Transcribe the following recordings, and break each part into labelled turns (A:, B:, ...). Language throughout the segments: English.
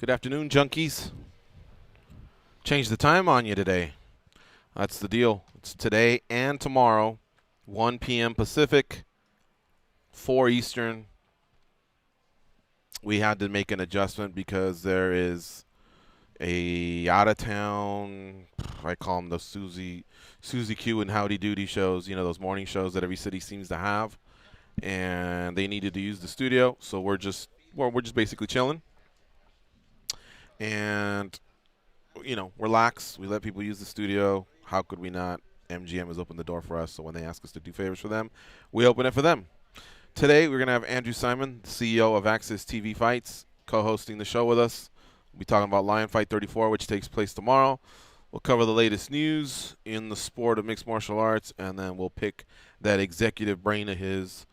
A: Good afternoon, junkies. Change the time on you today. That's the deal. It's today and tomorrow, 1 p.m. Pacific, 4 Eastern. We had to make an adjustment because there is a out-of-town, I call them the Susie Q and Howdy Doody shows, those morning shows that every city seems to have. And they needed to use the studio, so we're just basically chilling. And relax. We let people use the studio. How could we not? MGM has opened the door for us, so when they ask us to do favors for them, we open it for them. Today, we're going to have Andrew Simon, CEO of Access TV Fights, co-hosting the show with us. We'll be talking about Lion Fight 34, which takes place tomorrow. We'll cover the latest news in the sport of mixed martial arts, and then we'll pick that executive brain of his,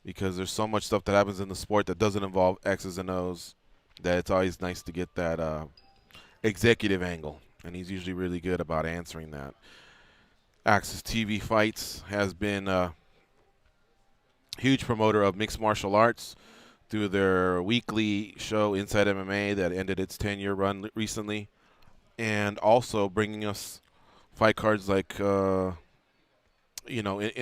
A: because there's so much stuff that happens in the sport that doesn't involve X's and O's that it's always nice to get that executive angle, and he's usually really good about answering that. Access TV Fights has been a huge promoter of mixed martial arts through their weekly show Inside MMA that ended its 10-year run recently, and also bringing us fight cards like in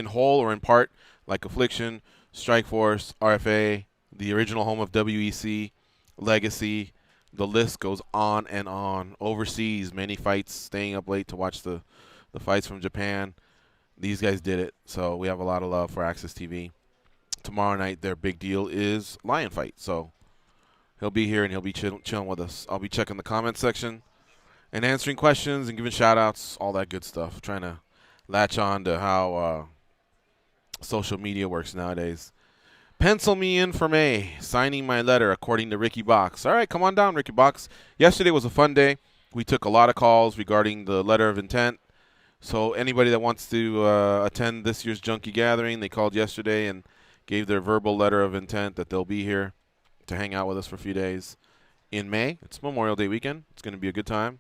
A: whole or in part, like Affliction, Strikeforce, RFA, the original home of WEC, Legacy. The list goes on and on. Overseas, many fights, staying up late to watch the fights from Japan. These guys did it, so we have a lot of love for Access TV. Tomorrow night, their big deal is Lion Fight, so he'll be here and he'll be chilling with us. I'll be checking the comment section and answering questions and giving shout-outs, all that good stuff, trying to latch on to how social media works nowadays. Pencil me in for May, signing my letter, according to Ricky Box. All right, come on down, Ricky Box. Yesterday was a fun day. We took a lot of calls regarding the letter of intent. So anybody that wants to attend this year's Junkie Gathering, they called yesterday and gave their verbal letter of intent that they'll be here to hang out with us for a few days in May. It's Memorial Day weekend. It's going to be a good time.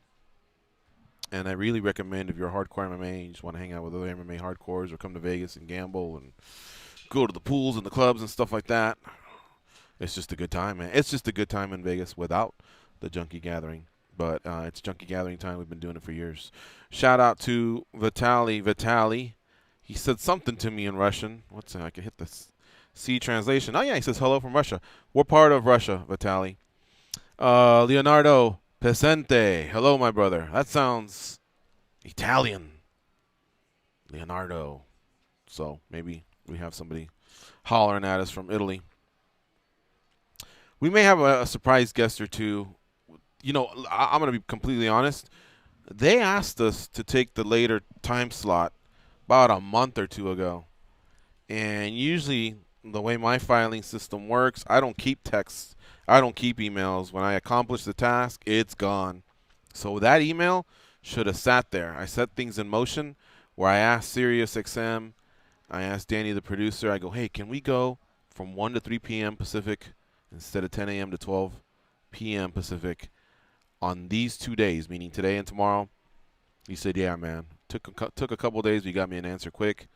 A: And I really recommend, if you're a hardcore MMA and you just want to hang out with other MMA hardcores or come to Vegas and gamble and go to the pools and the clubs and stuff like that, it's just a good time, man. It's just a good time in Vegas without the Junkie Gathering. But it's Junkie Gathering time. We've been doing it for years. Shout out to Vitaly. He said something to me in Russian. What's that? I can hit this C translation. Oh, yeah, he says hello from Russia. We're part of Russia, Vitaly. Leonardo Pesente. Hello, my brother. That sounds Italian. Leonardo. So maybe we have somebody hollering at us from Italy. We may have a surprise guest or two. I'm going to be completely honest. They asked us to take the later time slot about a month or two ago. And usually the way my filing system works, I don't keep texts. I don't keep emails. When I accomplish the task, it's gone. So that email should have sat there. I set things in motion where I asked SiriusXM, I asked Danny, the producer, I go, hey, can we go from 1 to 3 p.m. Pacific instead of 10 a.m. to 12 p.m. Pacific on these 2 days, meaning today and tomorrow? He said, yeah, man. Took a couple days, but you got me an answer quick.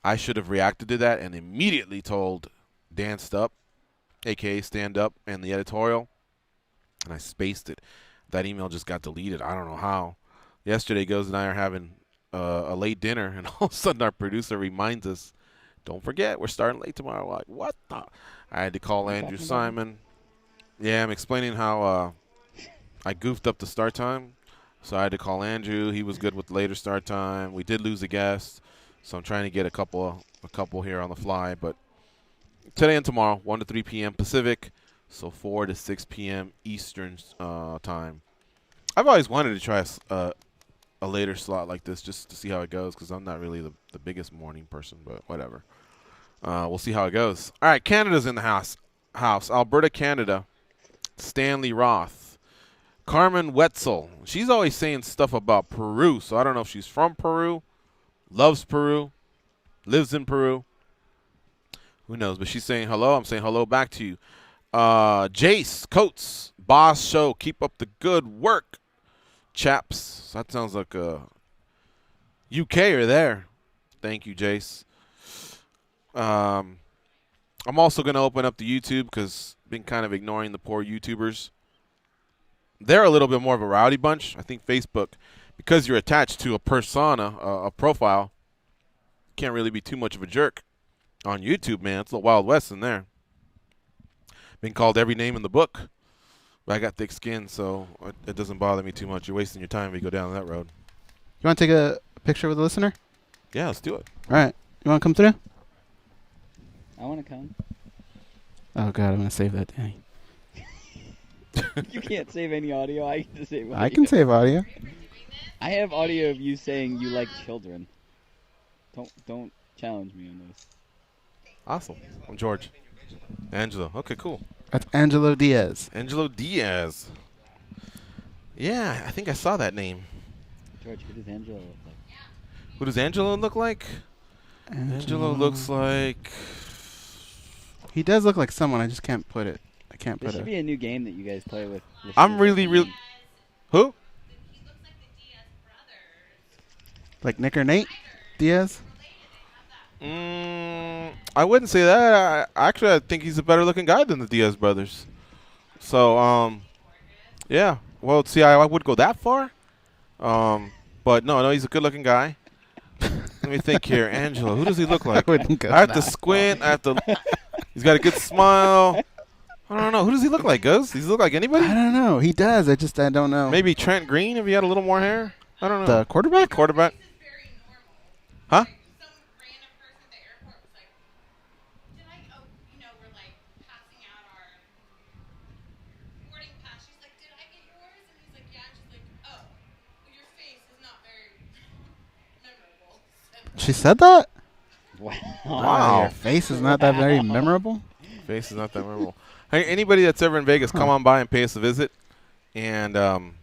A: I should have reacted to that and immediately told Dan Stupp, a.k.a. Stand Up, and the editorial, and I spaced it. That email just got deleted. I don't know how. Yesterday, Goes and I are having a late dinner, and all of a sudden our producer reminds us, don't forget, we're starting late tomorrow. We're like, what the? I had to call Andrew Simon. Yeah, I'm explaining how I goofed up the start time, so I had to call Andrew. He was good with later start time. We did lose a guest, so I'm trying to get a couple here on the fly. But today and tomorrow, 1 to 3 p.m. Pacific, so 4 to 6 p.m. Eastern time. I've always wanted to try a later slot like this just to see how it goes, because I'm not really the biggest morning person, but whatever. We'll see how it goes. All right, Canada's in the house. Alberta, Canada. Stanley Roth. Carmen Wetzel. She's always saying stuff about Peru, so I don't know if she's from Peru, loves Peru, lives in Peru. Who knows? But she's saying hello. I'm saying hello back to you. Jace Coates, Boss Show. Keep up the good work, chaps. That sounds like a UKer there. Thank you, Jace. I'm also going to open up the YouTube because I've been kind of ignoring the poor YouTubers. they're a little bit more of a rowdy bunch. I think Facebook, because you're attached to a persona, a profile, can't really be too much of a jerk. On YouTube, man, it's the Wild West in there. Been called every name in the book, but I got thick skin, so it doesn't bother me too much. You're wasting your time if you go down that road.
B: You want to take a picture with the listener?
A: Yeah, let's do it.
B: All right. You want to come through?
C: I want to come.
B: Oh, God, I'm going to save that, Danny.
C: You can't save any audio. I can save audio.
B: I can save audio.
C: I have audio of you saying you like children. Don't challenge me on this.
A: Awesome. I'm George. Angelo. Okay, cool.
B: That's Angelo Diaz.
A: Angelo Diaz. Yeah, I think I saw that name.
C: George, who does Angelo look like?
A: Who does Angelo look like? Angelo looks like...
B: He does look like someone. I just can't put it. I can't
C: There
B: put
C: should
B: it.
C: be a new game that you guys play with.
A: I'm really... Who?
D: He looks like the Diaz brothers.
B: Like Nick or Nate Diaz?
A: I wouldn't say that. I think he's a better looking guy than the Diaz brothers. So, yeah. Well, see, I would go that far. But no, he's a good looking guy. Let me think here. Angelo, who does he look like?
B: I wouldn't go
A: I have to
B: that
A: squint. He's got a good smile. I don't know. Who does he look like, Gus? Does he look like anybody?
B: I don't know. He does. I don't know.
A: Maybe Trent Green if he had a little more hair. I don't know.
B: The quarterback?
A: Quarterback?
D: This is very normal.
A: Huh?
D: Some random person at the airport was like, we're like passing out our boarding pass. She's like, did I get yours? And he's like, yeah. And she's like, oh, well, your face is not very memorable. So.
B: She said that?
C: Wow.
A: Wow.
B: Your face is not that very memorable?
A: Face is not that memorable. Hey, anybody that's ever in Vegas, come on by and pay us a visit. And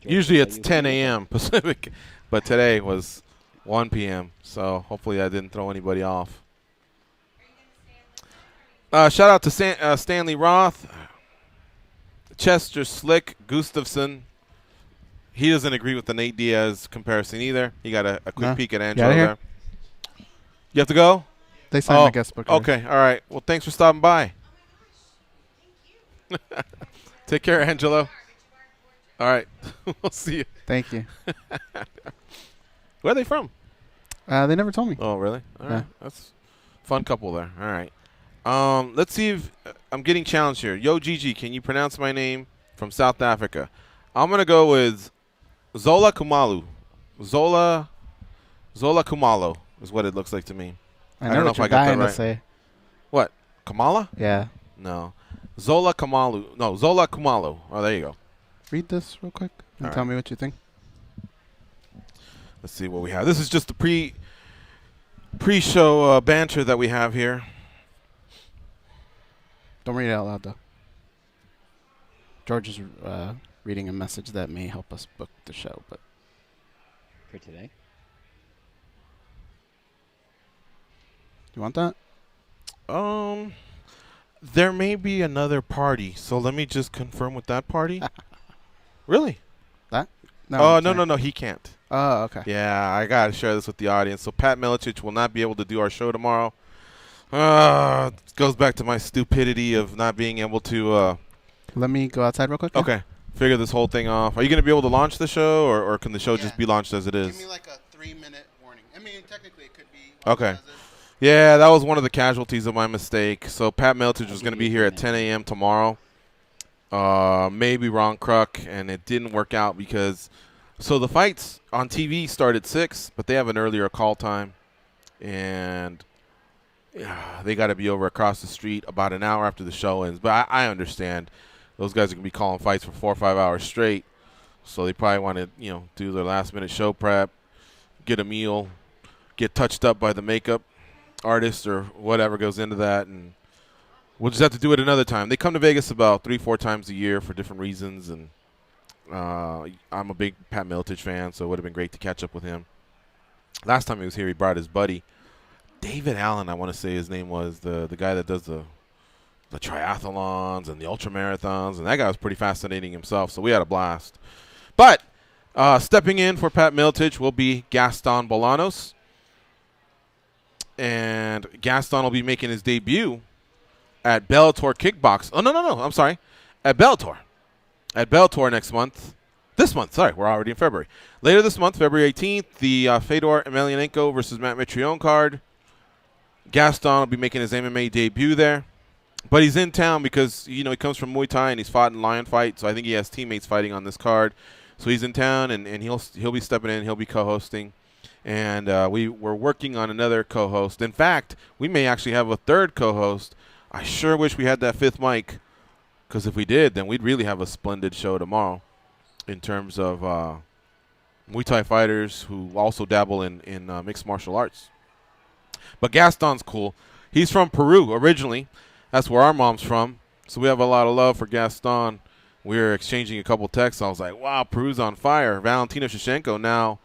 A: usually it's 10 a.m. Pacific, but today was 1 p.m. So hopefully that didn't throw anybody off. Shout out to Stanley Roth, Chester Slick, Gustafson. He doesn't agree with the Nate Diaz comparison either. He got a quick peek at Angelo there. You have to go?
B: They signed my guest book.
A: Okay, all right. Well, thanks for stopping by. Take care, Angelo. All right. We'll see you.
B: Thank you.
A: Where are they from?
B: They never told me.
A: Oh, really? All right.
B: Yeah.
A: That's a fun couple there. All right. Let's see if I'm getting challenged here. Yo, Gigi, can you pronounce my name from South Africa? I'm going to go with Zola Kumalu. Zola Kumalo is what it looks like to me.
B: I
A: don't know
B: what
A: if
B: you're
A: I got that
B: dying
A: right.
B: to say.
A: What? Kamala?
B: Yeah.
A: No. Zola Kumalu. No, Zola Kumalo. Oh, there you go.
B: Read this real quick and
A: All
B: tell
A: right.
B: me what you think.
A: Let's see what we have. This is just the pre-show banter that we have here.
B: Don't read it out loud, though. George is reading a message that may help us book the show, but
C: For today?
B: you want that?
A: There may be another party, so let me just confirm with that party. Really?
B: That?
A: Oh,
B: sorry.
A: no, he can't.
B: Oh, okay.
A: Yeah, I got to share this with the audience. So Pat Milicic will not be able to do our show tomorrow. It goes back to my stupidity of not being able to.
B: Let me go outside real quick.
A: Okay, figure this whole thing off. Are you going to be able to launch the show, or can the show just be launched as it is?
B: Give me like a 3-minute warning. I mean, technically it could be.
A: Okay. Yeah, that was one of the casualties of my mistake. So Pat Milicic was going to be here at 10 a.m. tomorrow. Maybe Ron Kruk, and it didn't work out because so the fights on TV start at 6, but they have an earlier call time, and they got to be over across the street about an hour after the show ends. But I understand those guys are going to be calling fights for 4 or 5 hours straight, so they probably want to do their last-minute show prep, get a meal, get touched up by the makeup artist or whatever goes into that, and we'll just have to do it another time. They come to Vegas about 3-4 times a year for different reasons, and I'm a big Pat Milicic fan, so it would have been great to catch up with him. Last time he was here, he brought his buddy, David Allen, I want to say his name was, the guy that does the triathlons and the ultramarathons, and that guy was pretty fascinating himself, so we had a blast. But stepping in for Pat Milicic will be Gaston Bolanos, and Gaston will be making his debut at Bellator Kickbox. Oh, no, I'm sorry. At Bellator. at Bellator next month. This month, sorry, we're already in February. Later this month, February 18th, the Fedor Emelianenko versus Matt Mitrione card. Gaston will be making his MMA debut there. But he's in town because, he comes from Muay Thai and he's fought in Lion Fight, so I think he has teammates fighting on this card. So he's in town, and he'll be stepping in. He'll be co-hosting. And we're working on another co-host. In fact, we may actually have a third co-host. I sure wish we had that fifth mic, because if we did, then we'd really have a splendid show tomorrow in terms of Muay Thai fighters who also dabble in mixed martial arts. But Gaston's cool. He's from Peru originally. That's where our mom's from. So we have a lot of love for Gaston. We were exchanging a couple texts. I was like, wow, Peru's on fire. Valentina Shevchenko, now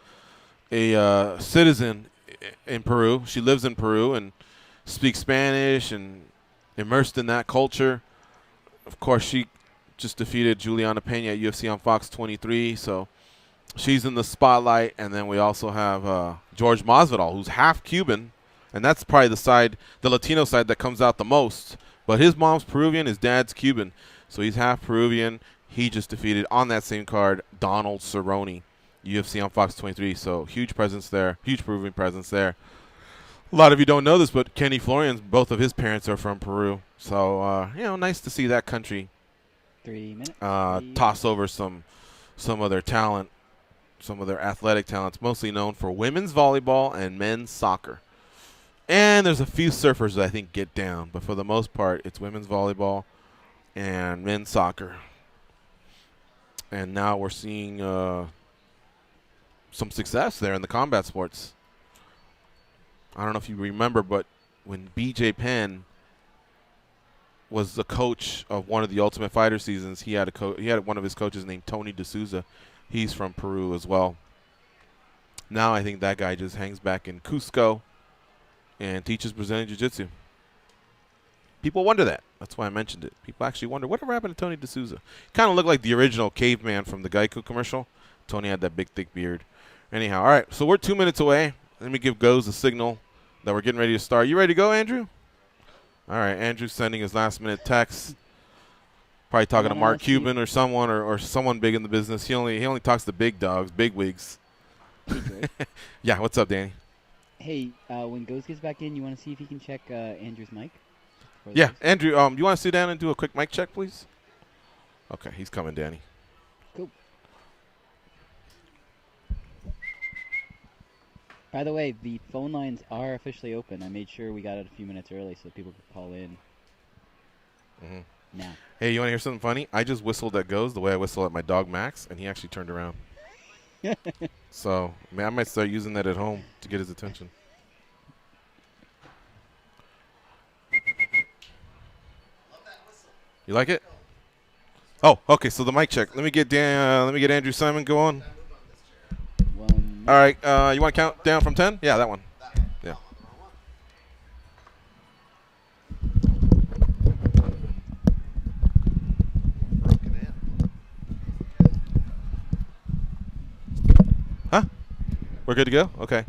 A: a citizen in Peru. She lives in Peru and speaks Spanish and immersed in that culture. Of course, she just defeated Juliana Pena at UFC on Fox 23. So she's in the spotlight. And then we also have George Masvidal, who's half Cuban. And that's probably the Latino side that comes out the most. But his mom's Peruvian, his dad's Cuban. So he's half Peruvian. He just defeated, on that same card, Donald Cerrone, UFC on Fox 23. So huge presence there, huge Peruvian presence there. A lot of you don't know this, but Kenny Florian, both of his parents are from Peru. So, nice to see that country
C: 3 minutes.
A: toss over some of their talent, some of their athletic talents, mostly known for women's volleyball and men's soccer. And there's a few surfers that I think get down, but for the most part, it's women's volleyball and men's soccer. And now we're seeing some success there in the combat sports. I don't know if you remember, but when BJ Penn was the coach of one of the Ultimate Fighter seasons, he had one of his coaches named Tony D'Souza. He's from Peru as well. Now I think that guy just hangs back in Cusco and teaches Brazilian Jiu-Jitsu. People wonder that. That's why I mentioned it. People actually wonder, whatever happened to Tony D'Souza? Kind of looked like the original caveman from the Geico commercial. Tony had that big, thick beard. Anyhow, all right, so we're 2 minutes away. Let me give Goes a signal that we're getting ready to start. You ready to go, Andrew? All right, Andrew's sending his last-minute text. Probably talking to Mark Cuban or someone or someone big in the business. He only talks to big dogs, big wigs. Yeah, what's up, Danny?
C: Hey, when Ghost gets back in, you want to see if he can check Andrew's mic?
A: Yeah, Andrew, you want to sit down and do a quick mic check, please? Okay, he's coming, Danny.
C: Cool. By the way, the phone lines are officially open. I made sure we got it a few minutes early so people could call in.
A: Mm-hmm.
C: Now.
A: Hey, you want to hear something funny? I just whistled at Goes the way I whistle at my dog Max, and he actually turned around. So, I might start using that at home to get his attention. You like it? Oh, okay. So the mic check. Let me get Andrew Simon going. All right. You want to count down from 10? Yeah, that one. Yeah. Huh? We're good to go? Okay.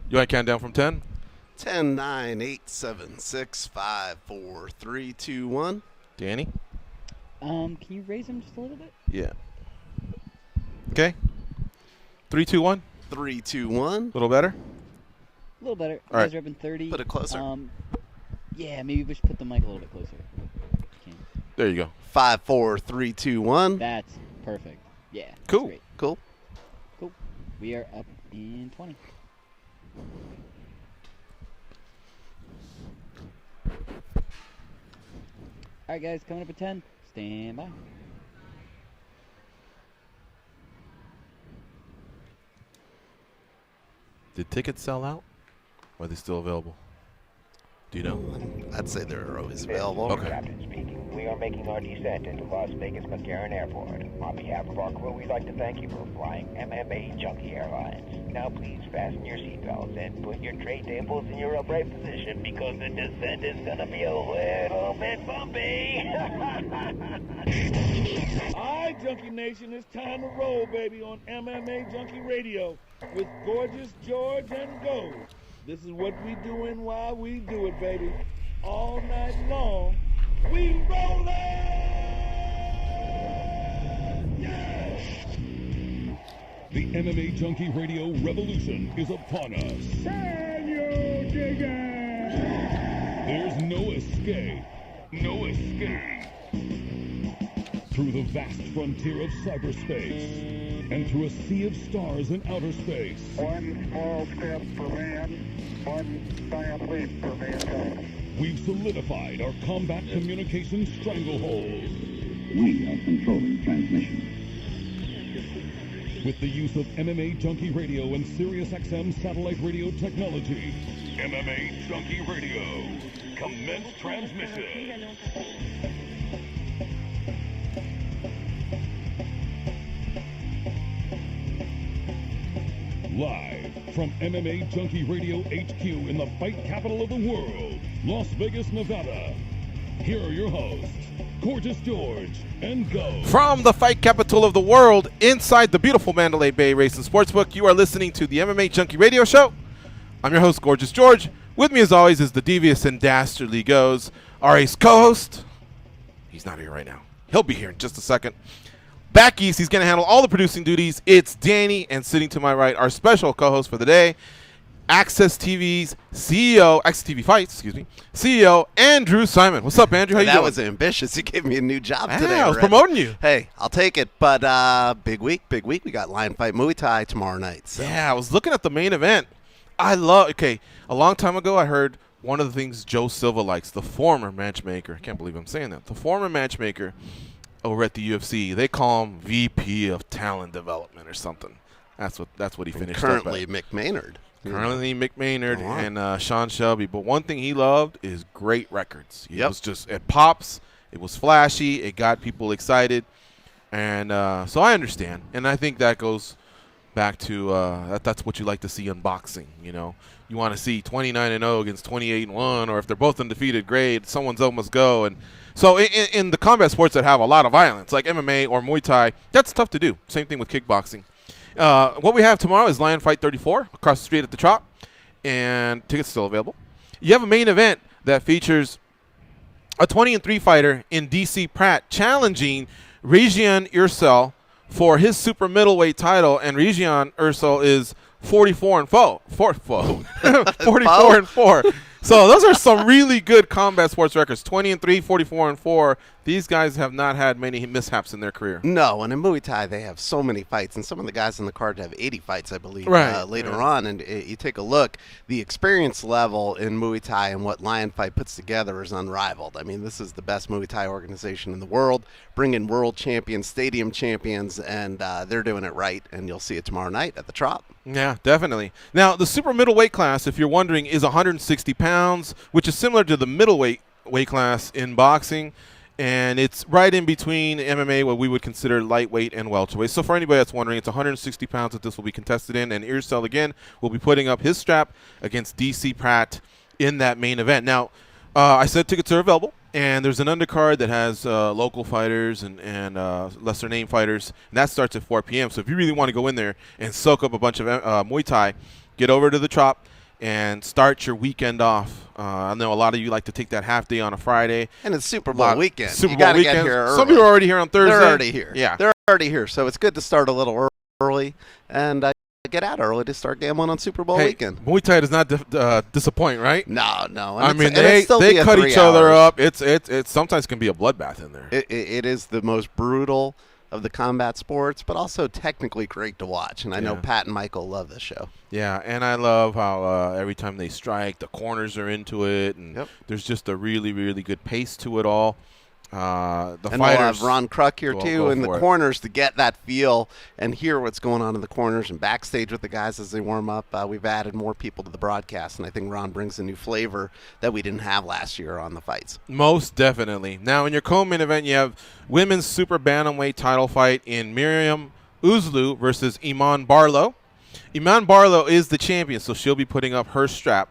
A: You want to count down from 10?
E: 10, 9, 8, 7, 6, 5, 4, 3, 2, 1.
A: Danny?
C: Can you raise him just a little bit?
A: Yeah. Okay. 3, 2, 1.
E: 3, 2, 1.
A: A little better?
C: A little better.
A: All
C: You
A: right.
C: guys are up in 30.
E: Put it closer.
C: Yeah, maybe we should put the mic a little bit closer.
A: There you go.
E: 5, 4, 3, 2, 1.
C: That's perfect. Yeah. That's
A: Cool.
C: Great.
E: Cool.
C: Cool. We are up in 20. All right, guys, coming up at 10. Stand by.
A: Did tickets sell out? Or are they still available? Do you know?
E: I'd say they're always available.
A: Okay.
F: Captain speaking. We are making our descent into Las Vegas McCarran Airport. On behalf of our crew, we'd like to thank you for flying MMAjunkie Airlines. Now please fasten your seatbelts and put your tray tables in your upright position because the descent is gonna be a little bit bumpy.
G: Alright, Junkie Nation, it's time to roll, baby, on MMAjunkie Radio with Gorgeous George and Gold. This is what we doing while we do it, baby. All night long, we rollin'!
H: The MMA Junkie Radio revolution is upon us. There's no escape. No escape. Through the vast frontier of cyberspace and through a sea of stars in outer space.
I: One small step for man, one giant leap for mankind.
H: We've solidified our combat communications stranglehold.
J: We are controlling transmission.
H: With the use of MMA Junkie Radio and SiriusXM satellite radio technology. MMA Junkie Radio. Commence transmission. Live from MMA Junkie Radio HQ in the fight capital of the world, Las Vegas, Nevada. Here are your hosts, Gorgeous George and Go.
A: From the fight capital of the world, inside the beautiful Mandalay Bay Racing Sportsbook, you are listening to the MMA Junkie Radio Show. I'm your host, Gorgeous George. With me, as always, is the devious and dastardly Goes, our ace co-host. He's not here right now. He'll be here in just a second. Back east, he's going to handle all the producing duties. It's Danny, and sitting to my right, our special co-host for the day, Access TV's CEO, Access TV Fights, CEO, Andrew Simon. What's up, Andrew? How you doing?
E: That was ambitious. You gave me a new job today.
A: I was
E: already.
A: promoting you.
E: Hey, I'll take it. But big week. We got Lion Fight Muay Thai tomorrow night. So.
A: Yeah, I was looking at the main event. A long time ago I heard one of the things Joe Silva likes, the former matchmaker. I can't believe I'm saying that. The former matchmaker over at the UFC. They call him VP of Talent Development or something. That's what he finished
E: currently
A: up at.
E: Mick Maynard.
A: Currently Mick Maynard and Sean Shelby. But one thing he loved is great records. It was just, it pops, it was flashy, it got people excited. And so I understand. And I think that goes back to that's what you like to see in boxing, you know. You want to see 29-0 against 28-1, or if they're both undefeated, great. Someone's almost go. And so in the combat sports that have a lot of violence, like MMA or Muay Thai, that's tough to do. Same thing with kickboxing. What we have tomorrow is Lion Fight 34 across the street at the Trop, and tickets still available. You have a main event that features a 20-3 fighter in DC Pratt challenging Regian Ursel for his super middleweight title, and Regian Ursel is 44-4. 44-4. So those are some really good combat sports records. 20-3, 44-4. These guys have not had many mishaps in their career.
E: No, and in Muay Thai they have so many fights, and some of the guys on the card have 80 fights, I believe, later on. And you take a look, the experience level in Muay Thai and what Lion Fight puts together is unrivaled. I mean, this is the best Muay Thai organization in the world, bringing world champions, stadium champions, and they're doing it right, and you'll see it tomorrow night at the Trop.
A: Yeah, definitely. Now, the super middleweight class, if you're wondering, is 160 pounds, which is similar to the middleweight weight class in boxing, and it's right in between MMA, what we would consider lightweight and welterweight. So for anybody that's wondering, it's 160 pounds that this will be contested in, and Ursel, again, will be putting up his strap against DC Pratt in that main event. Now, I said tickets are available, and there's an undercard that has local fighters and lesser-name fighters, and that starts at 4 p.m. So if you really want to go in there and soak up a bunch of Muay Thai, get over to the Trop and start your weekend off. I know a lot of you like to take that half day on a Friday.
E: And it's Super Bowl weekend.
A: Super
E: you
A: Bowl
E: gotta
A: weekend.
E: Get here early.
A: Some people are already here on Thursday.
E: They're already here.
A: Yeah.
E: They're already here. So it's good to start a little early and get out early to start gambling on Super Bowl weekend.
A: Muay Thai does not disappoint, right?
E: No.
A: I mean, they cut each other up. It sometimes can be a bloodbath in there.
E: It is the most brutal of the combat sports, but also technically great to watch. And I know Pat and Michael love this show.
A: Yeah, and I love how every time they strike, the corners are into it, and there's just a really, really good pace to it all. And
E: we'll have Ron Kruk here too in the corners to get that feel and hear what's going on in the corners and backstage with the guys as they warm up. We've added more people to the broadcast, and I think Ron brings a new flavor that we didn't have last year on the fights.
A: Most definitely. Now in your co-main event, you have women's super bantamweight title fight in Miriam Uzlu versus Iman Barlow. Iman Barlow is the champion, so she'll be putting up her strap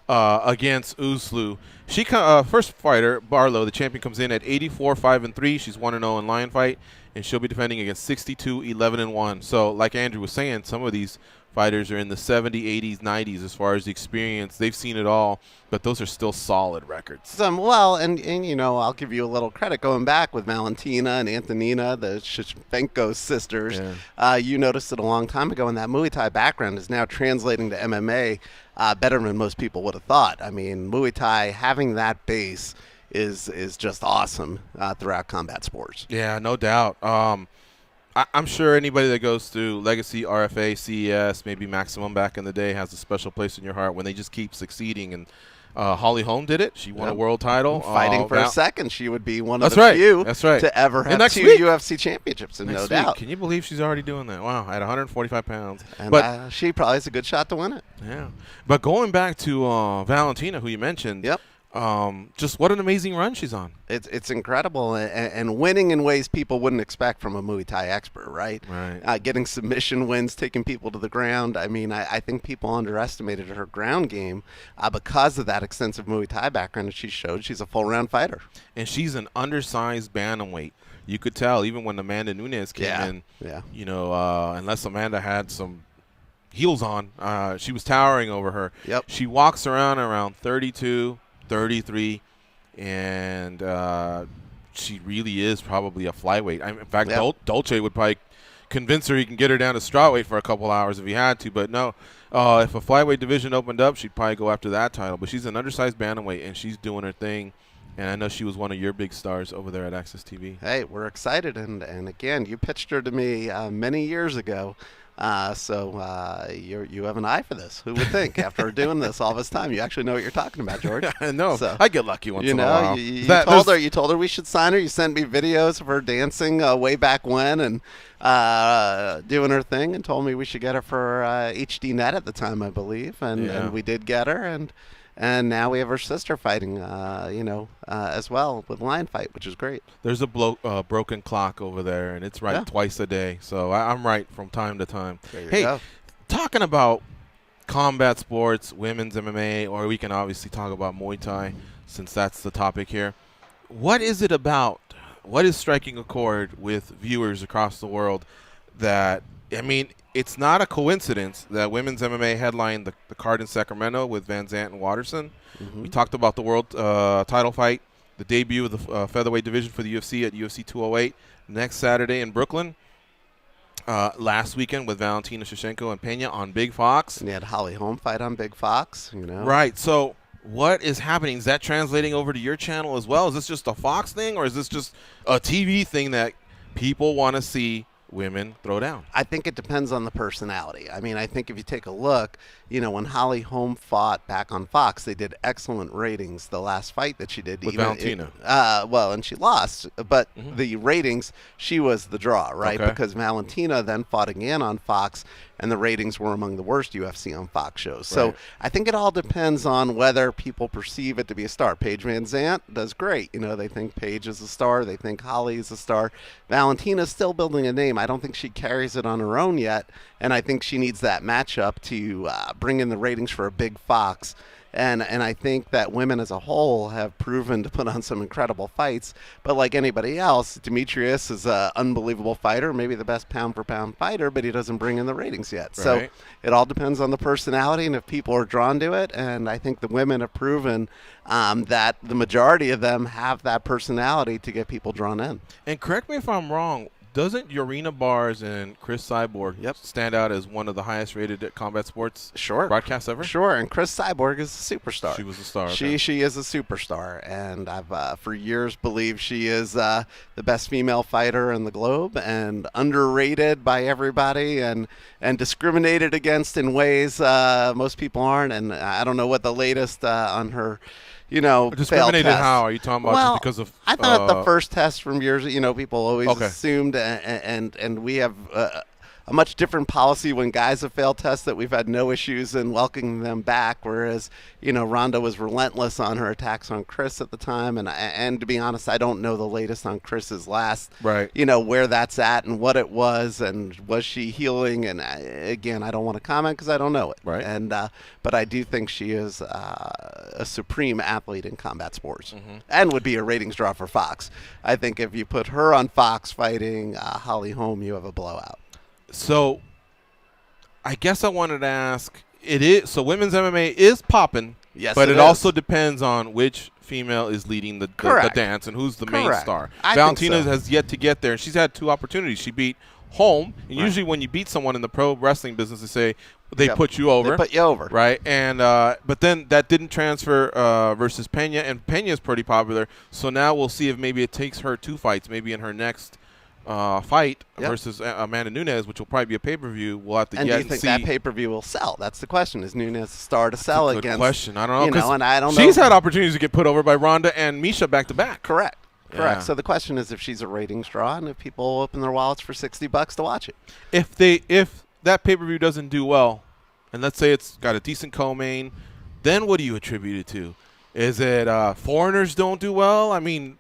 A: against Uzlu. She first fighter, Barlow, the champion, comes in at 84-5-3. She's 1-0 in Lion Fight, and she'll be defending against 62-11-1. So, like Andrew was saying, some of these fighters are in the 70s, 80s, 90s as far as the experience. They've seen it all, but those are still solid records.
E: Well, and you know, I'll give you a little credit going back with Valentina and Antonina, the Shevchenko sisters.
A: Yeah.
E: You noticed it a long time ago, and that Muay Thai background is now translating to MMA better than most people would have thought. I mean, Muay Thai having that base is just awesome throughout combat sports.
A: Yeah, no doubt. I'm sure anybody that goes through Legacy, RFA, CES, maybe Maximum back in the day has a special place in your heart when they just keep succeeding. And Holly Holm did it. She won a world title.
E: Fighting for a second, she would be one of the few to ever have
A: next
E: 2
A: week.
E: UFC championships, and no doubt.
A: Can you believe she's already doing that? Wow, at 145 pounds.
E: And
A: but
E: she probably has a good shot to win it.
A: Yeah. But going back to Valentina, who you mentioned.
E: Yep.
A: Just what an amazing run she's on.
E: It's incredible, and winning in ways people wouldn't expect from a Muay Thai expert, right?
A: Right.
E: Getting submission wins, taking people to the ground. I mean, I think people underestimated her ground game because of that extensive Muay Thai background that she showed. She's a full-round fighter.
A: And she's an undersized bantamweight. You could tell even when Amanda Nunes came in, you know, unless Amanda had some heels on, she was towering over her.
E: Yep.
A: She walks around 32, 33, and she really is probably a flyweight. In fact, Dolce would probably convince her he can get her down to strawweight for a couple hours if he had to. But no, if a flyweight division opened up, she'd probably go after that title. But she's an undersized bantamweight, and she's doing her thing. And I know she was one of your big stars over there at Access TV.
E: Hey, we're excited. And again, you pitched her to me many years ago. So you have an eye for this. Who would think after doing this all this time, you actually know what you're talking about, George?
A: No,
E: so,
A: I get lucky once in a while.
E: You told her we should sign her. You sent me videos of her dancing way back when and doing her thing, and told me we should get her for HD Net at the time, I believe, and we did get her, and now we have her sister fighting, as well with Lion Fight, which is great.
A: There's a broken clock over there, and it's right twice a day. So I'm right from time to time.
E: There you go.
A: Talking about combat sports, women's MMA, or we can obviously talk about Muay Thai since that's the topic here. What is it about? What is striking a chord with viewers across the world that, I mean, it's not a coincidence that women's MMA headlined the card in Sacramento with Van Zandt and Watterson. We talked about the world title fight, the debut of the featherweight division for the UFC at UFC 208 next Saturday in Brooklyn. Last weekend with Valentina Shevchenko and Pena on Big Fox.
E: And you had Holly Holm fight on Big Fox, you know.
A: Right. So what is happening? Is that translating over to your channel as well? Is this just a Fox thing, or is this just a TV thing that people want to see women throw down?
E: I think it depends on the personality. I mean, I think if you take a look, when Holly Holm fought back on Fox, they did excellent ratings the last fight that she did.
A: With Valentina.
E: And she lost, but the ratings, she was the draw, right?
A: Okay.
E: Because Valentina then fought again on Fox, and the ratings were among the worst UFC on Fox shows. So
A: Right.
E: I think it all depends on whether people perceive it to be a star. Paige Van Zandt does great. They think Paige is a star. They think Holly is a star. Valentina's still building a name. I don't think she carries it on her own yet, and I think she needs that matchup to bring in the ratings for a big Fox. And I think that women as a whole have proven to put on some incredible fights. But like anybody else, Demetrius is an unbelievable fighter, maybe the best pound-for-pound fighter, but he doesn't bring in the ratings yet. So
A: Right.
E: it all depends on the personality and if people are drawn to it. And I think the women have proven that the majority of them have that personality to get people drawn in.
A: And correct me if I'm wrong, doesn't Urena Bars and Chris Cyborg stand out as one of the highest rated combat sports broadcasts ever?
E: Sure, and Chris Cyborg is a superstar.
A: She was a star.
E: She is a superstar, and I've for years believed she is the best female fighter in the globe, and underrated by everybody, and discriminated against in ways most people aren't. And I don't know what the latest on her.
A: Discriminated
E: failed test.
A: how? Are you talking about just because of...
E: I thought the first test from years, people always
A: Okay.
E: assumed, and we have a much different policy when guys have failed tests that we've had no issues in welcoming them back, whereas, Ronda was relentless on her attacks on Chris at the time, and to be honest, I don't know the latest on Chris's last,
A: Right.
E: Where that's at and what it was, and was she healing, and again, I don't want to comment because I don't know it.
A: Right.
E: And but I do think she is a supreme athlete in combat sports, and would be a ratings draw for Fox. I think if you put her on Fox fighting Holly Holm, you have a blowout.
A: So I guess I wanted to ask. It is so women's MMA is popping.
E: Yes,
A: but
E: it
A: it
E: is.
A: also depends on which female is leading the dance and who's the main
E: Correct.
A: star.
E: I
A: Valentina
E: think so.
A: has yet to get there, and she's had 2 opportunities. She beat Holm, and usually when you beat someone in the pro wrestling business, they say they put you over.
E: They put you over.
A: Right, and but then that didn't transfer versus Pena, and Pena's pretty popular. So now we'll see if maybe it takes her 2 fights, maybe in her next fight versus Amanda Nunes, which will probably be a pay-per-view. We'll have to
E: And
A: get
E: do you
A: and
E: think
A: see.
E: that pay-per-view will sell? That's the question. Is Nunes a star to sell
A: Good
E: against?
A: question. I don't know.
E: You know, and I don't
A: she's
E: know.
A: had opportunities to get put over by Ronda and Misha back to back.
E: Correct.
A: Yeah.
E: So the question is if she's a ratings draw and if people open their wallets for $60 to watch it.
A: If that pay-per-view doesn't do well, and let's say it's got a decent co-main, then what do you attribute it to? Is it foreigners don't do well? I mean,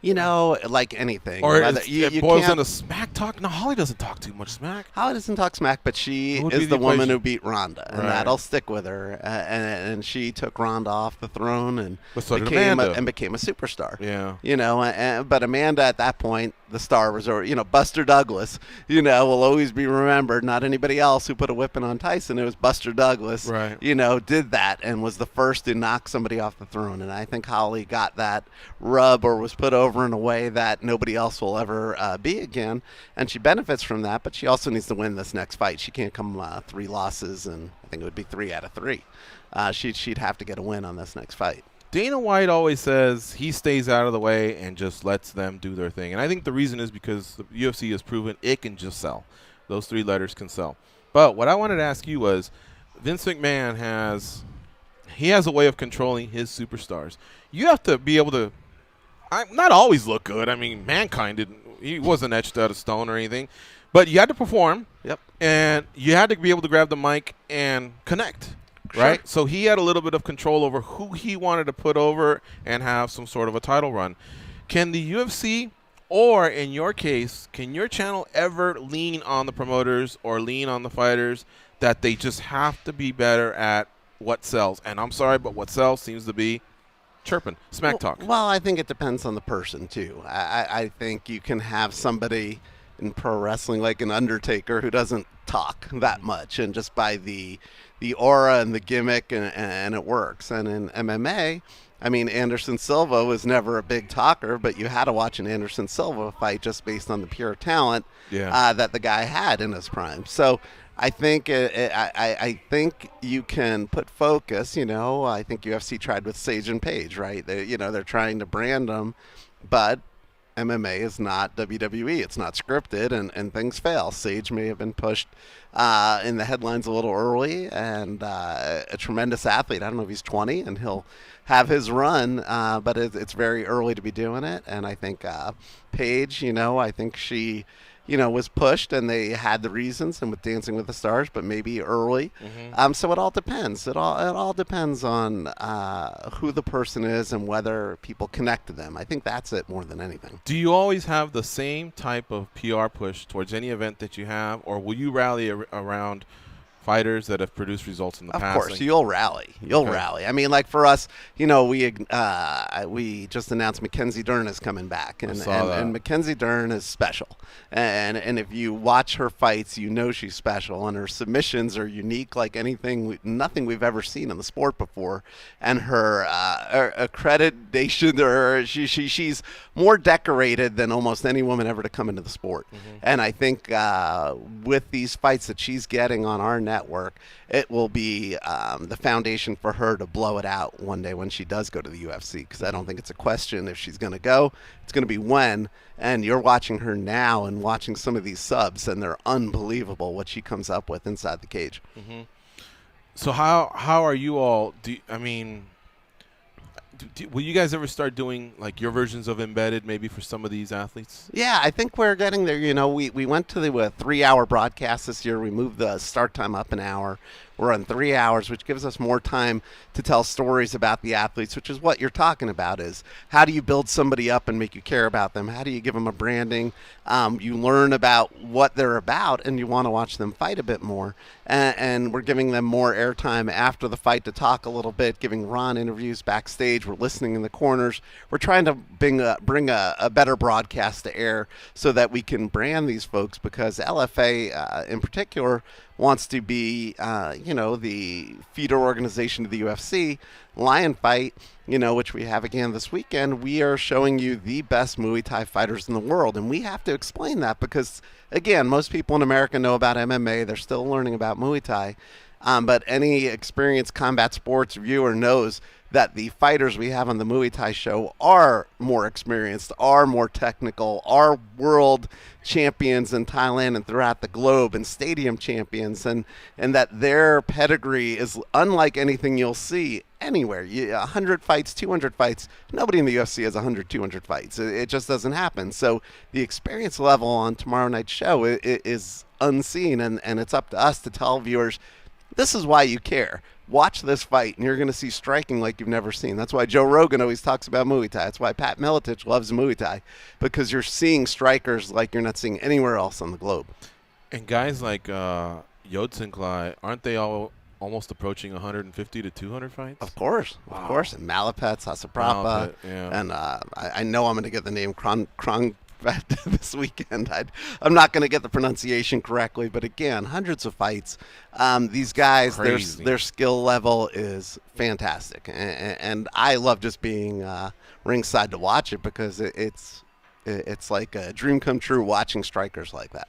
E: You know, like anything.
A: or
E: whether-
A: it boils into smack talk? No, Holly doesn't talk too much smack.
E: Holly doesn't talk smack, but she
A: What would be
E: is
A: the
E: the woman
A: equation?
E: who beat Ronda, and
A: Right.
E: that'll stick with her. And she took Ronda off the throne and
A: But so did
E: became
A: Amanda.
E: became a superstar.
A: Yeah.
E: You know, but Amanda at that point, the star was, Buster Douglas, will always be remembered. Not anybody else who put a whipping on Tyson. It was Buster Douglas,
A: Right.
E: Did that and was the first to knock somebody off the throne. And I think Holly got that rub or was put over in a way that nobody else will ever be again. And she benefits from that, but she also needs to win this next fight. She can't come 3 losses, and I think it would be 3 out of 3. She'd have to get a win on this next fight.
A: Dana White always says he stays out of the way and just lets them do their thing. And I think the reason is because the UFC has proven it can just sell. Those 3 letters can sell. But what I wanted to ask you was, Vince McMahon has a way of controlling his superstars. You have to be able to not always look good. I mean, Mankind he wasn't etched out of stone or anything. But you had to perform.
E: Yep.
A: And you had to be able to grab the mic and connect. Right? So he had a little bit of control over who he wanted to put over and have some sort of a title run. Can the UFC, or in your case, can your channel ever lean on the promoters or lean on the fighters that they just have to be better at what sells? And I'm sorry, but what sells seems to be chirping, smack talk.
E: Well, I think it depends on the person, too. I think you can have somebody in pro wrestling like an Undertaker who doesn't talk that much, and just by the aura and the gimmick, and it works. And in MMA, I mean, Anderson Silva was never a big talker, but you had to watch an Anderson Silva fight just based on the pure talent that the guy had in his prime. So I think I think you can put focus. I think UFC tried with Sage and Page, right? They're trying to brand them, but MMA is not WWE. It's not scripted, and things fail. Sage may have been pushed in the headlines a little early, and a tremendous athlete. I don't know if he's 20, and he'll have his run, but it's very early to be doing it. And I think Paige, I think she, was pushed, and they had the reasons, and with Dancing with the Stars, but maybe early. So it all depends. It all depends on who the person is and whether people connect to them. I think that's it more than anything.
A: Do you always have the same type of PR push towards any event that you have, or will you rally around fighters that have produced results in the past?
E: Of course, you'll rally. You'll rally. I mean, like for us, we just announced Mackenzie Dern is coming back, and Mackenzie Dern is special. And if you watch her fights, she's special, and her submissions are unique, like nothing we've ever seen in the sport before. And her accreditation, she's more decorated than almost any woman ever to come into the sport. And I think with these fights that she's getting on our network, it will be the foundation for her to blow it out one day when she does go to the UFC, because I don't think it's a question if she's going to go. It's going to be when. And you're watching her now and watching some of these subs, and they're unbelievable what she comes up with inside the cage.
A: So how are you all? Will you guys ever start doing like your versions of Embedded maybe for some of these athletes?
E: Yeah, I think we're getting there. We went to the 3-hour broadcast this year. We moved the start time up an hour. We're on 3 hours, which gives us more time to tell stories about the athletes, which is what you're talking about, is how do you build somebody up and make you care about them? How do you give them a branding? You learn about what they're about, and you want to watch them fight a bit more. And we're giving them more airtime after the fight to talk a little bit, giving Ron interviews backstage. We're listening in the corners. We're trying to bring a better broadcast to air so that we can brand these folks, because LFA in particular wants to be, the feeder organization to the UFC, Lion Fight, which we have again this weekend, we are showing you the best Muay Thai fighters in the world. And we have to explain that because, again, most people in America know about MMA. They're still learning about Muay Thai. But any experienced combat sports viewer knows that the fighters we have on the Muay Thai show are more experienced, are more technical, are world champions in Thailand and throughout the globe and stadium champions, and that their pedigree is unlike anything you'll see anywhere. 100 fights, 200 fights, nobody in the UFC has 100, 200 fights. It just doesn't happen. So the experience level on tomorrow night's show is unseen, and it's up to us to tell viewers, this is why you care. Watch this fight, and you're going to see striking like you've never seen. That's why Joe Rogan always talks about Muay Thai. That's why Pat Miletich loves Muay Thai, because you're seeing strikers like you're not seeing anywhere else on the globe.
A: And guys like Yodsinklai, aren't they all almost approaching 150 to 200 fights?
E: Of course. And Malapet, Sasaprapa.
A: Yeah.
E: And I know I'm going to get the name Krong this weekend. I'm not going to get the pronunciation correctly, but again, hundreds of fights. These guys, their skill level is fantastic, and I love just being ringside to watch it because it's like a dream come true watching strikers like that.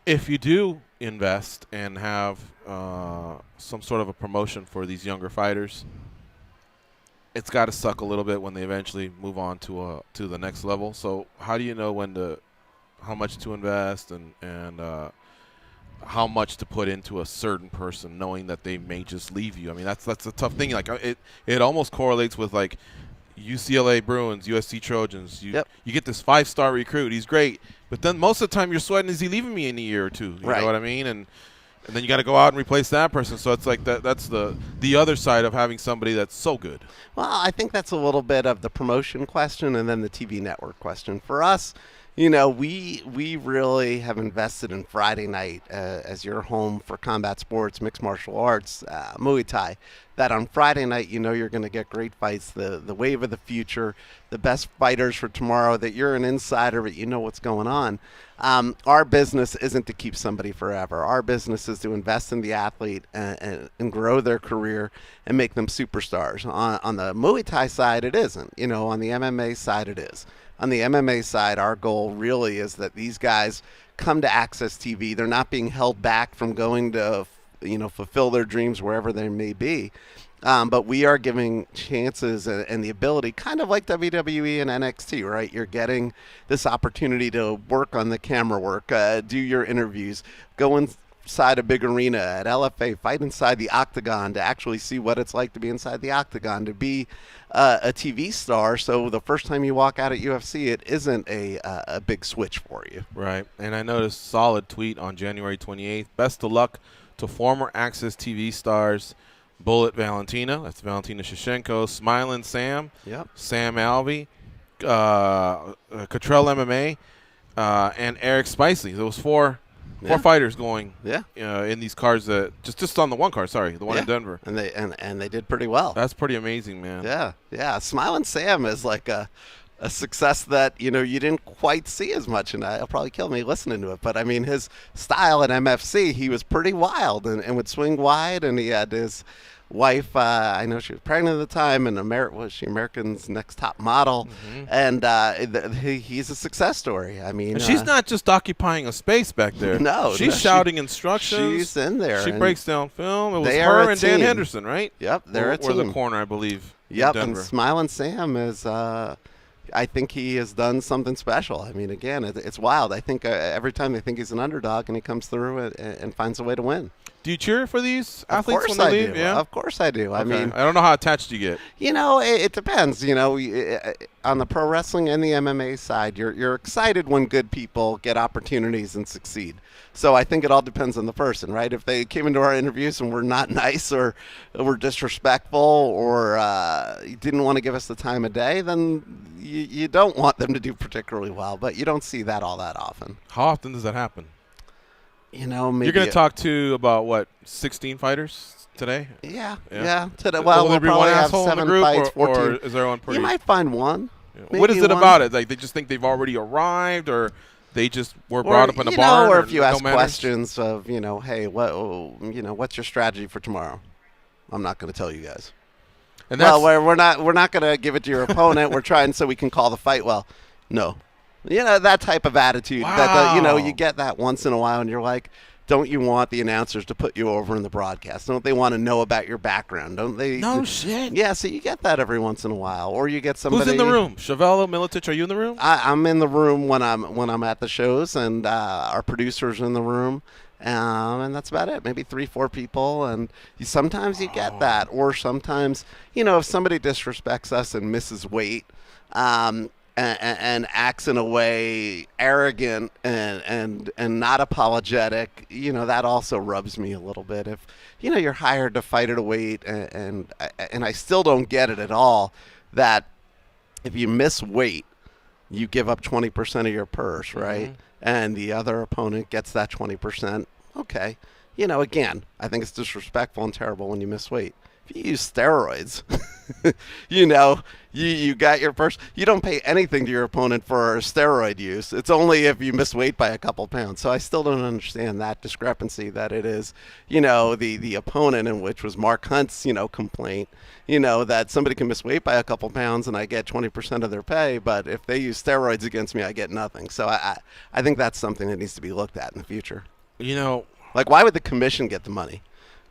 A: If you do invest and have some sort of a promotion for these younger fighters, it's got to suck a little bit when they eventually move on to the next level. So how do you know how much to invest and how much to put into a certain person, knowing that they may just leave you? I mean, that's a tough thing. Like it almost correlates with like UCLA Bruins, USC Trojans. You get this 5-star recruit. He's great, but then most of the time you're sweating, is he leaving me in a year or two? You know what I mean? And then you got to go out and replace that person. So it's like that's the other side of having somebody that's so good.
E: Well, I think that's a little bit of the promotion question and then the TV network question. For us, we really have invested in Friday night as your home for combat sports, mixed martial arts, Muay Thai. That on Friday night, you're going to get great fights, the wave of the future, the best fighters for tomorrow, that you're an insider, but you know what's going on. Our business isn't to keep somebody forever. Our business is to invest in the athlete and grow their career and make them superstars. On the Muay Thai side, it isn't. On the MMA side, it is. On the MMA side, our goal really is that these guys come to Access TV. They're not being held back from going to fulfill their dreams wherever they may be. But we are giving chances and the ability, kind of like WWE and NXT, right? You're getting this opportunity to work on the camera work, do your interviews, go inside a big arena at LFA, fight inside the octagon to actually see what it's like to be inside the octagon, to be a TV star. So the first time you walk out at UFC, it isn't a big switch for you.
A: Right. And I noticed solid tweet on January 28th. Best of luck to former Access TV stars Bullet Valentina, that's Valentina Shevchenko, Smiling Sam, Sam Alvey, Cottrell MMA, and Eric Spicely. There was four fighters going in these cards, just on the one card, the one in Denver.
E: And they did pretty well.
A: That's pretty amazing, man.
E: Yeah. Smiling Sam is like a success that you didn't quite see as much, and it'll probably kill me listening to it. But I mean, his style at MFC, he was pretty wild and would swing wide, and he had his wife. I know she was pregnant at the time, and was she American's Next Top Model? And he's a success story. I mean,
A: and she's not just occupying a space back there.
E: No,
A: she's shouting instructions.
E: She's in there.
A: She breaks down film. It was her and Dan Henderson, right?
E: Yep, they're a team.
A: Or the corner, I believe.
E: Yep,
A: in
E: and
A: Denver.
E: Smiling Sam is. I think he has done something special. I mean, again, it's wild. I think every time they think he's an underdog and he comes through and finds a way to win.
A: Do you cheer for these athletes when
E: they
A: they leave?
E: Do.
A: Yeah,
E: of course I do.
A: Okay.
E: I mean,
A: I don't know how attached you get.
E: It depends. On the pro wrestling and the MMA side, you're excited when good people get opportunities and succeed. So I think it all depends on the person, right? If they came into our interviews and were not nice or were disrespectful or didn't want to give us the time of day, then you don't want them to do particularly well. But you don't see that all that often.
A: How often does that hapen?
E: Maybe
A: you're going to talk to about 16 fighters today?
E: Yeah. Today,
A: will there be
E: we'll
A: one
E: probably have
A: asshole in
E: 7
A: the group,
E: fights, 14.
A: or is there one pretty?
E: You might find one.
A: What is it about it? Like they just think they've already arrived, or they just were brought up in a
E: you
A: barn,
E: know, or if you
A: no
E: ask
A: manners?
E: questions of, you know, hey, what's your strategy for tomorrow? I'm not going to tell you guys.
A: And
E: Well, we're not going to give it to your opponent. We're trying so we can call the fight. Well, no, you know, that type of attitude. That you know, you get that once in a while, and you're like, don't you want the announcers to put you over in the broadcast? Don't they want to know about your background? Don't they?
A: No shit.
E: Yeah, so you get that every once in a while, or you get somebody.
A: Who's in the room? Chavello, Militich, are you in the room?
E: I'm in the room when I'm at the shows, and our producer's in the room, and that's about it. Maybe 3-4 people, and sometimes you get that, or sometimes, you know, if somebody disrespects us and misses weight, and acts in a way arrogant and not apologetic, you know, that also rubs me a little bit. If, you know, you're hired to fight at a weight, and I still don't get it at all, that if you miss weight, you give up 20% of your purse, right? And the other opponent gets that 20%. Okay. You know, again, I think it's disrespectful and terrible when you miss weight. If you use steroids, you know, you got your purse. You don't pay anything to your opponent for steroid use. It's only if you miss weight by a couple pounds. So I still don't understand that discrepancy, that it is, you know, the opponent, in which was Mark Hunt's, you know, complaint, you know, that somebody can miss weight by a couple pounds and I get 20% of their pay, but if they use steroids against me, I get nothing. So I think that's something that needs to be looked at in the future.
A: You know,
E: like, why would the commission get the money?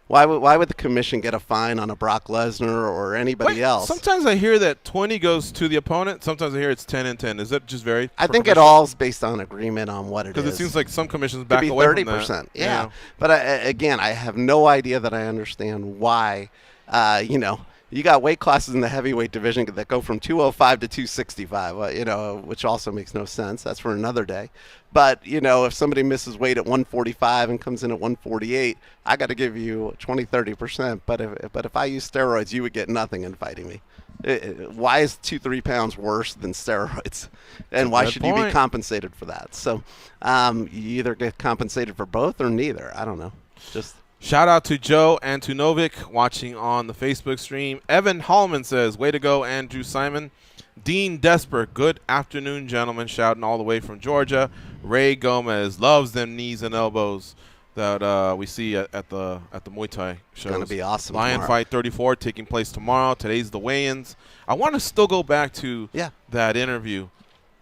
E: Why would the commission get a fine on a Brock Lesnar or anybody else?
A: Sometimes I hear that 20 goes to the opponent. Sometimes I hear it's 10 and 10. Is that just very?
E: I think it all is based on agreement on what it is.
A: Because it seems like some commissions
E: Could
A: back
E: be
A: away
E: 30%.
A: from that.
E: Yeah. But again, I have no idea that I understand why. You know, you got weight classes in the heavyweight division that go from 205 to 265. You know, which also makes no sense. That's for another day. But, you know, if somebody misses weight at 145 and comes in at 148, I got to give you 20-30%. But if I use steroids, you would get nothing in fighting me. Why is 2-3 pounds worse than steroids? And why should you be compensated for that? So you either get compensated for both or neither. I don't know. Just
A: shout out to Joe Antunovic watching on the Facebook stream. Evan Hallman says, way to go, Andrew Simon. Dean Desper, good afternoon, gentlemen, shouting all the way from Georgia. Ray Gomez loves them knees and elbows that we see at the Muay Thai shows.
E: It's going to be awesome.
A: Lion
E: tomorrow.
A: Fight 34 taking place tomorrow. Today's the weigh-ins. I want to still go back to that interview.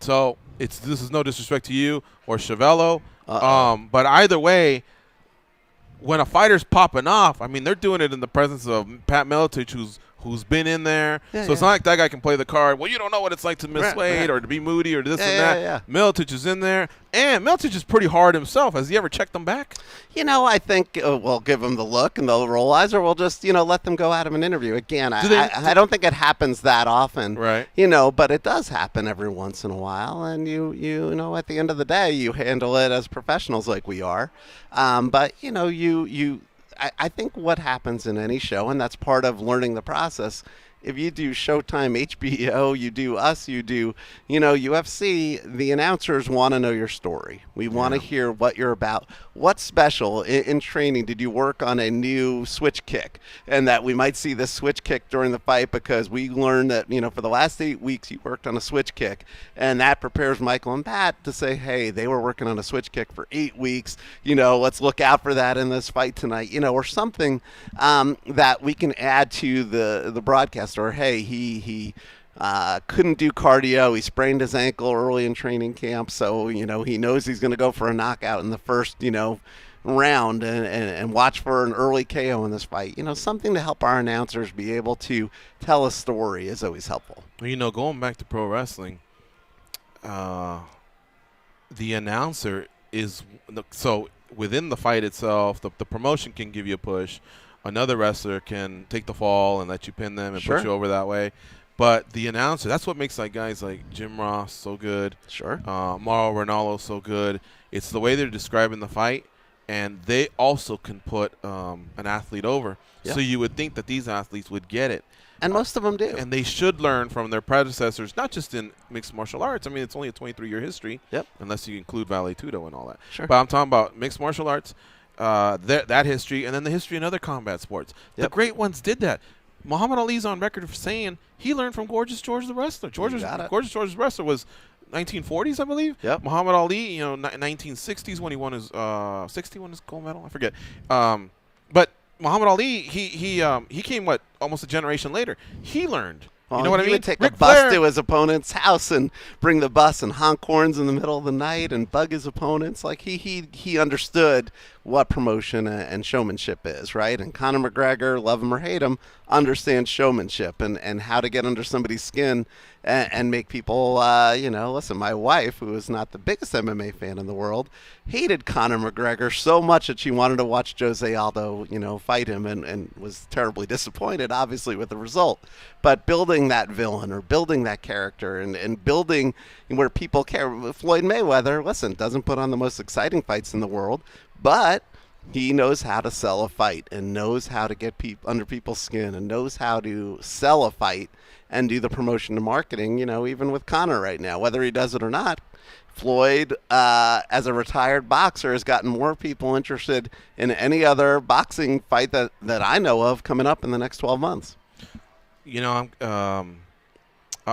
A: So this is no disrespect to you or Chavello, but either way, when a fighter's popping off, I mean, they're doing it in the presence of Pat Militich, who's been in there. So it's not like that guy can play the card, well, you don't know what it's like to miss weight or to be moody or this and that. Militich is in there. And Militich is pretty hard himself. Has he ever checked them back?
E: You know, I think we'll give them the look and they'll roll eyes, or we'll just, you know, let them go at him an interview. Again, I don't think it happens that often.
A: Right.
E: You know, but it does happen every once in a while. And, you know, at the end of the day, you handle it as professionals like we are. But, you know, I think what happens in any show, and that's part of learning the process, if you do Showtime, HBO, you do us, you do, you know, UFC, the announcers want to know your story. We want to hear what you're about. What's special in training? Did you work on a new switch kick? And that we might see this switch kick during the fight because we learned that, you know, for the last 8 weeks you worked on a switch kick. And that prepares Michael and Pat to say, hey, they were working on a switch kick for 8 weeks. You know, let's look out for that in this fight tonight. You know, or something that we can add to the broadcast. Or, hey, he couldn't do cardio. He sprained his ankle early in training camp, so, you know, he knows he's going to go for a knockout in the first, you know, round and watch for an early KO in this fight. You know, something to help our announcers be able to tell a story is always helpful.
A: You know, going back to pro wrestling, the announcer is – so within the fight itself, the promotion can give you a push. Another wrestler can take the fall and let you pin them and put you over that way. But the announcer, that's what makes like guys like Jim Ross so good. Mauro Ranallo so good. It's the way they're describing the fight, and they also can put an athlete over. So you would think that these athletes would get it.
E: And most of them do.
A: And they should learn from their predecessors, not just in mixed martial arts. I mean, it's only a 23-year history, unless you include Vale Tudo and all that. But I'm talking about mixed martial arts. That history, and then the history in other combat sports. The great ones did that. Muhammad Ali's on record for saying he learned from Gorgeous George the Wrestler. Gorgeous George the Wrestler was 1940s, I believe.
E: Yep.
A: Muhammad Ali, 1960s when he won his 61 his gold medal. I forget. But Muhammad Ali, he came almost a generation later. He learned.
E: Well,
A: You know what I
E: he
A: mean?
E: would take
A: Ric
E: a bus
A: Flair-
E: to his opponent's house and bring the bus and honk horns in the middle of the night and bug his opponents. Like he understood what promotion and showmanship is, right? And Conor McGregor, love him or hate him, understands showmanship and how to get under somebody's skin and make people, listen, my wife, who is not the biggest MMA fan in the world, hated Conor McGregor so much that she wanted to watch Jose Aldo, fight him and was terribly disappointed, obviously, with the result. But building that villain or building that character and building where people care. Floyd Mayweather, listen, doesn't put on the most exciting fights in the world, but he knows how to sell a fight and knows how to get under people's skin and knows how to sell a fight and do the promotion and marketing, even with Conor right now. Whether he does it or not, Floyd, as a retired boxer, has gotten more people interested in any other boxing fight that I know of coming up in the next 12 months.
A: I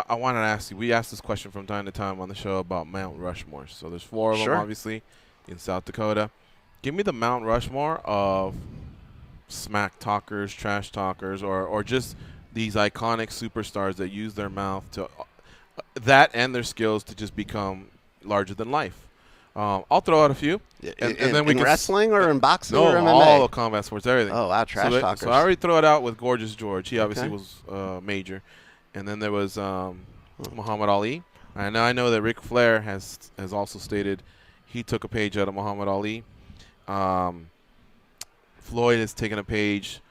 A: wanted to ask you, we ask this question from time to time on the show about Mount Rushmore. So there's 4 of them, obviously, in South Dakota. Give me the Mount Rushmore of smack talkers, trash talkers, or just these iconic superstars that use their mouth to that and their skills to just become larger than life. I'll throw out a few.
E: And then we can wrestling or in boxing
A: no,
E: or MMA?
A: all the combat sports, everything.
E: Oh, wow, trash talkers.
A: So I already throw it out with Gorgeous George. He obviously was major. And then there was Muhammad Ali. And I know that Ric Flair has also stated he took a page out of Muhammad Ali. Floyd has taken a page,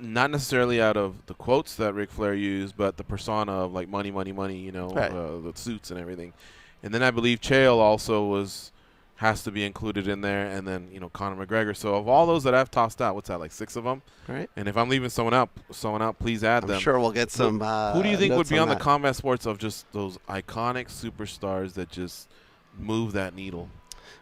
A: not necessarily out of the quotes that Ric Flair used, but the persona of like money, money, money, the suits and everything. And then I believe Chael also has to be included in there, and then Conor McGregor. So of all those that I've tossed out, what's that, like 6 of them?
E: Right.
A: And if I'm leaving someone out, please add them.
E: I'm sure we'll get some.
A: Who do you think would be on the
E: that?
A: combat sports of just those iconic superstars that just move that needle?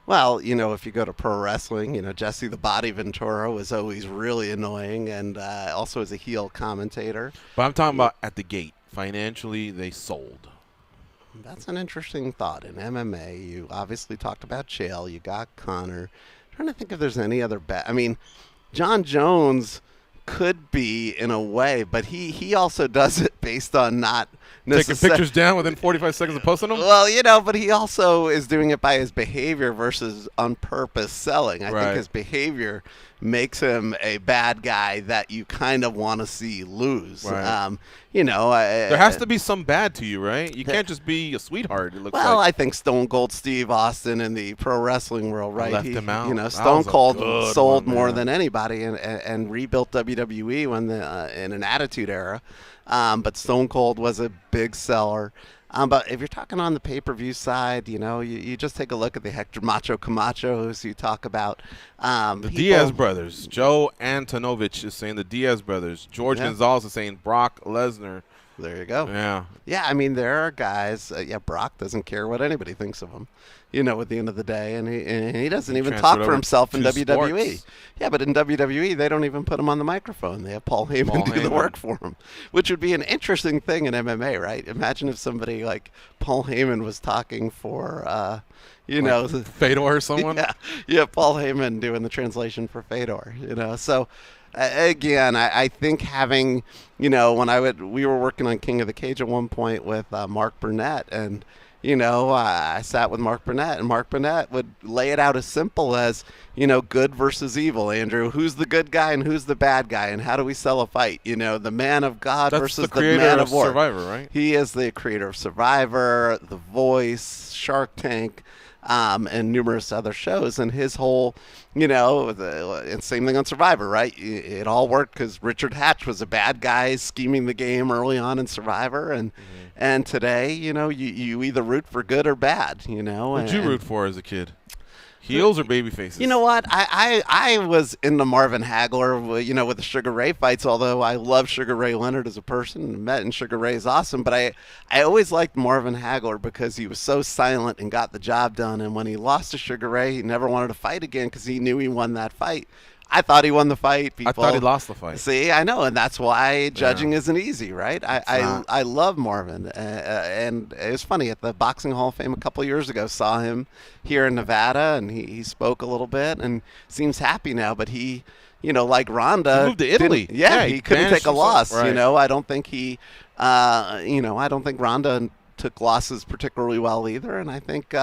E: Well, if you go to pro wrestling, Jesse the Body Ventura was always really annoying, and also as a heel commentator.
A: But I'm talking about at the gate. Financially, they sold.
E: That's an interesting thought. In MMA, you obviously talked about Chael. You got Conor. I'm trying to think if there's any other I mean, John Jones could be in a way, but he also does it based on not
A: taking pictures down within 45 seconds of posting them?
E: Well, but he also is doing it by his behavior versus on purpose selling. I think his behavior makes him a bad guy that you kind of want to see lose.
A: Right.
E: There
A: has to be some bad to you, right? You can't just be a sweetheart. It looks
E: I think Stone Cold Steve Austin in the pro wrestling world, right?
A: Left him out.
E: Stone Cold sold more than anybody and rebuilt WWE when in an Attitude Era. But Stone Cold was a big seller. But if you're talking on the pay-per-view side, you just take a look at the Hector Macho Camachos you talk about.
A: The Diaz brothers. Joe Antonovich is saying the Diaz brothers. George Gonzalez is saying Brock Lesnar.
E: There you go.
A: Yeah.
E: Yeah, I mean, there are guys. Brock doesn't care what anybody thinks of him, at the end of the day. And he doesn't even talk for himself in WWE.
A: Sports.
E: Yeah, but in WWE, they don't even put him on the microphone. They have Paul Heyman do the work for him, which would be an interesting thing in MMA, right? Imagine if somebody like Paul Heyman was talking for,
A: Fedor or someone?
E: Yeah, Paul Heyman doing the translation for Fedor, So, again, I think having, we were working on King of the Cage at one point with Mark Burnett, and, I sat with Mark Burnett, and Mark Burnett would lay it out as simple as, good versus evil, Andrew. Who's the good guy and who's the bad guy, and how do we sell a fight? The man of God versus the man of war.
A: Survivor, right?
E: He is the creator of Survivor, The Voice, Shark Tank, and numerous other shows, and his whole, and same thing on Survivor, right? It all worked because Richard Hatch was a bad guy scheming the game early on in Survivor, and today, you either root for good or bad,
A: What'd you root for as a kid? Heels or baby faces?
E: You know what? I was into Marvin Hagler, with the Sugar Ray fights, although I love Sugar Ray Leonard as a person. Met and Sugar Ray is awesome, but I always liked Marvin Hagler because he was so silent and got the job done. And when he lost to Sugar Ray, he never wanted to fight again because he knew he won that fight. I thought he won the fight.
A: I thought he lost the fight.
E: See, I know, and that's why judging
A: Yeah.
E: isn't easy, right? I love Marvin, and it was funny at the Boxing Hall of Fame a couple years ago. Saw him here in Nevada, and he spoke a little bit, and seems happy now. But he, like Ronda,
A: He moved to Italy.
E: Yeah, he couldn't
A: banished
E: take a loss.
A: himself. Right.
E: I don't think he, I don't think Ronda took losses particularly well either, and I think.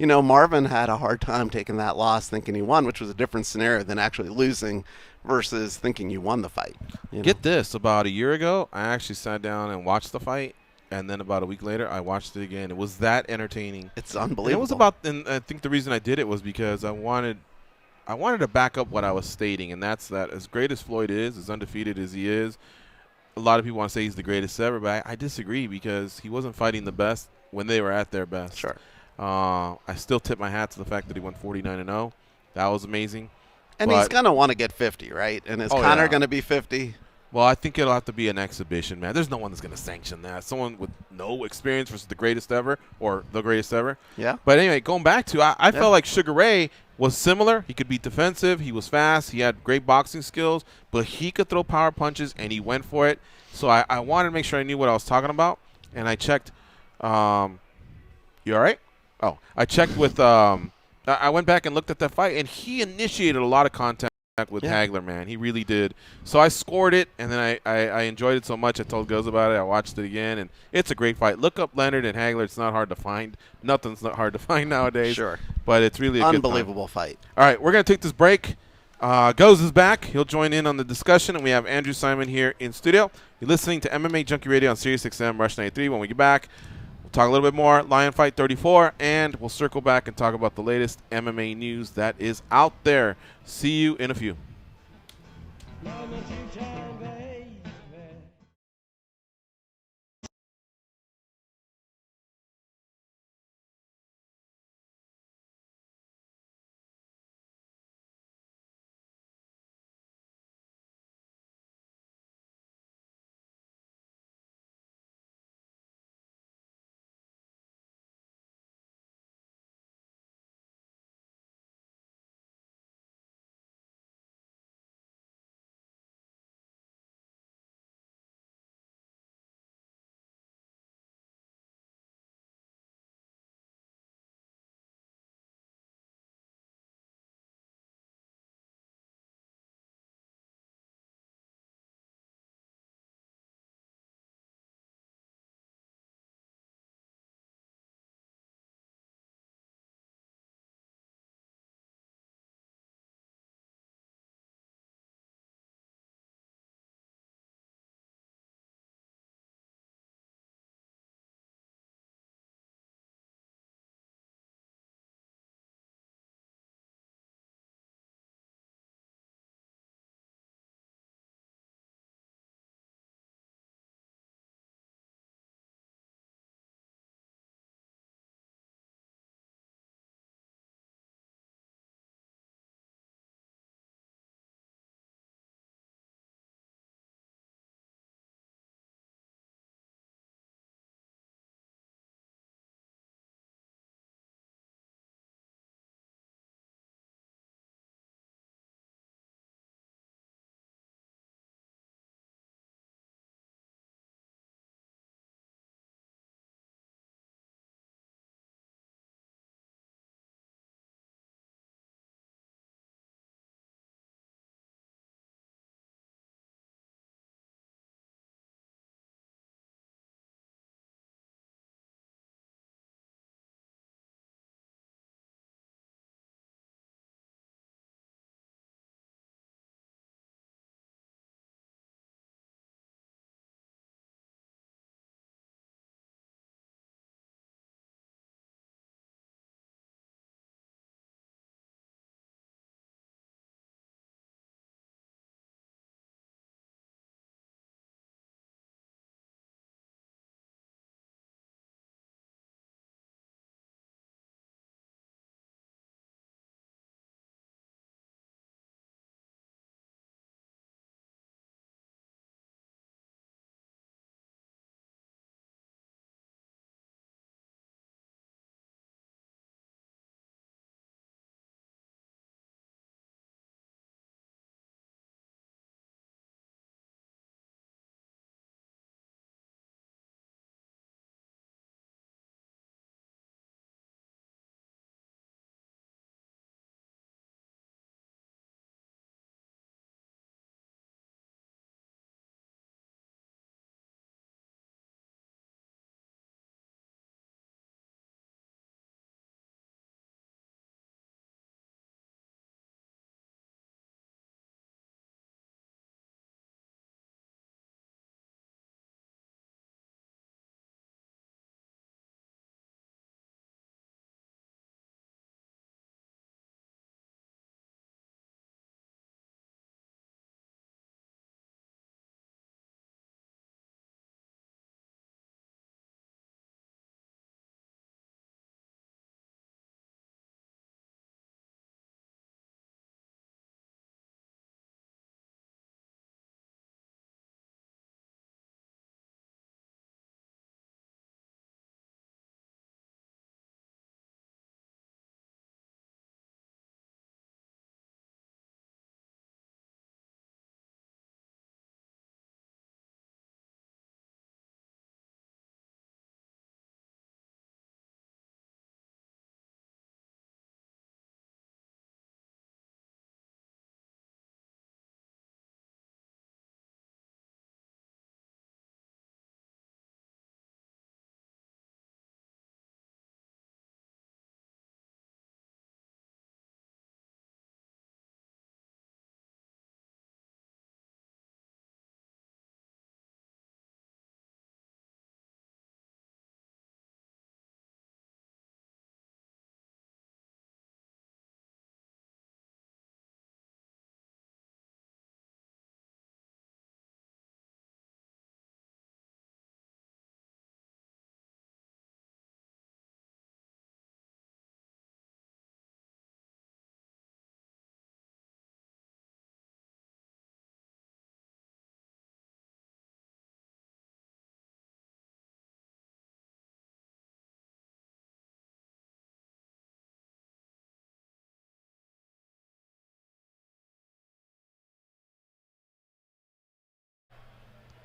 E: Marvin had a hard time taking that loss thinking he won, which was a different scenario than actually losing versus thinking you won the fight.
A: Get this, about a year ago, I actually sat down and watched the fight, and then about a week later, I watched it again. It was that entertaining.
E: It's unbelievable.
A: And it was and I think the reason I did it was because I wanted to back up what I was stating, and that's that as great as Floyd is, as undefeated as he is, a lot of people want to say he's the greatest ever, but I disagree because he wasn't fighting the best when they were at their best.
E: Sure.
A: I still tip my hat to the fact that he went 49-0. That was amazing.
E: And he's going to want to get 50, right? And is Conor going to be 50?
A: Well, I think it'll have to be an exhibition, man. There's no one that's going to sanction that. Someone with no experience versus the greatest ever or the greatest ever.
E: Yeah.
A: But anyway, going back to I felt like Sugar Ray was similar. He could be defensive. He was fast. He had great boxing skills. But he could throw power punches, and he went for it. So I wanted to make sure I knew what I was talking about. And I checked. You all right? Oh, I checked with I went back and looked at that fight, and he initiated a lot of contact with Hagler, man. He really did. So I scored it, and then I enjoyed it so much I told Goes about it. I watched it again, and it's a great fight. Look up Leonard and Hagler. It's not hard to find. Nothing's not hard to find nowadays.
E: Sure.
A: But it's really a
E: unbelievable fight.
A: All right, we're going to take this break. Goes is back. He'll join in on the discussion, and we have Andrew Simon here in studio. You're listening to MMA Junkie Radio on Sirius XM Rush 93. When we get back, we'll talk a little bit more Lion Fight 34, and we'll circle back and talk about the latest MMA news that is out there. See you in a few.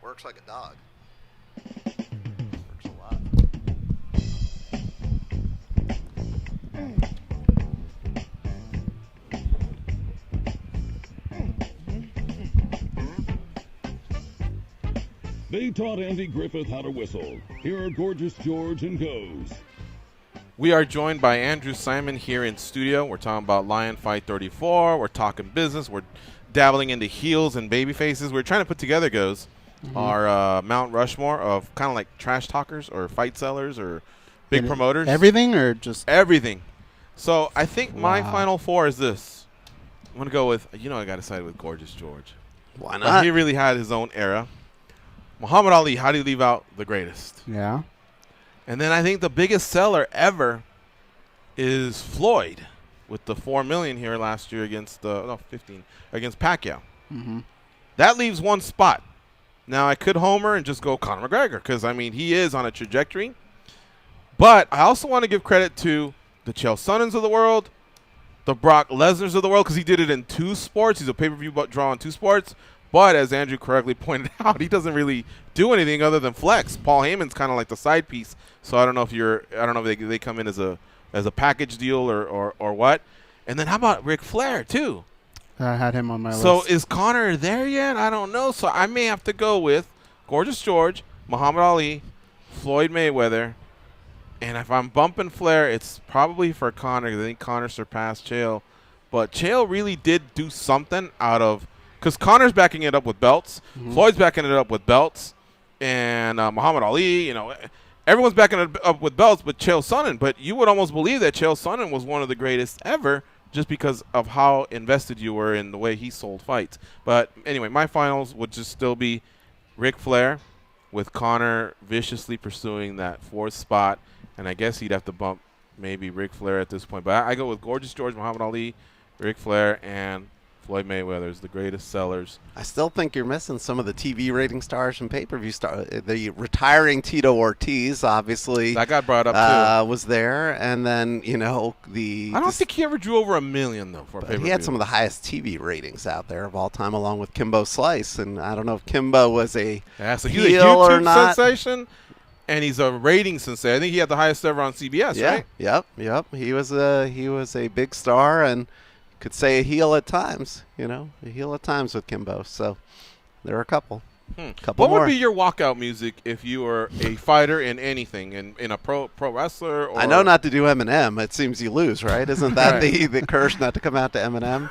E: Works like a dog. Works a lot.
H: They taught Andy Griffith how to whistle. Here are Gorgeous George and Goes.
A: We are joined by Andrew Simon here in studio. We're talking about Lion Fight 34. We're talking business. We're dabbling into heels and baby faces. We're trying to put together, Goes, our Mount Rushmore of kind of like trash talkers or fight sellers or big promoters.
B: Everything or just
A: everything. So I think my final four is this. I'm going to go with, I got to side with Gorgeous George.
E: Why
A: But
E: not?
A: he really had his own era. Muhammad Ali, how do you leave out the greatest?
B: Yeah.
A: And then I think the biggest seller ever is Floyd with the $4 million here last year against against Pacquiao.
B: Mm-hmm.
A: That leaves one spot. Now I could homer and just go Conor McGregor because he is on a trajectory. But I also want to give credit to the Chael Sonnens of the world, the Brock Lesnar's of the world because he did it in two sports. He's a pay-per-view draw in two sports. But as Andrew correctly pointed out, he doesn't really do anything other than flex. Paul Heyman's kind of like the side piece. So I don't know if they come in as a package deal or what. And then how about Ric Flair too?
B: I had him on my list.
A: So is Conor there yet? I don't know. So I may have to go with Gorgeous George, Muhammad Ali, Floyd Mayweather. And if I'm bumping Flair, it's probably for Conor. I think Conor surpassed Chael. But Chael really did do something out of – because Conor's backing it up with belts.
B: Mm-hmm.
A: Floyd's backing it up with belts. And Muhammad Ali, everyone's backing it up with belts but Chael Sonnen. But you would almost believe that Chael Sonnen was one of the greatest ever just because of how invested you were in the way he sold fights. But anyway, my finals would just still be Ric Flair with Conor viciously pursuing that fourth spot. And I guess he'd have to bump maybe Ric Flair at this point. But I go with Gorgeous George, Muhammad Ali, Ric Flair, and Floyd Mayweather is the greatest sellers.
E: I still think you're missing some of the TV rating stars and pay-per-view stars. The retiring Tito Ortiz, obviously,
A: that got brought up too.
E: Was there, and then I
A: don't think he ever drew over $1 million though for a pay-per-view.
E: He had some of the highest TV ratings out there of all time, along with Kimbo Slice. And I don't know if Kimbo was a
A: so he's
E: heel
A: a YouTube
E: or not.
A: sensation, and he's a rating sensation. I think he had the highest ever on CBS. Right?
E: Yep. He was a big star and could say a heel at times, a heel at times with Kimbo. So there are a couple.
A: What
E: more.
A: would be your walkout music if you were a fighter in anything, in a pro wrestler? Or
E: I know not to do Eminem. It seems you lose, right? Isn't that the curse not to come out to Eminem?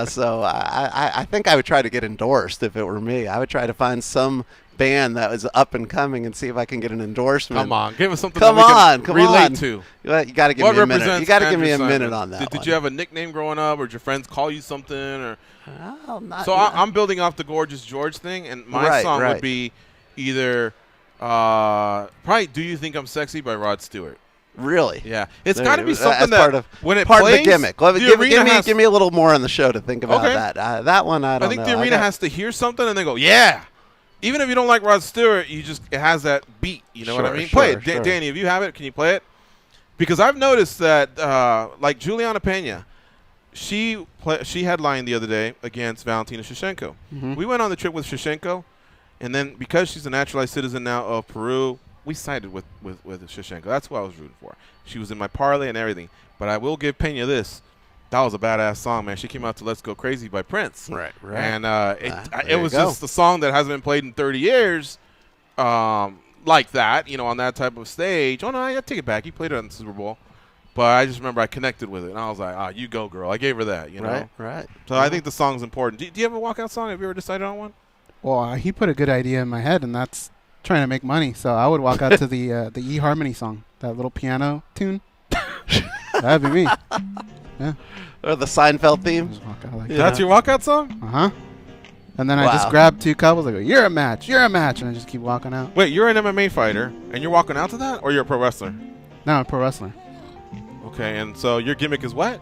E: So I think I would try to get endorsed if it were me. I would try to find some band that was up and coming and see if I can get an endorsement.
A: Come on, give us something
E: come
A: that we can relate
E: on.
A: to.
E: You got to give me a minute. You got to give me a minute on that.
A: Did you have a nickname growing up, or did your friends call you something? Or
E: so
A: I'm building off the Gorgeous George thing, and my song would be either probably "Do You Think I'm Sexy" by Rod Stewart.
E: Really?
A: Yeah, it's got to be something that
E: part of
A: when it
E: part
A: plays,
E: of the gimmick. Give me a little more on the show to think about that. That one I don't know.
A: I think the arena has to hear something and they go, yeah. Even if you don't like Rod Stewart, it has that beat. You know what I mean? Play it. Danny, if you have it, can you play it? Because I've noticed that, like Juliana Pena, she headlined the other day against Valentina Shevchenko.
B: Mm-hmm.
A: We went on the trip with Shevchenko, and then because she's a naturalized citizen now of Peru, we sided with Shevchenko. That's who I was rooting for. She was in my parlay and everything. But I will give Pena this. That was a badass song, man. She came out to "Let's Go Crazy" by Prince.
E: Right.
A: And it was just a song that hasn't been played in 30 years like that, on that type of stage. Oh, no, I take it back. He played it on the Super Bowl. But I just remember I connected with it, and I was like, you go, girl. I gave her that,
E: Right.
A: So I think the song's important. Do you have a walkout song? Have you ever decided on one?
B: Well, he put a good idea in my head, and that's trying to make money. So I would walk out to the eHarmony song, that little piano tune. That'd be me. Yeah.
E: Or the Seinfeld theme.
A: That's your walkout song?
B: Uh-huh. And then I just grab two couples. I go, you're a match. And I just keep walking out.
A: Wait, you're an MMA fighter, and you're walking out to that? Or you're a pro wrestler?
B: No, I'm a pro wrestler.
A: Okay, and so your gimmick is what?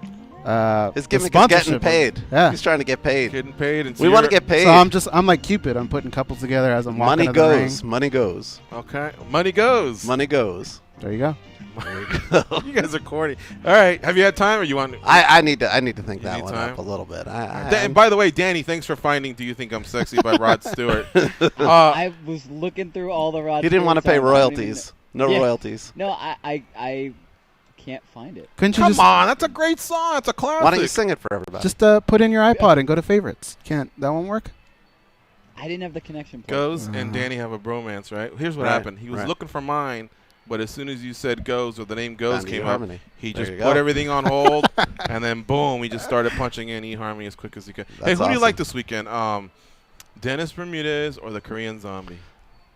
E: His gimmick is getting paid.
B: Yeah.
E: He's trying to get paid.
A: Getting paid. And so
E: we want to get paid.
B: So I'm like Cupid. I'm putting couples together as I'm walking to the ring.
E: Money goes.
A: Okay. Money goes.
E: Money goes.
B: There you go.
E: There you go.
A: You guys are corny. All right. Have you had time, or you want?
E: I need to think
A: You
E: that
A: need
E: one
A: time?
E: up a little bit.
A: And by the way, Danny, thanks for finding "Do You Think I'm Sexy" by Rod Stewart.
C: I was looking through all the Rod.
E: He didn't want to
C: Stewart
E: pay
C: songs. I don't even
E: royalties.
C: know-
E: No
C: Yeah.
E: royalties.
C: No, I can't find it.
B: Couldn't you
A: Come
B: just
A: on, that's a great song. That's a classic.
E: Why don't you sing it for everybody?
B: just put in your iPod and go to favorites? Can't that one work?
C: I didn't have the connection. Point.
A: Goes and Danny have a bromance, right? Here's what
E: Right,
A: happened. He was
E: right.
A: looking for mine, but as soon as you said Goes or the name Goes
E: Found
A: came up,
E: eHarmony.
A: he
E: There
A: just
E: you
A: put
E: go.
A: everything on hold, and then boom, he just started punching in eHarmony as quick as he could. Hey,
E: That's
A: who do you like
E: awesome.
A: this weekend? Dennis Bermudez or the Korean Zombie?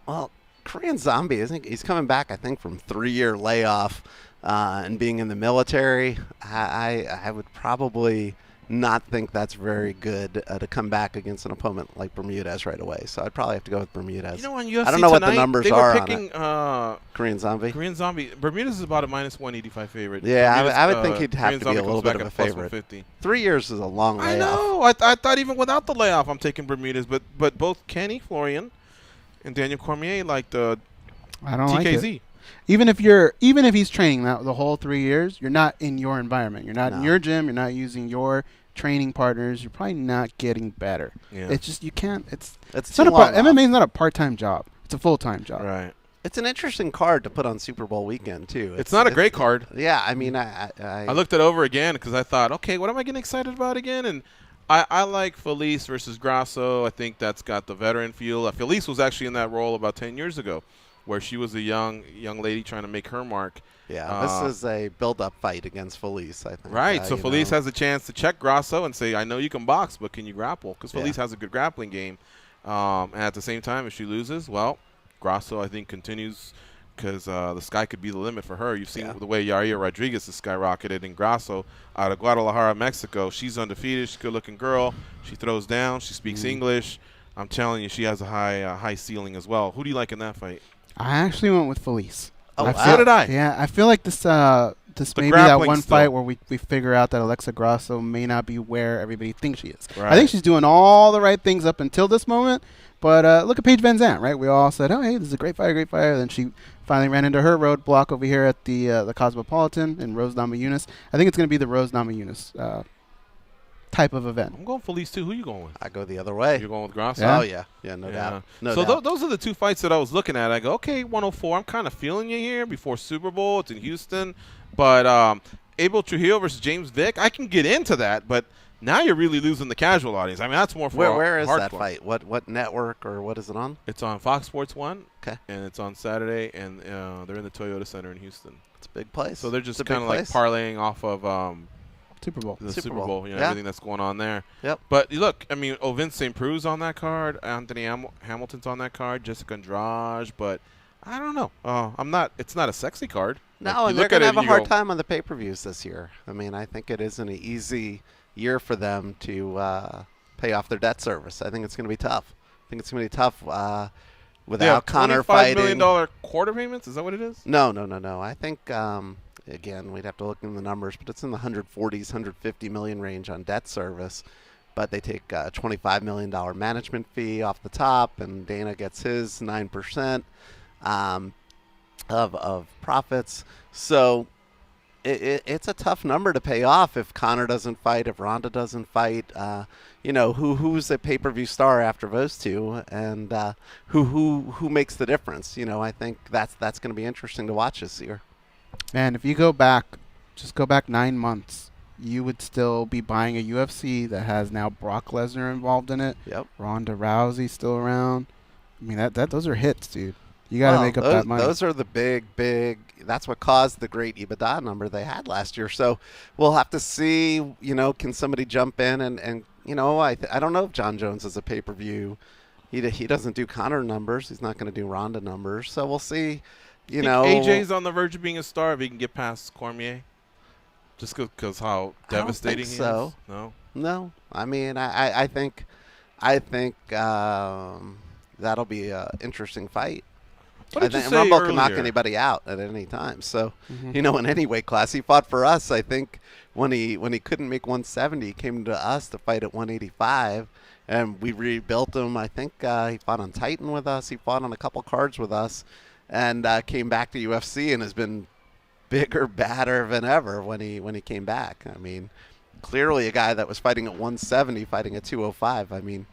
E: Well, Korean Zombie, he's coming back, I think, from 3-year layoff and being in the military. I would probably not think that's very good to come back against an opponent like Bermudez right away. So I'd probably have to go with Bermudez.
A: You know, on UFC
E: I don't know what the
A: tonight,
E: numbers
A: they
E: are
A: were
E: on
A: picking
E: it. Korean Zombie?
A: Korean Zombie. Bermudez is about a -185 favorite.
E: Yeah,
A: Bermudez,
E: I would think he'd have
A: Korean
E: to be a
A: Zombie
E: little
A: comes
E: bit
A: back
E: of a
A: at
E: favorite.
A: +150.
E: 3 years is a long
A: I
E: layoff.
A: know. I thought even without the layoff, I'm taking Bermudez. But both Kenny Florian and Daniel Cormier like the
B: I don't like it.
A: TKZ.
B: Even if he's training the whole 3 years, you're not in your environment. You're not in
E: No.
B: your gym. You're not using your training partners. You're probably not getting better.
A: Yeah.
B: It's just you can't. It's
E: It's
B: not
E: too
B: a part,
E: long
B: MMA
E: off.
B: is not a part-time job. It's a full-time job.
A: Right.
E: It's an interesting card to put on Super Bowl weekend, too.
A: It's not a great card.
E: Yeah, I mean, I
A: looked it over again because I thought, okay, what am I getting excited about again? And I like Felice versus Grasso. I think that's got the veteran feel. Felice was actually in that role about 10 years ago, where she was a young lady trying to make her mark.
E: Yeah, this is a build-up fight against Felice, I think.
A: Right, so
E: you
A: Felice
E: know.
A: has a chance to check Grasso and say, I know you can box, but can you grapple? Because Felice
E: Yeah.
A: has a good grappling game. And at the same time, if she loses, well, Grasso, I think, continues because the sky could be the limit for her. You've seen the way Yair Rodriguez has skyrocketed, and Grasso out of Guadalajara, Mexico. She's undefeated. She's a good-looking girl. She throws down. She speaks English. I'm telling you, she has a high ceiling as well. Who do you like in that fight?
B: I actually went with Felice.
E: Oh,
B: I
E: wow.
A: So did I.
B: Yeah, I feel like this maybe that
A: grappling
B: one
A: still.
B: fight where we figure out that Alexa Grasso may not be where everybody thinks she is.
A: Right.
B: I think she's doing all the right things up until this moment. But look at Paige Van Zandt, right? We all said, oh, hey, this is a great fighter. Then she finally ran into her roadblock over here at the Cosmopolitan in Rose Namajunas. I think it's going to be the Rose Namajunas type of event.
A: I'm going Felice, too. Who are you going with?
E: I go the other way.
A: You're going with Grasso?
B: Yeah.
E: Oh, yeah, no doubt. No
A: so
E: doubt.
A: those are the two fights that I was looking at. I go, okay, 104. I'm kind of feeling you here before Super Bowl. It's in Houston. But Abel Trujillo versus James Vick, I can get into that. But now you're really losing the casual audience. I mean, that's more for
E: Where is that
A: hardcore.
E: fight? What network or what is it on?
A: It's on Fox Sports 1.
E: Okay.
A: And it's on Saturday. And they're in the Toyota Center in Houston.
E: It's a big place.
A: So they're
E: It's
A: just
E: a big
A: kind of like
E: place.
A: parlaying off of
B: Super Bowl.
A: the
E: Super
A: Super
E: Bowl.
A: Bowl, you know,
E: Yeah.
A: everything that's going on there.
E: Yep.
A: But look, I mean, Vince St. Prue's on that card. Anthony Hamilton's on that card. Jessica Andrade. But I don't know. It's not a sexy card.
E: No,
A: Like, you
E: and they're
A: look
E: going
A: at
E: to
A: it
E: have a
A: and you
E: hard
A: go,
E: time on the pay-per-views this year. I mean, I think it isn't an easy year for them to pay off their debt service. I think it's going to be tough. I think it's going to be tough without Conor fighting.
A: $25 million quarter payments? Is that what it is?
E: No. I think, again, we'd have to look in the numbers, but it's in the 140s, 150 million range on debt service. But they take a $25 million management fee off the top, and Dana gets his 9% of profits. So it's a tough number to pay off if Conor doesn't fight, if Ronda doesn't fight. Who's a pay-per-view star after those two, and who makes the difference? I think that's going to be interesting to watch this year.
B: Man, if you go back 9 months, you would still be buying a UFC that has now Brock Lesnar involved in it.
E: Yep.
B: Ronda Rousey still around. I mean, those are hits, dude. You got to make up that money.
E: Those are the big. That's what caused the great EBITDA number they had last year. So we'll have to see. Can somebody jump in and I don't know if John Jones is a pay-per-view. He doesn't do Conor numbers. He's not going to do Ronda numbers. So we'll see.
A: I think AJ's on the verge of being a star if he can get past Cormier. Just because how devastating he
E: so.
A: is.
E: No. I mean, I think that'll be an interesting fight.
A: What did you say
E: Rumble can knock
A: earlier?
E: anybody out at any time. So, in any weight class, he fought for us. I think when he couldn't make 170, he came to us to fight at 185, and we rebuilt him. I think he fought on Titan with us. He fought on a couple cards with us, and came back to UFC and has been bigger, badder than ever when he came back. I mean, clearly a guy that was fighting at 170, fighting at 205. I mean,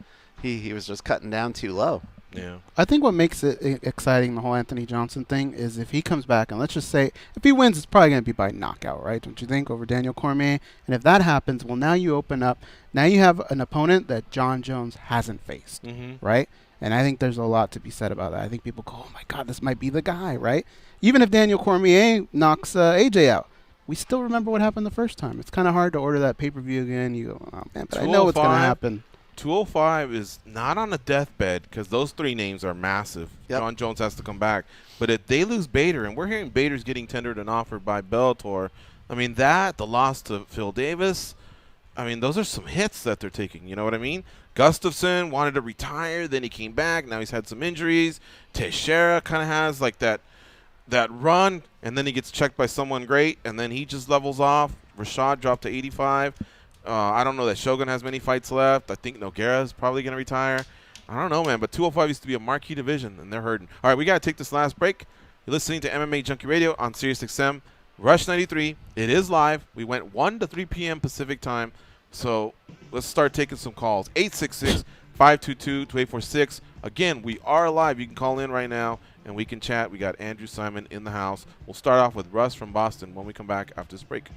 E: he was just cutting down too low.
A: Yeah.
B: I think what makes it exciting, the whole Anthony Johnson thing, is if he comes back, and let's just say if he wins, it's probably going to be by knockout, right? Don't you think, over Daniel Cormier? And if that happens, well, now you open up. Now you have an opponent that John Jones hasn't faced, right? And I think there's a lot to be said about that. I think people go, oh, my God, this might be the guy, right? Even if Daniel Cormier knocks AJ out, we still remember what happened the first time. It's kind of hard to order that pay-per-view again. You go, oh, man, but I know what's going to happen.
A: 205 is not on a deathbed because those three names are massive.
E: Yep.
A: John Jones has to come back. But if they lose Bader, and we're hearing Bader's getting tendered an offer by Bellator, I mean, the loss to Phil Davis, I mean, those are some hits that they're taking. You know what I mean? Gustafsson wanted to retire, then he came back. Now he's had some injuries. Teixeira kind of has like that run, and then he gets checked by someone great, and then he just levels off. Rashad dropped to 85. I don't know that Shogun has many fights left. I think Nogueira is probably going to retire. I don't know, man, but 205 used to be a marquee division, and they're hurting. All right, we got to take this last break. You're listening to MMA Junkie Radio on SiriusXM. Rush 93. It is live. We went 1 to 3 p.m. Pacific time, so let's start taking some calls. 866-522-2846. Again, we are live. You can call in right now, and we can chat. We got Andrew Simon in the house. We'll start off with Russ from Boston when we come back after this break.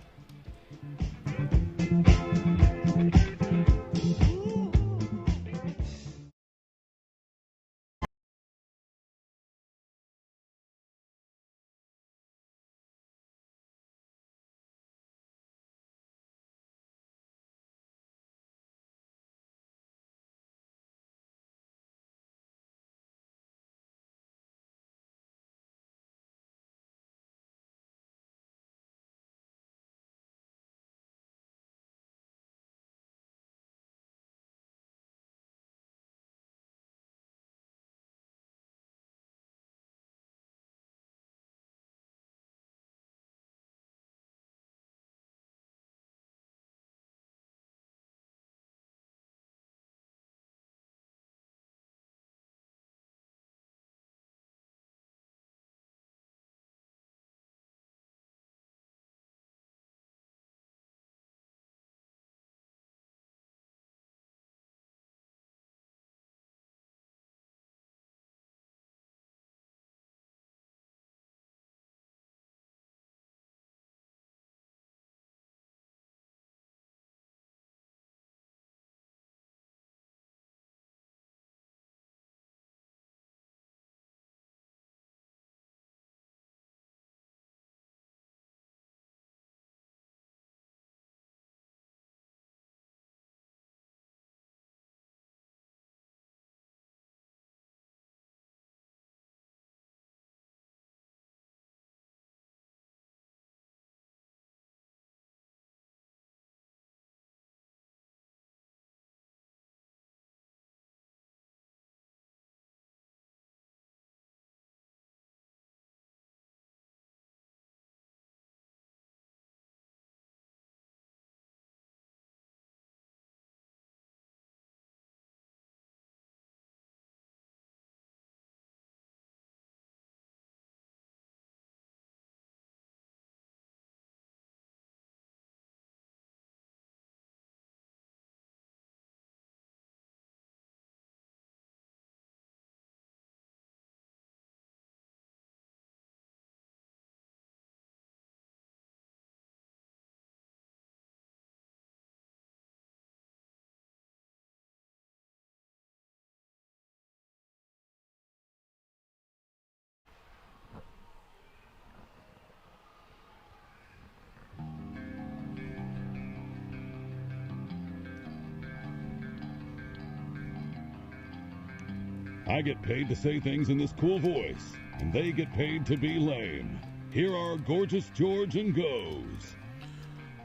H: I get paid to say things in this cool voice, and they get paid to be lame. Here are Gorgeous George and Goes.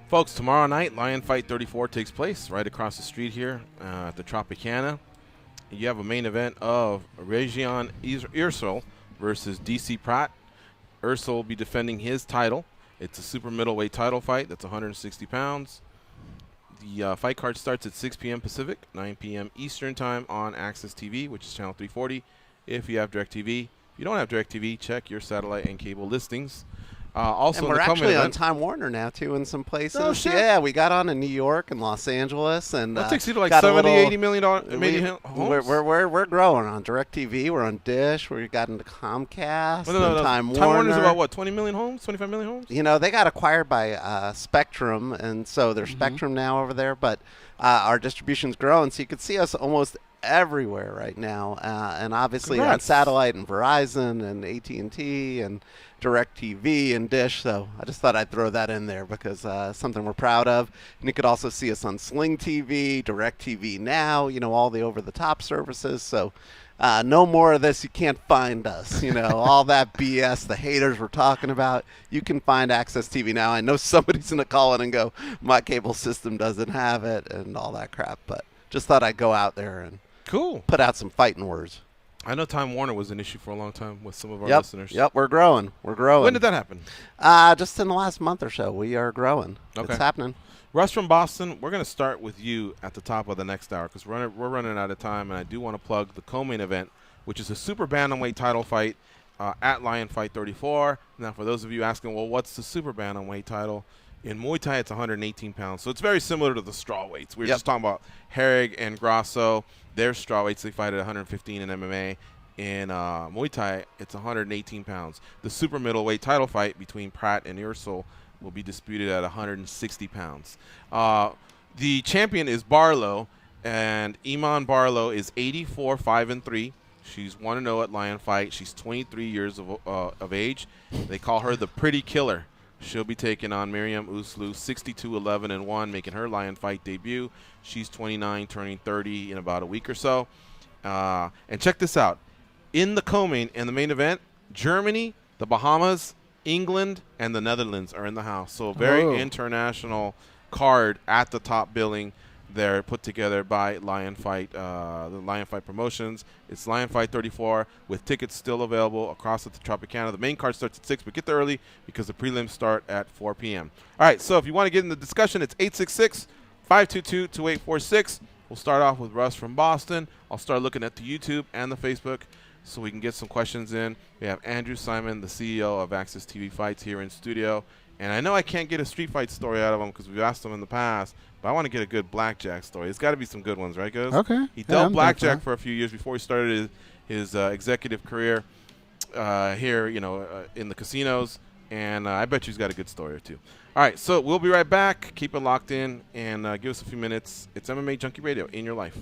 A: Folks, tomorrow night, Lion Fight 34 takes place right across the street here at the Tropicana. You have a main event of Region Ursel versus DC Pratt. Ursel will be defending his title. It's a super middleweight title fight. That's 160 pounds. The fight card starts at 6 p.m. Pacific, 9 p.m. Eastern Time on Access TV, which is channel 340 if you have DirecTV. If you don't have DirecTV, check your satellite and cable listings. Also,
E: And
A: in
E: we're
A: the co-main
E: actually on
A: event,
E: Time Warner now too in some places.
A: Oh, shit.
E: Yeah, we got on in New York and Los Angeles, and
A: that takes you to like
E: got a
A: 70,
E: little-
A: 80 million dollars.
E: We're growing on DirecTV. We're on Dish. We got into Comcast.
A: No.
E: And Time
A: Time Warner's
E: Warner.
A: about what? 20 million homes? 25 million homes?
E: You know, they got acquired by Spectrum, and so they're Spectrum now over there. But our distribution's growing, so you can see us almost everywhere right now, and obviously on
A: Congrats.
E: satellite and Verizon and AT&T and DirecTV and Dish. So I just thought I'd throw that in there because something we're proud of. And you could also see us on Sling TV, DirecTV Now, you know, all the over-the-top services. So no more of this. You can't find us. You know, all that BS the haters were talking about. You can find Access TV now. I know somebody's going to call in and go, my cable system doesn't have it and all that crap. But just thought I'd go out there and
A: Cool.
E: put out some fighting words.
A: I know Time Warner was an issue for a long time with some of our
E: Yep,
A: listeners.
E: Yep, we're growing. We're growing.
A: When did that happen?
E: Just in the last month or so. We are growing.
A: Okay.
E: It's happening.
A: Russ from Boston, we're going to start with you at the top of the next hour because we're running out of time, and I do want to plug the co-main event, which is a super bantamweight title fight at Lion Fight 34. Now, for those of you asking, well, what's the super bantamweight title? In Muay Thai, it's 118 pounds, so it's very similar to the straw weights. We were just talking about Herrig and Grasso. They're straw weights. They fight at 115 in MMA. In Muay Thai, it's 118 pounds. The super middleweight title fight between Pratt and Ursul will be disputed at 160 pounds. The champion is Barlow, and Iman Barlow is 84-5-3. She's 1-0 at Lion Fight. She's 23 years of age. They call her the Pretty Killer. She'll be taking on Miriam Uslu, 62-11-1, making her Lion Fight debut. She's 29, turning 30 in about a week or so. And check this out. In the co-main and the main event, Germany, the Bahamas, England, and the Netherlands are in the house. So a very international card at the top billing there, put together by Lion Fight, the Lion Fight Promotions. It's Lion Fight 34 with tickets still available across at the Tropicana. The main card starts at 6, but get there early because the prelims start at 4 p.m. All right, so if you want to get in the discussion, it's 866-522-2846. We'll start off with Russ from Boston. I'll start looking at the YouTube and the Facebook so we can get some questions in. We have Andrew Simon, the CEO of Access TV Fights, here in studio. And I know I can't get a street fight story out of him because we've asked him in the past, but I want to get a good blackjack story. It's got to be some good ones, right, Goz?
B: Okay.
A: He
B: Yeah,
A: dealt
B: I'm
A: blackjack
B: down
A: for a few years before he started his executive career here, in the casinos. And I bet you he's got a good story or two. All right, so we'll be right back. Keep it locked in and give us a few minutes. It's MMA Junkie Radio, in your life.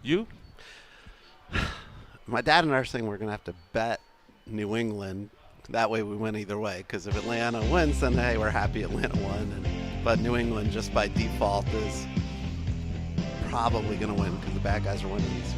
A: You?
E: My dad and I are saying we're going to have to bet New England. That way we win either way. Because if Atlanta wins, then, hey, we're happy Atlanta won. But New England, just by default, is probably going to win because the bad guys are winning these.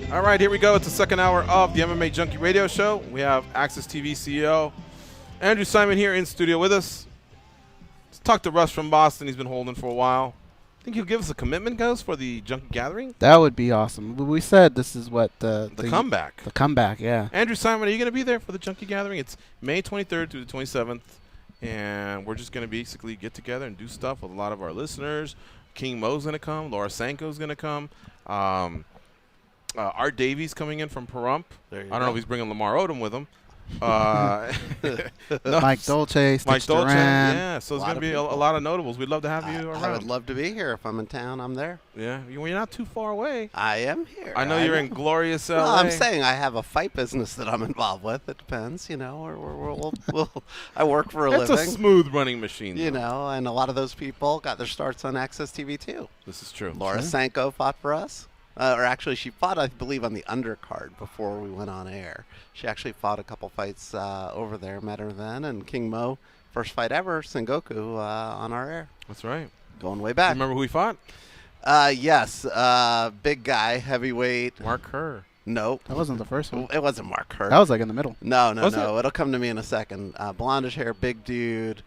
A: All right, here we go. It's the second hour of the MMA Junkie Radio Show. We have Access TV CEO Andrew Simon here in studio with us. Let's talk to Russ from Boston. He's been holding for a while. Think he'll give us a commitment, goes for the Junkie Gathering?
B: That would be awesome. We said this is what
A: the comeback.
B: The comeback, yeah.
A: Andrew Simon, are you going to be there for the Junkie Gathering? It's May 23rd through the 27th, and we're just going to basically get together and do stuff with a lot of our listeners. King Mo's going to come. Laura Sanko's going to come. Art Davies coming in from Pahrump. I don't know if he's bringing Lamar Odom with him.
B: No, Mike Dolce,
A: Mike Dolce,
B: Duran.
A: Yeah. So it's going to be a lot of notables. We'd love to have you around.
E: I would love to be here. If I'm in town, I'm there.
A: Yeah, you're not too far away.
E: I am here.
A: I know you're in glorious LA.
E: Well, I'm saying I have a fight business that I'm involved with. It depends, you know. I work for a living.
A: It's a smooth running machine,
E: you know. And a lot of those people got their starts on Access TV too.
A: This is true.
E: Laura Sanko fought for us. Or actually, she fought, I believe, on the undercard before we went on air. She actually fought a couple fights over there, met her then. And King Mo, first fight ever, Sengoku, on our air.
A: That's right.
E: Going way back.
A: Remember who he fought?
E: Yes. Big guy, heavyweight.
A: Mark Kerr.
E: Nope.
B: That wasn't the first one.
E: It wasn't Mark Kerr.
B: That was like in the middle.
E: No. It'll come to me in a second. Blondish hair, big dude,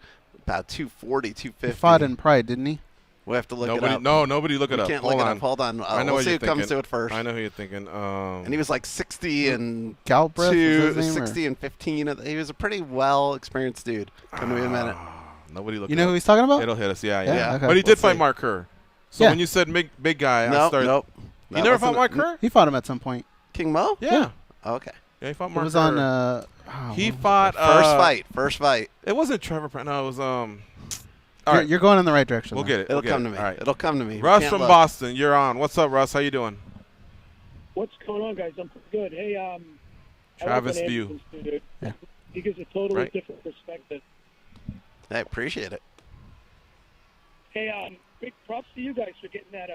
E: about 240, 250.
B: He fought in Pride, didn't he?
E: We have to look it up.
A: No, nobody look it up.
E: Can't look it up. Hold on.
A: I know
E: we'll see who
A: thinking.
E: comes to it first.
A: I know who you're thinking.
E: And he was like 60 and
B: Galbraith,
E: 60 and 15. He was a pretty well experienced dude. Come to me in a minute.
A: Nobody look.
B: You know who he's talking about?
A: It'll hit us. Yeah.
B: Okay.
A: But he did fight Mark Kerr. So when you said big guy, I started.
E: Nope.
A: You never fought Mark Kerr?
B: He fought him at some point.
E: King Mo?
A: Yeah.
E: Okay.
A: Yeah, he fought Mark Kerr.
B: It was on.
A: He fought.
E: First fight.
A: It wasn't Trevor. No, it was
B: All right, you're going in the right direction.
A: We'll get it.
E: It'll come to me.
A: All right.
E: It'll come to me.
A: Russ from Boston, you're on. What's up, Russ? How you doing?
K: What's going on, guys? I'm pretty good. Hey,
A: Travis View.
B: Yeah.
K: He gives a totally different perspective.
E: I appreciate it.
K: Hey, big props to you guys for getting that.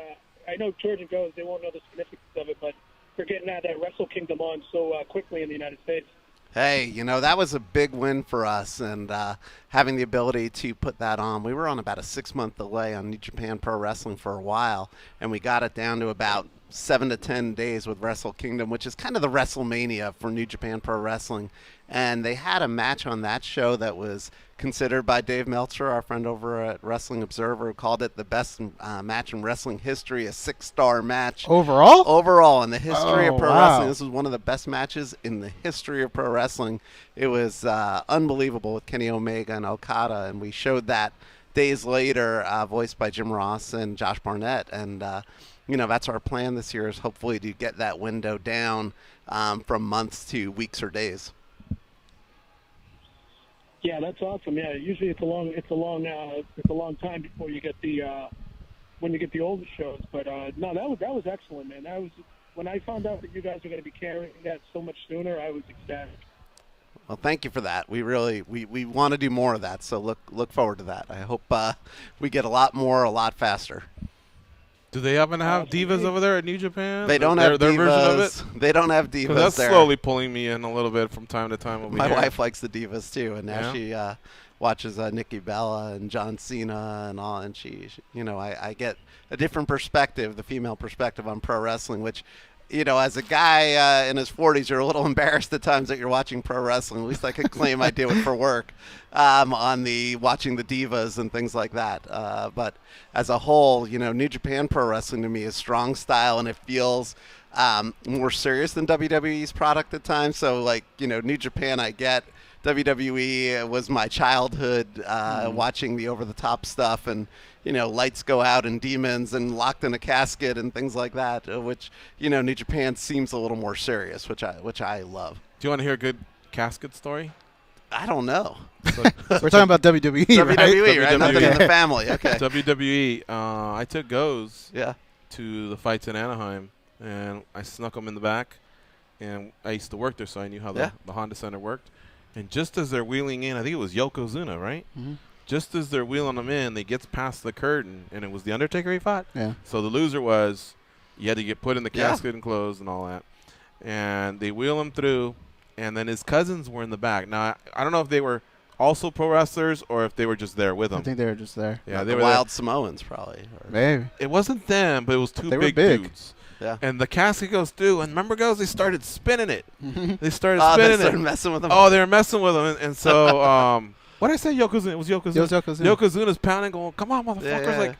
K: I know George and Goes, they won't know the significance of it, but for getting that Wrestle Kingdom on so quickly in the United States.
E: Hey, that was a big win for us, and having the ability to put that on. We were on about a 6-month delay on New Japan Pro Wrestling for a while, and we got it down to about 7 to 10 days with Wrestle Kingdom, which is kind of the WrestleMania for New Japan Pro Wrestling. And they had a match on that show that was considered by Dave Meltzer, our friend over at Wrestling Observer, who called it the best match in wrestling history, a 6-star match.
B: Overall?
E: Overall, in the history of pro
B: wow.
E: wrestling. This was one of the best matches in the history of pro wrestling. It was unbelievable with Kenny Omega and Okada, and we showed that days later, voiced by Jim Ross and Josh Barnett. And, that's our plan this year, is hopefully to get that window down from months to weeks or days.
K: Yeah, that's awesome. Yeah, usually it's a long time before you get the when you get the older shows. But no, that was excellent, man. That was when I found out that you guys were going to be carrying that so much sooner. I was ecstatic.
E: Well, thank you for that. We really we want to do more of that. So look forward to that. I hope we get a lot more, a lot faster.
A: Do they happen to have divas over there at New Japan?
E: They don't have
A: their
E: divas.
A: Version of it?
E: They don't have divas.
A: That's
E: there.
A: slowly pulling me in a little bit from time to time.
E: My wife likes the divas too, and now she watches Nikki Bella and John Cena and all, and she I get a different perspective, the female perspective on pro wrestling, which as a guy in his 40s, you're a little embarrassed at times that you're watching pro wrestling. At least I could claim I do it for work on the watching the divas and things like that. But as a whole, New Japan Pro Wrestling to me is strong style, and it feels more serious than WWE's product at times. So, New Japan I get. WWE was my childhood watching the over-the-top stuff and, lights go out and demons and locked in a casket and things like that, which, New Japan seems a little more serious, which I love.
A: Do you want to hear a good casket story?
E: I don't know.
B: We're talking about WWE, right?
E: WWE, right? Nothing in the family. Okay.
A: WWE. I took Goes
E: to
A: the fights in Anaheim, and I snuck them in the back. And I used to work there, so I knew how the Honda Center worked. And just as they're wheeling in, I think it was Yokozuna, right?
B: Mm-hmm.
A: Just as they're wheeling them in, they gets past the curtain, and it was The Undertaker he fought.
B: Yeah.
A: So the loser was, you had to get put in the casket and closed and all that. And they wheel him through, and then his cousins were in the back. Now, I don't know if they were also pro wrestlers or if they were just there with him.
B: I think they were just there.
A: Yeah,
E: they were Wild Samoans probably.
B: Maybe.
A: It wasn't them, but it was two
B: they
A: big dudes.
E: Yeah.
A: And the casket goes through, and remember, they started spinning it. They started
E: spinning
A: it.
E: They started messing with them.
A: Oh, they were messing with them. And so, what did I say, Yokozuna? It was Yokozuna.
B: It was Yokozuna.
A: Yokozuna's pounding, going, come on, motherfuckers.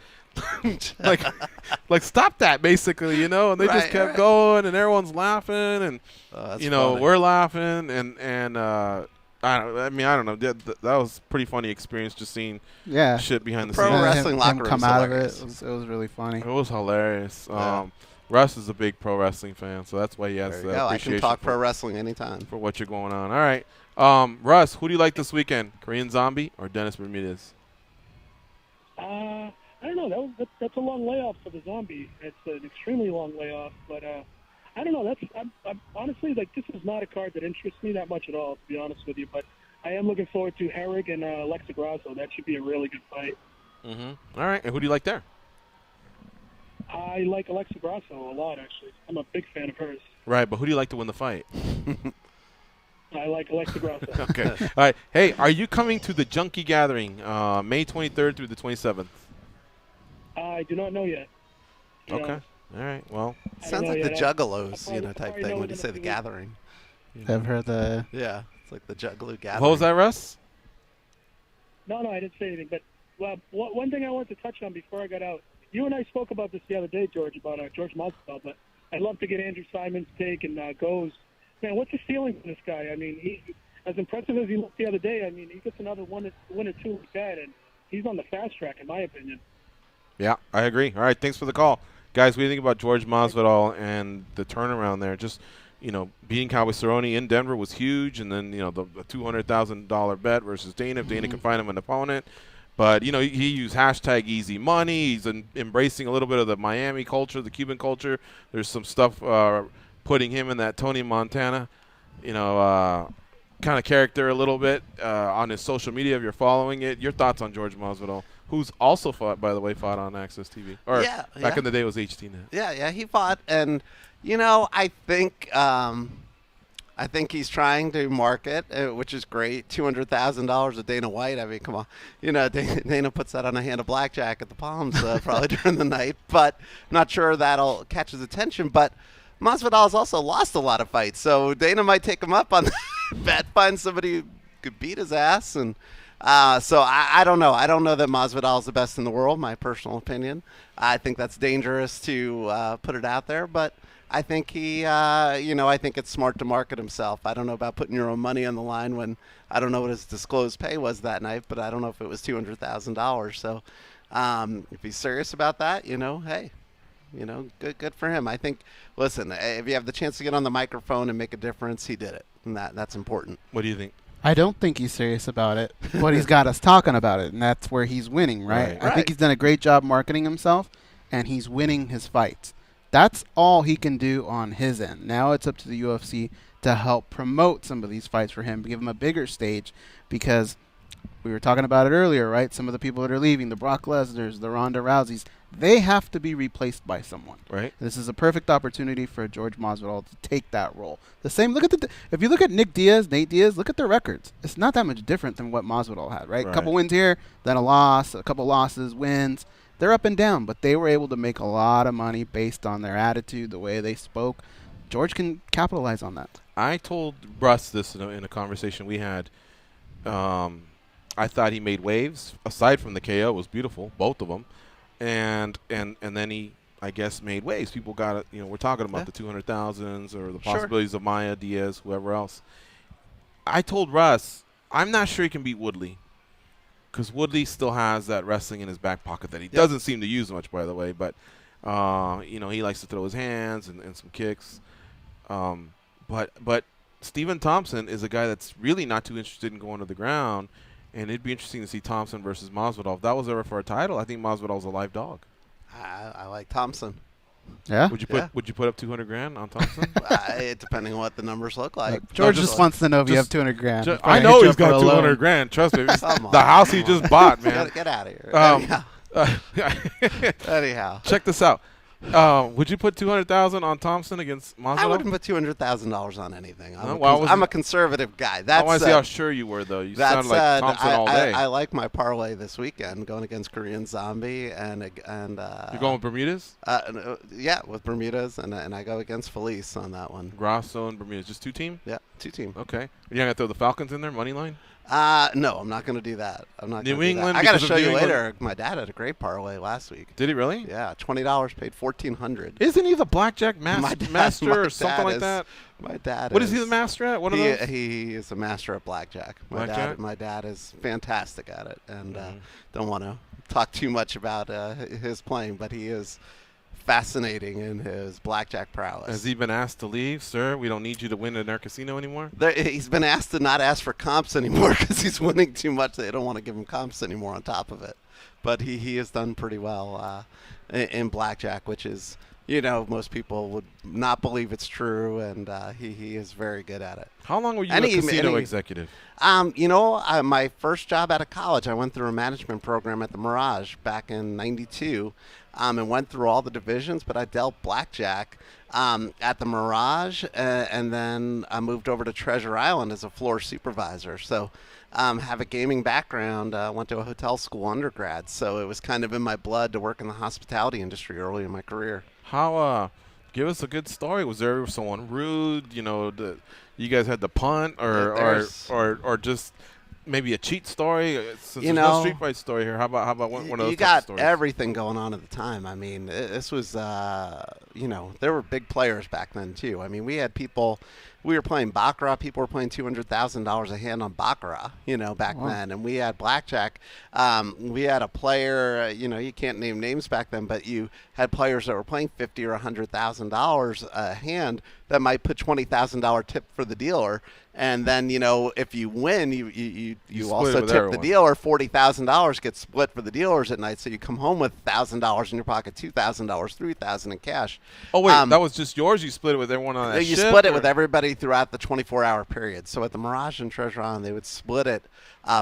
A: Like, stop that, basically, And they just kept going, and everyone's laughing, and,
E: funny.
A: We're laughing. And I don't know. That was a pretty funny experience just seeing shit behind the
E: pro
A: scenes.
E: wrestling locker
B: him
E: room
B: come out of it. It was really funny.
A: It was hilarious.
E: Yeah.
A: Russ is a big pro wrestling fan, so that's why he has
E: appreciation. I can talk pro wrestling anytime.
A: For what you're going on. All right. Russ, who do you like this weekend? Korean Zombie or Dennis Bermudez?
K: I don't know. That's a long layoff for the Zombie. It's an extremely long layoff, but I don't know. I'm honestly, this is not a card that interests me that much at all, to be honest with you. But I am looking forward to Herrig and Alexa Grasso. That should be a really good fight.
A: Mm-hmm. All right. And who do you like there?
K: I like Alexa Grasso a lot, actually. I'm a big fan of hers.
A: Right, but who do you like to win the fight?
K: I like Alexa Grasso.
A: Okay. All right. Hey, are you coming to the Junkie Gathering May 23rd through the 27th?
K: I do not know yet.
A: Okay. All right. Well,
E: sounds like the Juggalos, type thing when you say the gathering.
B: I've heard the.
E: Yeah, it's like the Juggalo gathering.
A: What was that, Russ?
K: No, I didn't say anything. But one thing I wanted to touch on before I got out. You and I spoke about this the other day, George, about George Masvidal, but I'd love to get Andrew Simon's take and Goes. Man, what's the feeling from this guy? I mean, he, as impressive as he looked the other day, I mean, he gets another win or two like that, and he's on the fast track, in my opinion.
A: Yeah, I agree. All right, thanks for the call. Guys, what do you think about George Masvidal and the turnaround there? Just, beating Cowboy Cerrone in Denver was huge, and then, the $200,000 bet versus Dana, if Dana can find him an opponent. But, he used hashtag easy money. He's embracing a little bit of the Miami culture, the Cuban culture. There's some stuff putting him in that Tony Montana, kind of character a little bit on his social media if you're following it. Your thoughts on George Masvidal, who's also fought on Access TV. Or back in the day it was HTNet.
E: Yeah, he fought. And, I think he's trying to market, which is great. $200,000 of Dana White. I mean, come on. Dana puts that on a hand of blackjack at the Palms probably during the night. But I'm not sure that'll catch his attention. But Masvidal's also lost a lot of fights. So Dana might take him up on the bet, find somebody who could beat his ass. And so I don't know. I don't know that Masvidal is the best in the world, my personal opinion. I think that's dangerous to put it out there. But I think I think it's smart to market himself. I don't know about putting your own money on the line when I don't know what his disclosed pay was that night, but I don't know if it was $200,000. So if he's serious about that, hey, good for him. I think, listen, if you have the chance to get on the microphone and make a difference, he did it, and that's important.
A: What do you think?
B: I don't think he's serious about it, but he's got us talking about it, and that's where he's winning, right? I think he's done a great job marketing himself, and he's winning his fights. That's all he can do on his end. Now it's up to the UFC to help promote some of these fights for him, give him a bigger stage, because we were talking about it earlier, right? Some of the people that are leaving, the Brock Lesnar's, the Ronda Rouseys, they have to be replaced by someone.
A: Right.
B: This is a perfect opportunity for George Masvidal to take that role. The same. If you look at Nate Diaz, look at their records. It's not that much different than what Masvidal had, right? A couple wins here, then a loss, a couple losses, wins. they're up and down, but they were able to make a lot of money based on their attitude, the way they spoke. George can capitalize on that.
A: I told Russ this in a conversation we had. I thought he made waves. Aside from the KO, it was beautiful, both of them, and then he, I guess, made waves. People got it. We're talking about the 200,000s or the possibilities of Maya, Diaz, whoever else. I told Russ, I'm not sure he can beat Woodley, because Woodley still has that wrestling in his back pocket that he doesn't seem to use much, by the way. But he likes to throw his hands and some kicks. But Stephen Thompson is a guy that's really not too interested in going to the ground, and it'd be interesting to see Thompson versus Masvidal. If that was ever for a title, I think Masvidal's a live dog.
E: I like Thompson.
B: Yeah.
A: Would you put up $200,000 on Thompson?
E: Depending on what the numbers look like.
B: George just wants to know if you have $200,000.
A: I know he's got $200,000. Trust me. The house he just bought, man.
E: Get out of here. Anyhow,
A: check this out. Would you put $200,000 on Thompson against Masvidal?
E: I wouldn't put $200,000 on anything. I'm a conservative guy.
A: I want to see how sure you were, though. You sounded like Thompson all day.
E: I like my parlay this weekend, going against Korean Zombie and
A: you're going with Bermudez?
E: Yeah, with Bermudez, and I go against Felice on that one.
A: Grasso and Bermudez, just 2 team?
E: Yeah, 2 team.
A: Okay. You're gonna throw the Falcons in there, money line?
E: No, I'm not going to do that.
A: New England.
E: I got to show you later. My dad had a great parlay last week.
A: Did he really?
E: Yeah, $20 paid $1,400.
A: Isn't he the blackjack master or something like that?
E: My dad.
A: What is he the master at? One of those?
E: He is a master at blackjack. My dad is fantastic at it, and don't want to talk too much about his playing, but he is fascinating in his blackjack prowess.
A: Has he been asked to leave, sir? We don't need you to win in our casino anymore?
E: He's been asked to not ask for comps anymore because he's winning too much. They don't want to give him comps anymore on top of it. But he has done pretty well in blackjack, which is, most people would not believe it's true, and he is very good at it.
A: How long were you a casino executive?
E: My first job out of college, I went through a management program at the Mirage back in '92. And went through all the divisions, but I dealt blackjack at the Mirage, and then I moved over to Treasure Island as a floor supervisor. So have a gaming background, went to a hotel school undergrad, so it was kind of in my blood to work in the hospitality industry early in my career.
A: How, give us a good story. Was there someone rude, you guys had to punt, or just maybe a cheat story? Since there's no street fight story here, how about one of those?
E: You got
A: stories?
E: Everything going on at the time. I mean, this was, there were big players back then too. I mean, we had people. We were playing baccarat. People were playing $200,000 a hand on baccarat, back then. And we had blackjack. We had a player. You can't name names back then, but you had players that were playing $50,000 or $100,000 a hand that might put $20,000 tip for the dealer. And then, if you win, you also tip the dealer. $40,000 gets split for the dealers at night. So you come home with $1,000 in your pocket, $2,000, $3,000 in cash.
A: Oh, wait, that was just yours? You split it with everyone on that ship?
E: You split it with everybody throughout the 24-hour period. So at the Mirage and Treasure Island, they would split it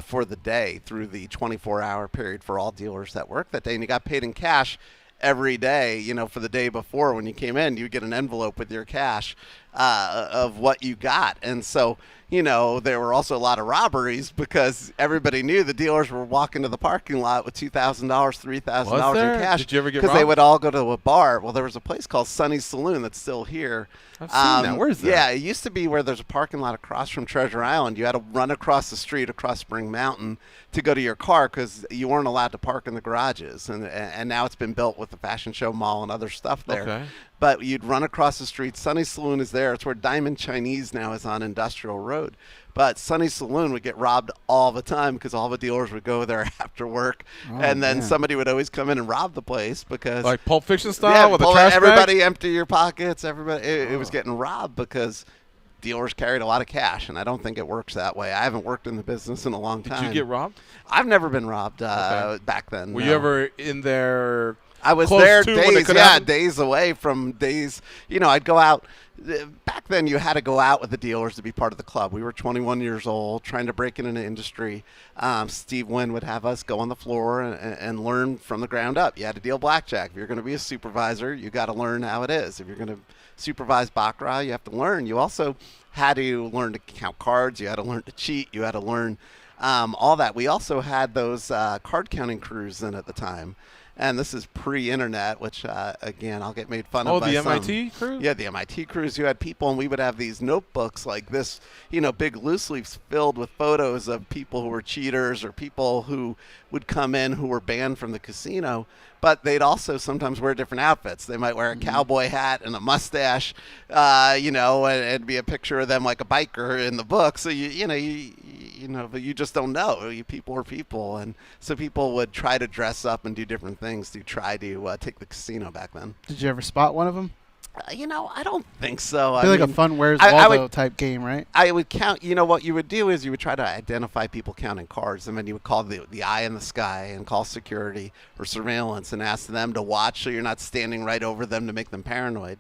E: for the day through the 24-hour period for all dealers that worked that day. And you got paid in cash every day, for the day before. When you came in, you get an envelope with your cash of what you got. And so, there were also a lot of robberies because everybody knew the dealers were walking to the parking lot with $2,000, $3,000 in cash.
A: Did you ever get
E: Because
A: robbed?
E: they would all go to a bar. Well, there was a place called Sunny's Saloon that's still here.
A: I've seen that. Where's that?
E: Yeah, it used to be where there's a parking lot across from Treasure Island. You had to run across the street across Spring Mountain to go to your car because you weren't allowed to park in the garages. And now it's been built with the Fashion Show Mall and other stuff there.
A: Okay.
E: But you'd run across the street. Sunny's Saloon is there. It's where Diamond Chinese now is on Industrial Road. But Sunny's Saloon would get robbed all the time because all the dealers would go there after work. And then somebody would always come in and rob the place because...
A: Like Pulp Fiction style with a trash bag?
E: Everybody empty your pockets. Everybody. It was getting robbed because dealers carried a lot of cash, and I don't think it works that way. I haven't worked in the business in a long time.
A: Did you get robbed?
E: I've never been robbed back then.
A: Were you ever in there...
E: I was there days away from days. I'd go out. Back then, you had to go out with the dealers to be part of the club. We were 21 years old, trying to break into the industry. Steve Wynn would have us go on the floor and learn from the ground up. You had to deal blackjack. If you're going to be a supervisor, you got to learn how it is. If you're going to supervise baccarat, you have to learn. You also had to learn to count cards. You had to learn to cheat. You had to learn all that. We also had those card counting crews in at the time. And this is pre-internet, which, again, I'll get made fun of by
A: the
E: some.
A: MIT crew?
E: Yeah, the MIT crews. You had people, and we would have these notebooks like this, big loose leaves filled with photos of people who were cheaters or people who would come in who were banned from the casino. But they'd also sometimes wear different outfits. They might wear a cowboy hat and a mustache, and it'd be a picture of them like a biker in the book. So but you just don't know. People are people, and so people would try to dress up and do different things to try to take the casino back then.
B: Did you ever spot one of them?
E: I don't think so.
B: I feel like a fun Where's Waldo type game, right?
E: I would count. What you would do is you would try to identify people counting cards, and then you would call the eye in the sky and call security or surveillance and ask them to watch so you're not standing right over them to make them paranoid.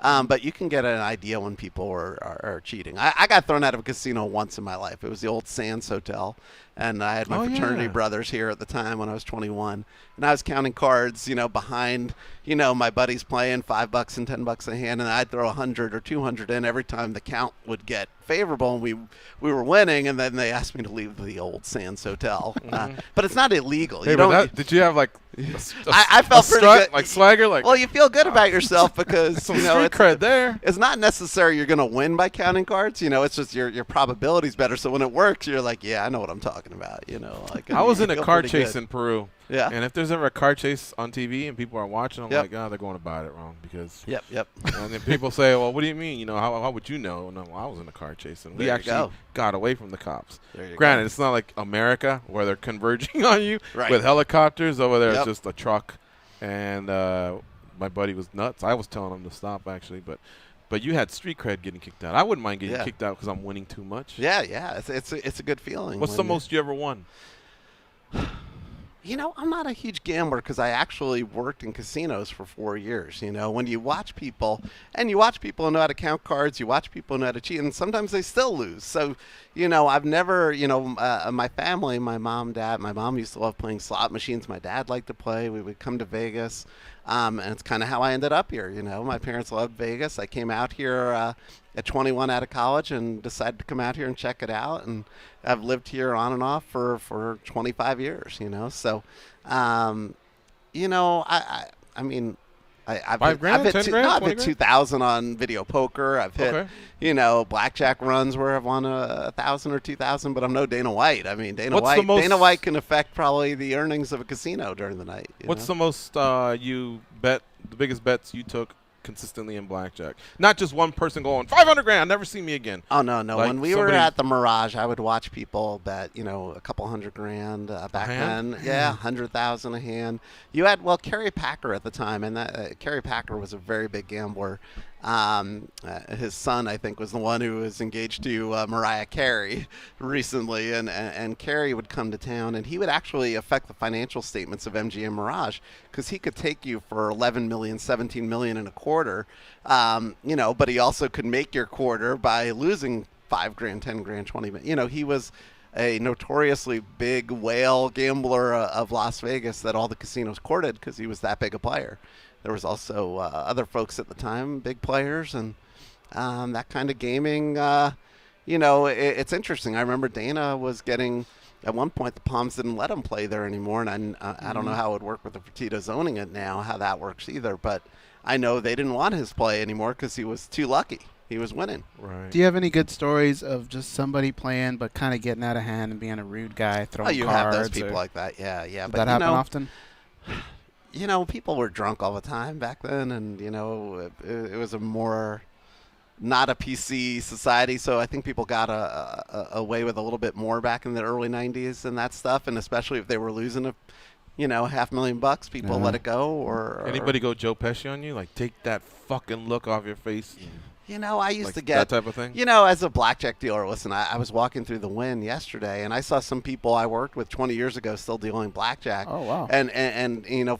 E: But you can get an idea when people are cheating. I got thrown out of a casino once in my life. It was the old Sands Hotel, and I had my fraternity brothers here at the time when I was 21, and I was counting cards, behind, my buddies playing $5 and $10 a hand, and I'd throw 100 or 200 in every time the count would get favorable, and we were winning, and then they asked me to leave the old Sands Hotel. But it's not illegal.
A: Hey, did you have like?
E: I felt pretty good,
A: like swagger. Well,
E: you feel good about yourself because
A: some street cred there.
E: It's not necessary you're going to win by counting cards. It's just your probability's better. So when it works, you're like, yeah, I know what I'm talking about.
A: I was in a car chase in Peru.
E: Yeah.
A: And if there's ever a car chase on TV and people are watching, I'm like, they're going about it wrong because.
E: Yep.
A: And then people say, well, what do you mean? How would you know? No, I was in a car chase and we actually got away from the cops. Granted, it's not like America where they're converging on you with helicopters. Over there, it's just a truck. And my buddy was nuts. I was telling him to stop actually, but you had street cred getting kicked out. I wouldn't mind getting kicked out because I'm winning too much.
E: Yeah. It's a good feeling.
A: What's the most you ever won?
E: I'm not a huge gambler because I actually worked in casinos for 4 years. When you watch people, and you watch people who know how to count cards, you watch people who know how to cheat, and sometimes they still lose. So, I've never, my family, my mom, dad, my mom used to love playing slot machines. My dad liked to play. We would come to Vegas, and it's kind of how I ended up here. My parents loved Vegas. I came out here at 21 out of college and decided to come out here and check it out, and I've lived here on and off for 25 years, So, I mean, I've
A: $5 grand,
E: hit
A: 10 grand,
E: I've
A: 20
E: hit
A: grand?
E: 2,000 on video poker. I've hit, blackjack runs where I've won 1,000 or 2,000, but I'm no Dana White. I mean, Dana White can affect probably the earnings of a casino during the night.
A: What's the most you bet, the biggest bets you took consistently in blackjack? Not just one person going 500 grand, never see me again.
E: Oh no.
A: Like
E: when we were at the Mirage, I would watch people bet a couple $100 grand back then. Yeah, 100,000 a hand. You had Kerry Packer at the time, and that Kerry Packer was a very big gambler. His son, I think, was the one who was engaged to Mariah Carey recently, and Carey would come to town, and he would actually affect the financial statements of MGM Mirage because he could take you for 11 million, 17 million in a quarter, but he also could make your quarter by losing 5 grand, 10 grand, 20 million. He was a notoriously big whale gambler of Las Vegas that all the casinos courted because he was that big a player. There was also other folks at the time, big players, and that kind of gaming, it's interesting. I remember Dana was getting, at one point, the Palms didn't let him play there anymore, and I don't know how it would work with the Fertitas owning it now, how that works either, but I know they didn't want his play anymore because he was too lucky. He was winning.
A: Right.
B: Do you have any good stories of just somebody playing but kind of getting out of hand and being a rude guy, throwing cards?
E: Oh, you have those people like that, yeah.
B: Does
E: But
B: that happen often?
E: People were drunk all the time back then, and, it was a more not a PC society, so I think people got away with a little bit more back in the early 90s and that stuff, and especially if they were losing $500,000, people let it go. Or
A: anybody go Joe Pesci on you? Like, take that fucking look off your face.
E: I used to get
A: that type of thing.
E: As a blackjack dealer, listen, I was walking through the Wynn yesterday, and I saw some people I worked with 20 years ago still dealing blackjack.
B: Oh wow!
E: And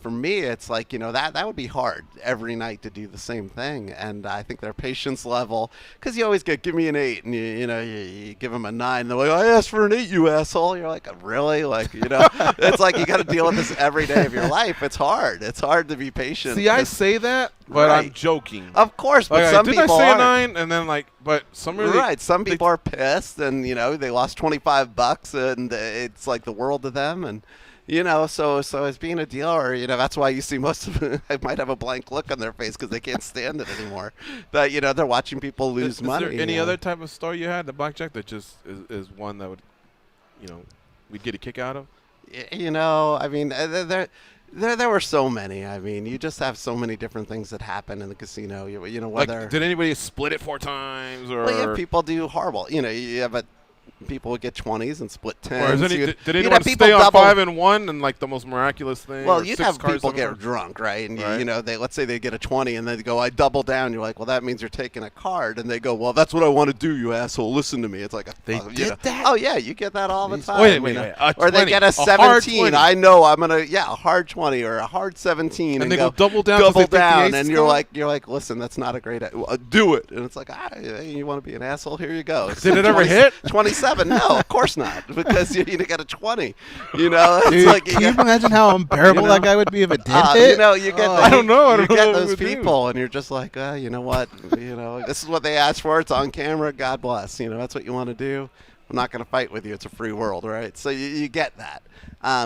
E: for me, it's like that would be hard every night to do the same thing. And I think their patience level, because you always give me an 8, and you give them a 9. And they're like, I asked for an 8, you asshole. You're like, really? It's like you got to deal with this every day of your life. It's hard. It's hard to be patient.
A: See, I say that, but I'm joking.
E: Of course, but some people
A: are. 9 and then but some really
E: some people are pissed, and they lost $25 and it's like the world to them, and So as being a dealer, that's why you see most of them, I might have a blank look on their face because they can't stand it anymore. But, they're watching people lose money.
A: Is there any other type of store you had, the blackjack, that just is one that would, we'd get a kick out of?
E: I mean, there were so many. I mean, you just have so many different things that happen in the casino. Whether
A: did anybody split it 4 times, or?
E: Well, yeah, people do horrible. You have people would get 20s and split 10s.
A: Or did anyone stay on 5 and 1 and like the most miraculous thing?
E: Well, you'd have people get drunk, right? And let's say they get a 20 and they go, I double down. You're like, well, that means you're taking a card, and they go, well, that's what I want to do, you asshole. Listen to me. It's like
A: they get that.
E: Oh yeah, you get that all the time.
A: Wait.
E: Or they get a 17. I know I'm gonna a hard 20 or a hard 17,
A: and they go double down,
E: and you're like, listen, that's not a great do it, and it's like, you want to be an asshole? Here you go.
A: Did it ever hit
E: 27? No, of course not, because you got a 20. It's
B: Dude,
E: like
B: can you imagine how unbearable that guy would be if it did hit?
E: You get
A: I don't know.
E: You get those people, and you're just like, you know what? This is what they asked for. It's on camera. God bless. That's what you want to do. I'm not going to fight with you. It's a free world, right? So you get that.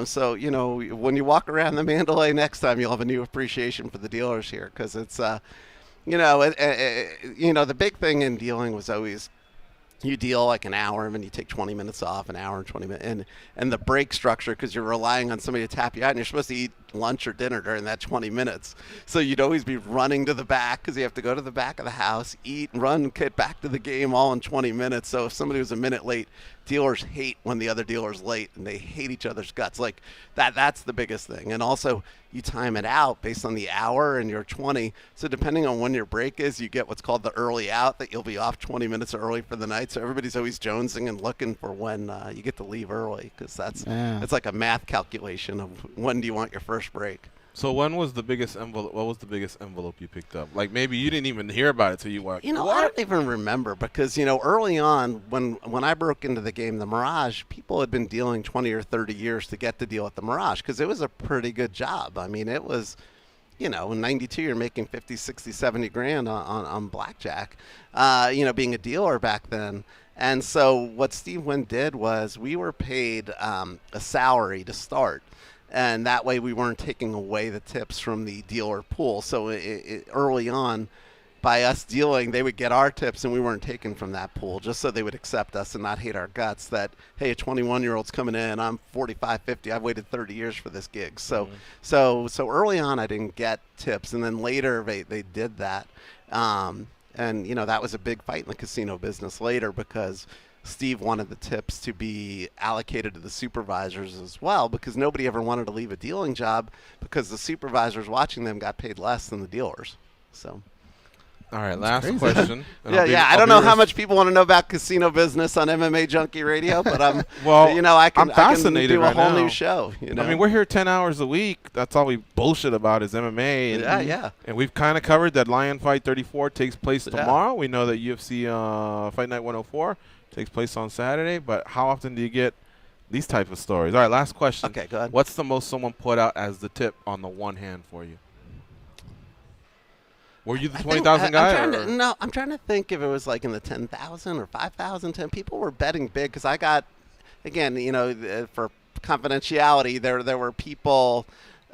E: So when you walk around the Mandalay next time, you'll have a new appreciation for the dealers here, because it's the big thing in dealing was always, you deal like an hour and then you take 20 minutes off, an hour and 20 minutes, and the break structure, because you're relying on somebody to tap you out, and you're supposed to eat lunch or dinner during that 20 minutes. So you'd always be running to the back, because you have to go to the back of the house, eat, run, get back to the game all in 20 minutes. So if somebody was a minute late, dealers hate when the other dealer's late, and they hate each other's guts. Like that's the biggest thing. And also, you time it out based on the hour, and you're 20. So depending on when your break is, you get what's called the early out, that you'll be off 20 minutes early for the night. So everybody's always jonesing and looking for when you get to leave early, because it's like a math calculation of when do you want your first break.
A: So when was the biggest envelope? What was the biggest envelope you picked up? Like maybe you didn't even hear about it till you walked.
E: I don't even remember, because early on when I broke into the game, the Mirage, people had been dealing 20 or 30 years to get to deal at the Mirage, because it was a pretty good job. I mean, it was, in '92 you're making 50, 60, 70 grand on blackjack. Being a dealer back then. And so what Steve Wynn did was we were paid a salary to start. And that way we weren't taking away the tips from the dealer pool. So early on, by us dealing, they would get our tips, and we weren't taken from that pool, just so they would accept us and not hate our guts that, hey, a 21-year-old's coming in, I'm 45, 50, I've waited 30 years for this gig. So early on I didn't get tips, and then later they did that. And, that was a big fight in the casino business later, because Steve wanted the tips to be allocated to the supervisors as well, because nobody ever wanted to leave a dealing job, because the supervisors watching them got paid less than the dealers. So,
A: all right, last question.
E: I don't know how much people want to know about casino business on MMA Junkie Radio, but I'm
A: I'm fascinated
E: do a whole
A: now.
E: new show.
A: I mean, we're here 10 hours a week. That's all we bullshit about is MMA. And, and we've kind of covered that Lion Fight 34 takes place tomorrow. We know that UFC Fight Night 104 takes place on Saturday, but how often do you get these type of stories? All right, last question.
E: Okay, go ahead.
A: What's the most someone put out as the tip on the one hand for you? Were you the 20,000 guy?
E: No, I'm trying to think if it was like in the 10,000 or 5,000. People were betting big, because I got, again, for confidentiality, there were people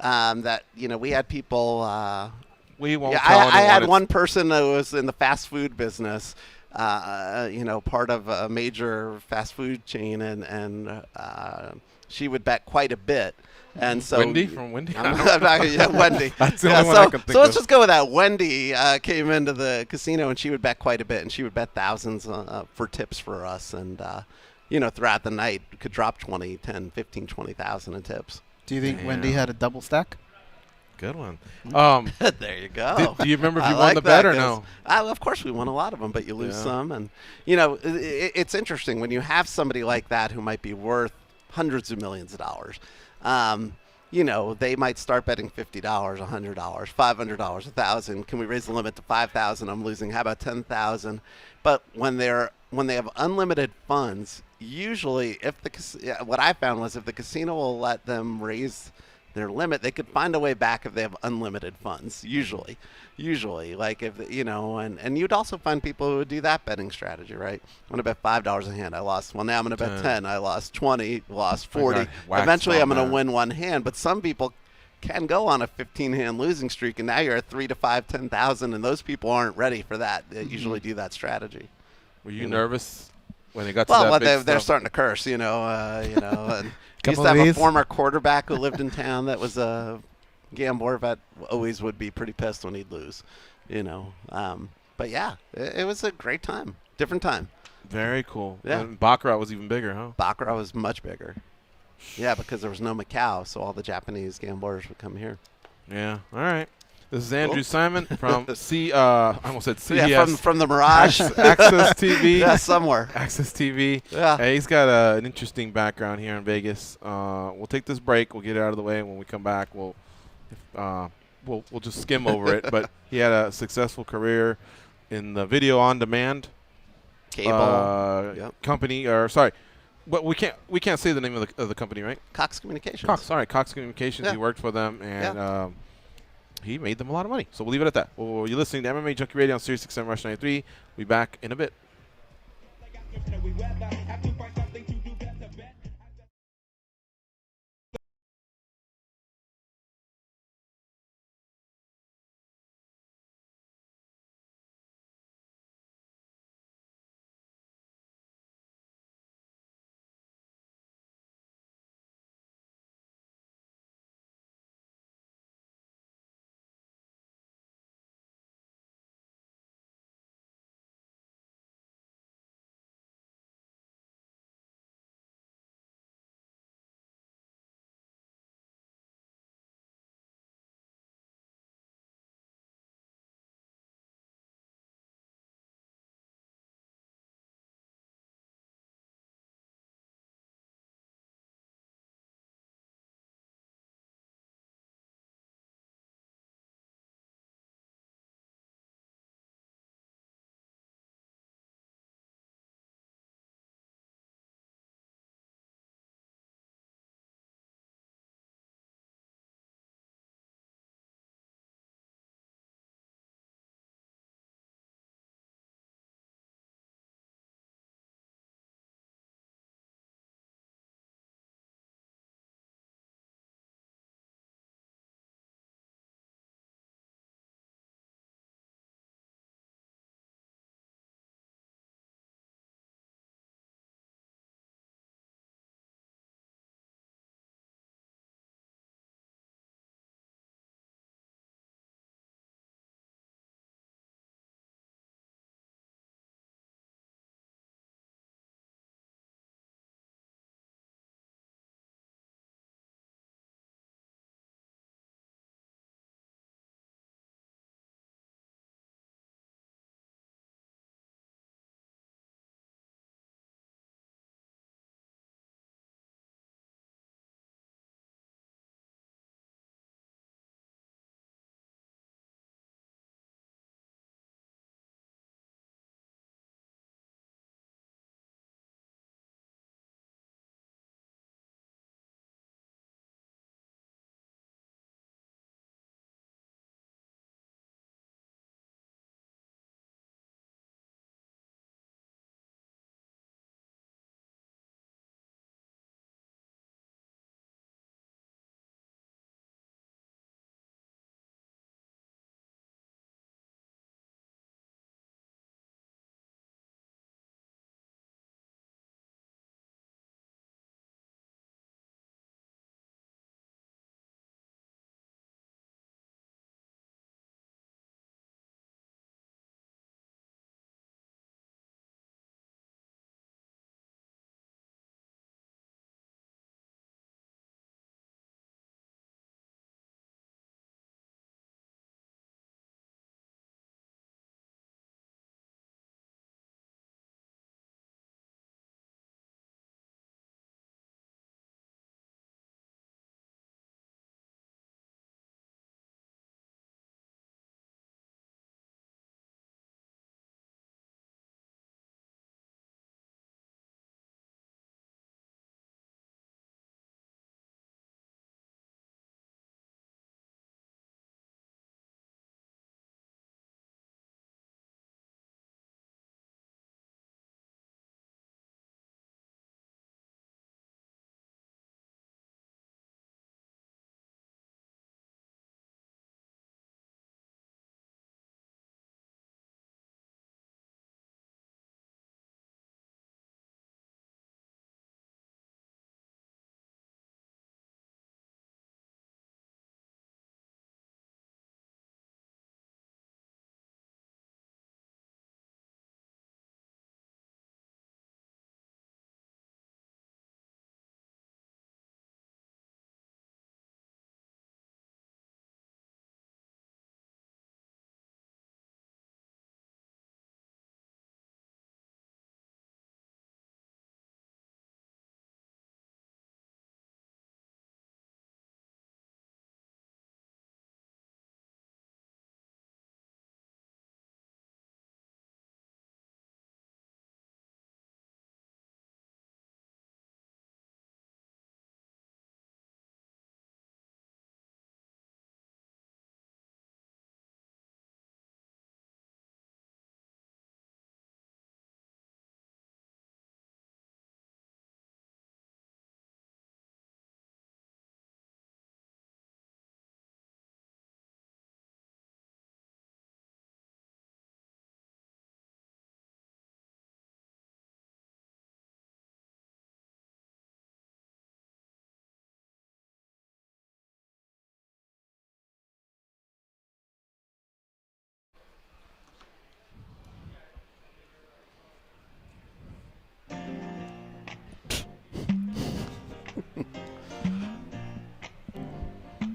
E: that, we had people.
A: We won't.
E: I had one person that was in the fast food business. Part of a major fast food chain, and she would bet quite a bit. And so
A: Wendy from Wendy?
E: Wendy.
A: That's the only one I can think
E: so let's
A: of.
E: just go with that. Wendy came into the casino, and she would bet quite a bit, and she would bet thousands for tips for us. And, throughout the night, could drop 20, 10, 15, 20,000 in tips.
B: Do you think Wendy had a double stack?
A: Good one.
E: There you go.
A: Do you remember if you won the bet or no?
E: Of course we won a lot of them, but you lose some. And, it's interesting when you have somebody like that who might be worth hundreds of millions of dollars. They might start betting $50, $100, $500, $1,000. Can we raise the limit to $5,000? I'm losing. How about $10,000? But when they have unlimited funds, usually what I found was if the casino will let them raise their limit, they could find a way back if they have unlimited funds. Usually, like if and you'd also find people who would do that betting strategy, right? I'm gonna bet $5 a hand, I lost. Well, now I'm gonna bet 10, I lost 20, lost 40. Eventually, I'm gonna win one hand. But some people can go on a 15-hand losing streak, and now you're at 3 to 5, 10,000, and those people aren't ready for that. They usually do that strategy.
A: Were you nervous when they got to that big
E: they're
A: stuff?
E: starting to curse, And used to have a former quarterback who lived in town that was a gambler that always would be pretty pissed when he'd lose, But yeah, it was a great time, different time.
A: Very cool.
E: Yeah.
A: And Baccarat was even bigger, huh?
E: Baccarat was much bigger. Yeah, because there was no Macau, so all the Japanese gamblers would come here.
A: Yeah. All right. This is Andrew Simon from I almost said CES.
E: Yeah, from the Mirage.
A: Access TV.
E: Yeah, somewhere.
A: Access TV.
E: Yeah.
A: Hey, he's got an interesting background here in Vegas. We'll take this break. We'll get it out of the way. And when we come back, we'll just skim over it. But he had a successful career in the video on demand
E: cable
A: company. But we can't say the name of the company, right?
E: Cox Communications.
A: Cox Communications.
E: Yeah.
A: He worked for them, and he made them a lot of money. So we'll leave it at that. Well, you're listening to MMA Junkie Radio on Sirius XM Rush 93. We'll be back in a bit.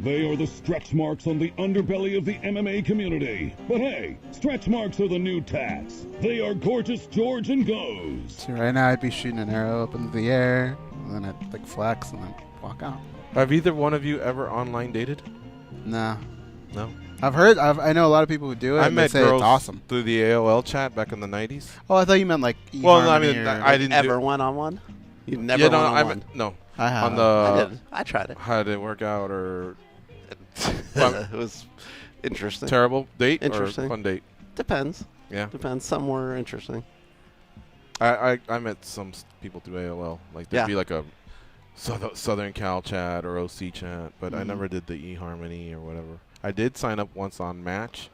H: They are the stretch marks on the underbelly of the MMA community. But hey, stretch marks are the new tats. They are Gorgeous George and Goes.
B: See, right now I'd be shooting an arrow up into the air, and then I'd like flex and then walk out.
A: Have either one of you ever online dated?
B: Nah.
A: No.
B: I know a lot of people who do it.
A: I
B: and
A: met
B: they say
A: girls
B: it's awesome
A: through the AOL chat back in the 90s.
B: Oh, I thought you meant like
A: Well, I
B: eHarmony
A: mean,
B: or-
A: I didn't
E: Ever one-on-one? You've never
A: Yeah, no,
E: one-on-one?
A: no.
B: I have.
A: On the
E: I did. I tried it.
A: how did it work out or
E: It was interesting.
A: terrible date
E: Interesting.
A: or fun date?
E: Depends.
A: Yeah.
E: Depends. Some were interesting.
A: I met some people through AOL. Like there'd
E: Yeah.
A: be like a Southern Cal chat or OC chat, but I
B: Mhm.
A: never did the eHarmony or whatever. I did sign up once on Match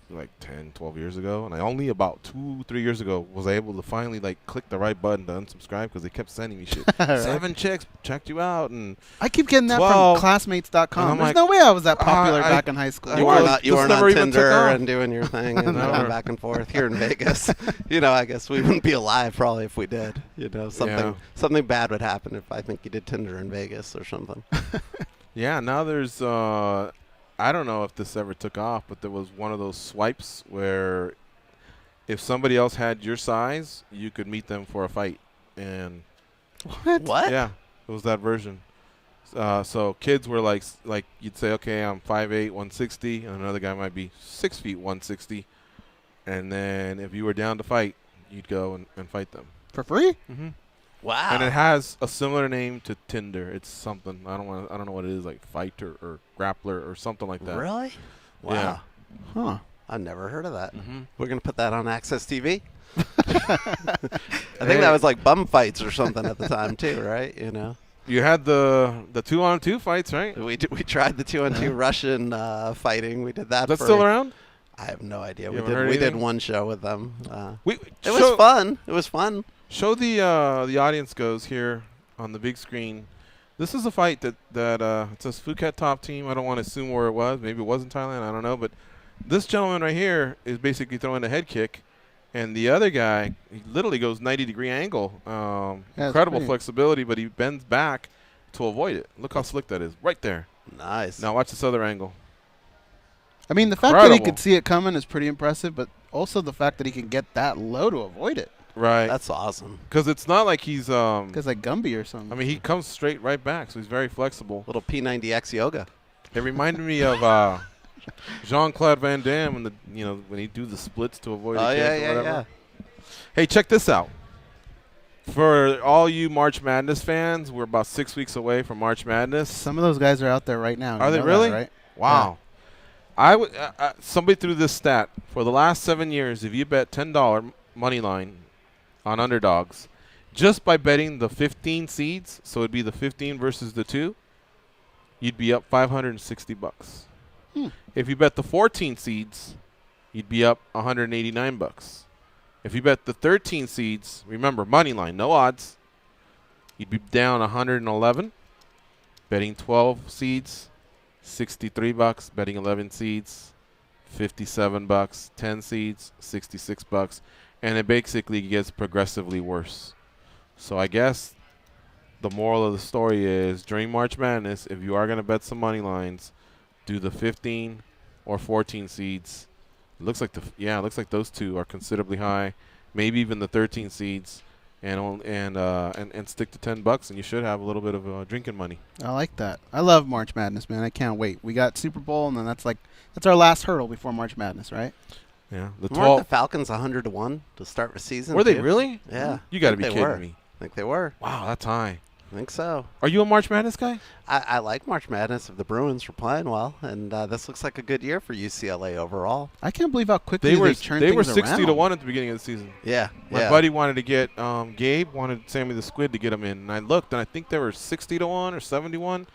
A: like 10, 12 years ago, and I only about 2-3 years ago was I able to finally like click the right button to unsubscribe because they kept sending me shit.
B: Right.
A: 7 chicks checked you out, and
B: I keep getting that
A: 12.
B: from classmates.com.
A: And I'm
B: There's
A: like,
B: no way I was that popular
A: I-
B: back in high school.
E: You
A: Well,
E: weren't
A: just
E: on
A: never even took
E: Tinder
A: off.
E: and doing your thing and
A: No.
E: going back and forth here in Vegas. I guess we wouldn't be alive probably if we did. Something bad would happen if I think you did Tinder in Vegas or something.
A: yeah, now there's I don't know if this ever took off, but there was one of those swipes where if somebody else had your size, you could meet them for a fight. And
E: What?
A: yeah, it was that version. So kids were like you'd say, okay, I'm 5'8", 160, and another guy might be 6 feet, 160. And then if you were down to fight, you'd go and fight them.
B: For free?
A: Mm-hmm.
E: Wow.
A: And it has a similar name to Tinder. It's something I don't know what it is, like Fighter or Grappler or something like that.
E: Really? Wow.
A: Yeah.
B: Huh.
E: I've never heard of that.
A: Mm-hmm.
E: We're going to put that on Access TV. I think that was like bum fights or something at the time too, right?
A: You had the 2-on-2 fights, right?
E: We tried the 2-on-2 Russian fighting. We did that.
A: Is that still around?
E: I have no idea.
A: You
E: We
A: haven't heard
E: did
A: anything?
E: one show with them.
A: It
E: It was fun. It was fun.
A: Show the audience goes here on the big screen. This is a fight that it says Phuket top team. I don't want to assume where it was. Maybe it was in Thailand. I don't know. But this gentleman right here is basically throwing a head kick, and the other guy he literally goes 90-degree angle. Incredible flexibility, but he bends back to avoid it. Look how slick that is, right there.
E: Nice.
A: Now watch this other angle.
B: I mean, the fact that he
A: Incredible.
B: could see it coming is pretty impressive, but also the fact that he can get that low to avoid it.
A: Right.
E: That's awesome.
A: Because it's not like he's
B: Because like Gumby or something.
A: I mean, he comes straight right back, so he's very flexible.
E: Little P90X yoga.
A: It reminded me of Jean-Claude Van Damme when he do the splits to avoid
E: Oh
A: a kick
E: yeah,
A: or
E: yeah,
A: whatever.
E: yeah.
A: Hey, check this out. For all you March Madness fans, we're about 6 weeks away from March Madness.
B: Some of those guys are out there right now.
A: Are
B: You
A: they
B: know
A: really?
B: that, right?
A: Wow. Somebody threw this stat. For the last 7 years, if you bet $10 money line on underdogs, just by betting the 15 seeds, so it'd be the 15 versus the 2, you'd be up $560. If you bet the 14 seeds, you'd be up $189. If you bet the 13 seeds, remember money line, no odds, you'd be down 111. Betting 12 seeds, $63. Betting 11 seeds, $57. 10 seeds, $66. And it basically gets progressively worse. So I guess the moral of the story is during March Madness, if you are going to bet some money lines, do the 15 or 14 seeds. It looks like those two are considerably high. Maybe even the 13 seeds, and stick to $10, and you should have a little bit of drinking money.
B: I like that. I love March Madness, man. I can't wait. We got Super Bowl, and then that's our last hurdle before March Madness, right?
A: Yeah.
E: Weren't the Falcons 100-1 to start the season?
A: Were they
E: too?
A: really?
E: Yeah.
A: You got to be
E: I think
A: kidding
E: they were.
A: me.
E: I think they were.
A: Wow, that's high.
E: I think so.
A: Are you a March Madness guy?
E: I like March Madness if the Bruins were playing well, and this looks like a good year for UCLA overall.
B: I can't believe how quickly
A: They were
B: turned
A: they were
B: things
A: 60 to
B: around.
A: 1 at the beginning of the season.
E: Yeah.
A: My buddy wanted to get Gabe wanted Sammy the Squid to get him in, and I looked, and I think they were 60 to 1 or 71,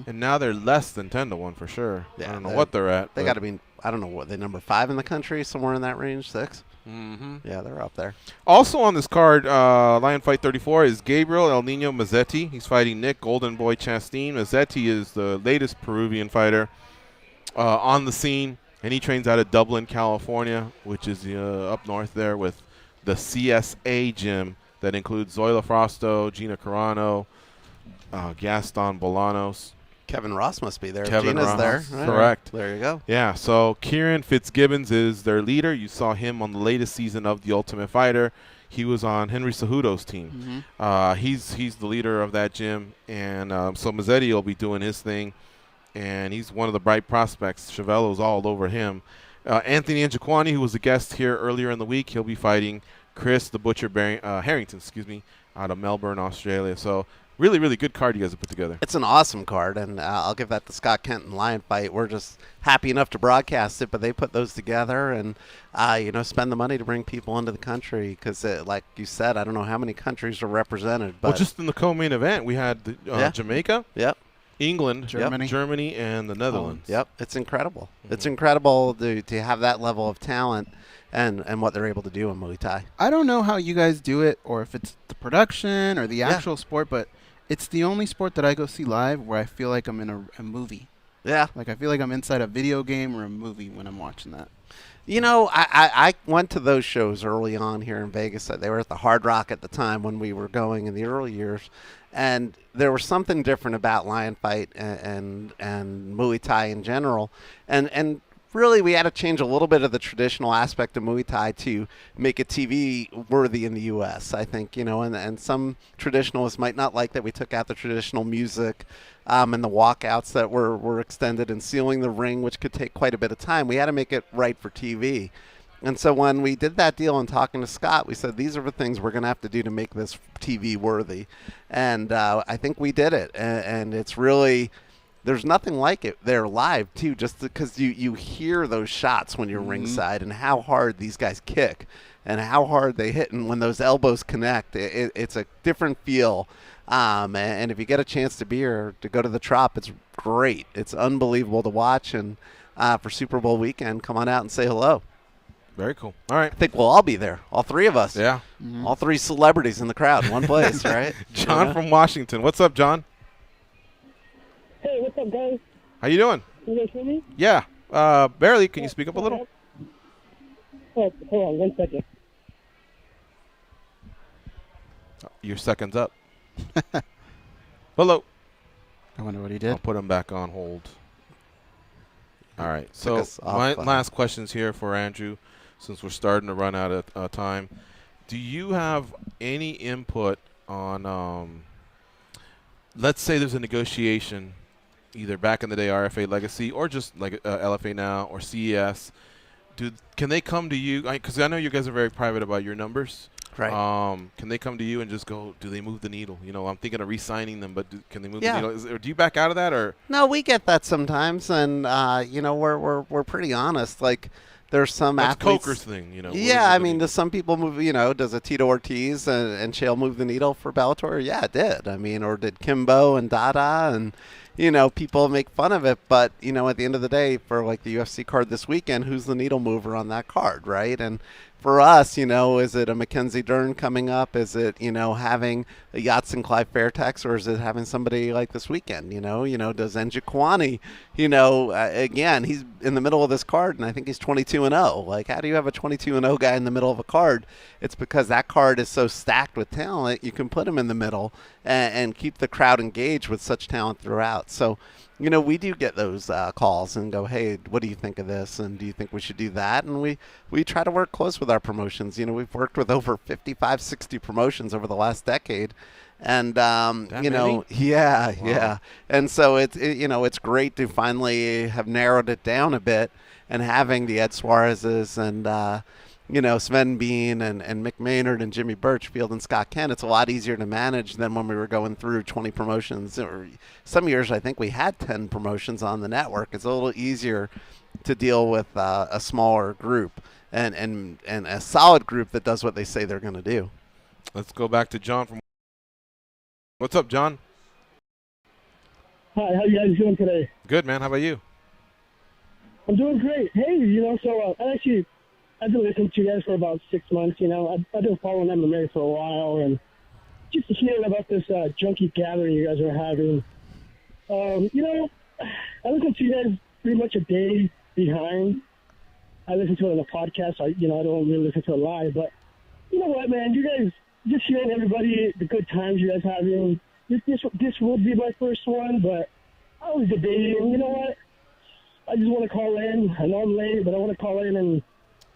A: and now they're less than 10 to 1 for sure.
E: Yeah,
A: I don't know what they're at.
E: They got to be. I don't know what they number 5 in the country, somewhere in that range, 6.
A: Mm-hmm.
E: Yeah, they're up there.
A: Also on this card, Lion Fight 34 is Gabriel El Nino Mazzetti. He's fighting Nick Golden Boy Chastain. Mazzetti is the latest Peruvian fighter on the scene, and he trains out of Dublin, California, which is up north there with the CSA gym that includes Zoila Frosto, Gina Carano, Gaston Bolanos.
E: Kevin Ross must be there.
A: Kevin
E: Gina's
A: Ross,
E: there. Right.
A: correct.
E: There you go.
A: Yeah, so Kieran Fitzgibbons is their leader. You saw him on the latest season of The Ultimate Fighter. He was on Henry Cejudo's team. He's the leader of that gym, and so Mazzetti will be doing his thing, and he's one of the bright prospects. Chevello's all over him. Anthony Njokwani, who was a guest here earlier in the week, he'll be fighting Chris the Butcher Harrington, out of Melbourne, Australia. So really, really good card you guys have put together.
E: It's an awesome card, and I'll give that to Scott Kent and Lion Fight. We're just happy enough to broadcast it, but they put those together and, spend the money to bring people into the country because, like you said, I don't know how many countries are represented. But
A: well, just in the co-main event, we had Jamaica, England, Germany, and the Netherlands.
E: It's incredible. It's incredible to have that level of talent and what they're able to do in Muay Thai.
B: I don't know how you guys do it or if it's the production or the actual sport, but it's the only sport that I go see live where I feel like I'm in a movie.
E: Yeah.
B: Like I feel like I'm inside a video game or a movie when I'm watching that.
E: You know, I went to those shows early on here in Vegas. They were at the Hard Rock at the time when we were going in the early years. And there was something different about Lion Fight and Muay Thai in general. And really, we had to change a little bit of the traditional aspect of Muay Thai to make it TV worthy in the U.S. I think, and some traditionalists might not like that we took out the traditional music and the walkouts that were extended and sealing the ring, which could take quite a bit of time. We had to make it right for TV. And so when we did that deal and talking to Scott, we said, these are the things we're going to have to do to make this TV worthy. And I think we did it. And it's really, there's nothing like it there live, too, just because you hear those shots when you're ringside and how hard these guys kick and how hard they hit. And when those elbows connect, it's a different feel. And if you get a chance to be here, to go to the Trop, it's great. It's unbelievable to watch. And for Super Bowl weekend, come on out and say hello.
A: Very cool. All right.
E: I think we'll all be there, all three of us.
A: Yeah.
E: All three celebrities in the crowd in one place, right?
A: John from Washington. What's up, John?
K: Hey, what's up, guys?
A: How you doing?
K: Can you guys hear me?
A: Yeah. Barely. Can you speak up a little?
K: Oh, hold on 1 second.
A: Your second's up. Hello.
B: I wonder what he did.
A: I'll put him back on hold. All right. So my last question's here for Andrew, since we're starting to run out of time. Do you have any input on, let's say there's a negotiation, either back in the day RFA Legacy or just like LFA now or CES? Can they come to you? Because I know you guys are very private about your numbers.
E: Right.
A: Can they come to you and just go, do they move the needle? I'm thinking of re-signing them, but can they move the needle? Or do you back out of that? Or
E: no, we get that sometimes, and we're pretty honest. Like there's some
A: that's
E: athletes.
A: Coker's thing,
E: Yeah, I mean, does some people move? Does a Tito Ortiz and Chael move the needle for Bellator? Yeah, it did. I mean, or did Kimbo and Dada and. People make fun of it, but, at the end of the day, for like the UFC card this weekend, who's the needle mover on that card, right? And for us, is it a Mackenzie Dern coming up? Is it, having a Yatsen Clive Fairtex, or is it having somebody like this weekend? Does Njokwani, again, he's in the middle of this card, and I think he's 22-0. Like, how do you have a 22-0 guy in the middle of a card? It's because that card is so stacked with talent, you can put him in the middle and keep the crowd engaged with such talent throughout. So, we do get those calls and go, hey, what do you think of this? And do you think we should do that? And we try to work close with our promotions. We've worked with over 55, 60 promotions over the last decade. And,
A: many?
E: Yeah. And so it's great to finally have narrowed it down a bit and having the Ed Suarez's and, Sven Bean and Mick Maynard and Jimmy Birchfield and Scott Kent, it's a lot easier to manage than when we were going through 20 promotions. Or some years, I think we had 10 promotions on the network. It's a little easier to deal with a smaller group and a solid group that does what they say they're going to do.
A: Let's go back to John from. What's up, John?
K: Hi, how you guys doing today?
A: Good, man. How about you?
K: I'm doing great. Hey, I've been listening to you guys for about 6 months. I've been following MMA for a while, and just hearing about this junkie gathering you guys are having. I listen to you guys pretty much a day behind. I listen to it on a podcast. I don't really listen to it live, but you know what, man? You guys just hearing everybody the good times you guys having. This will be my first one, but I was debating. You know what? I just want to call in. I know I'm late, but I want to call in and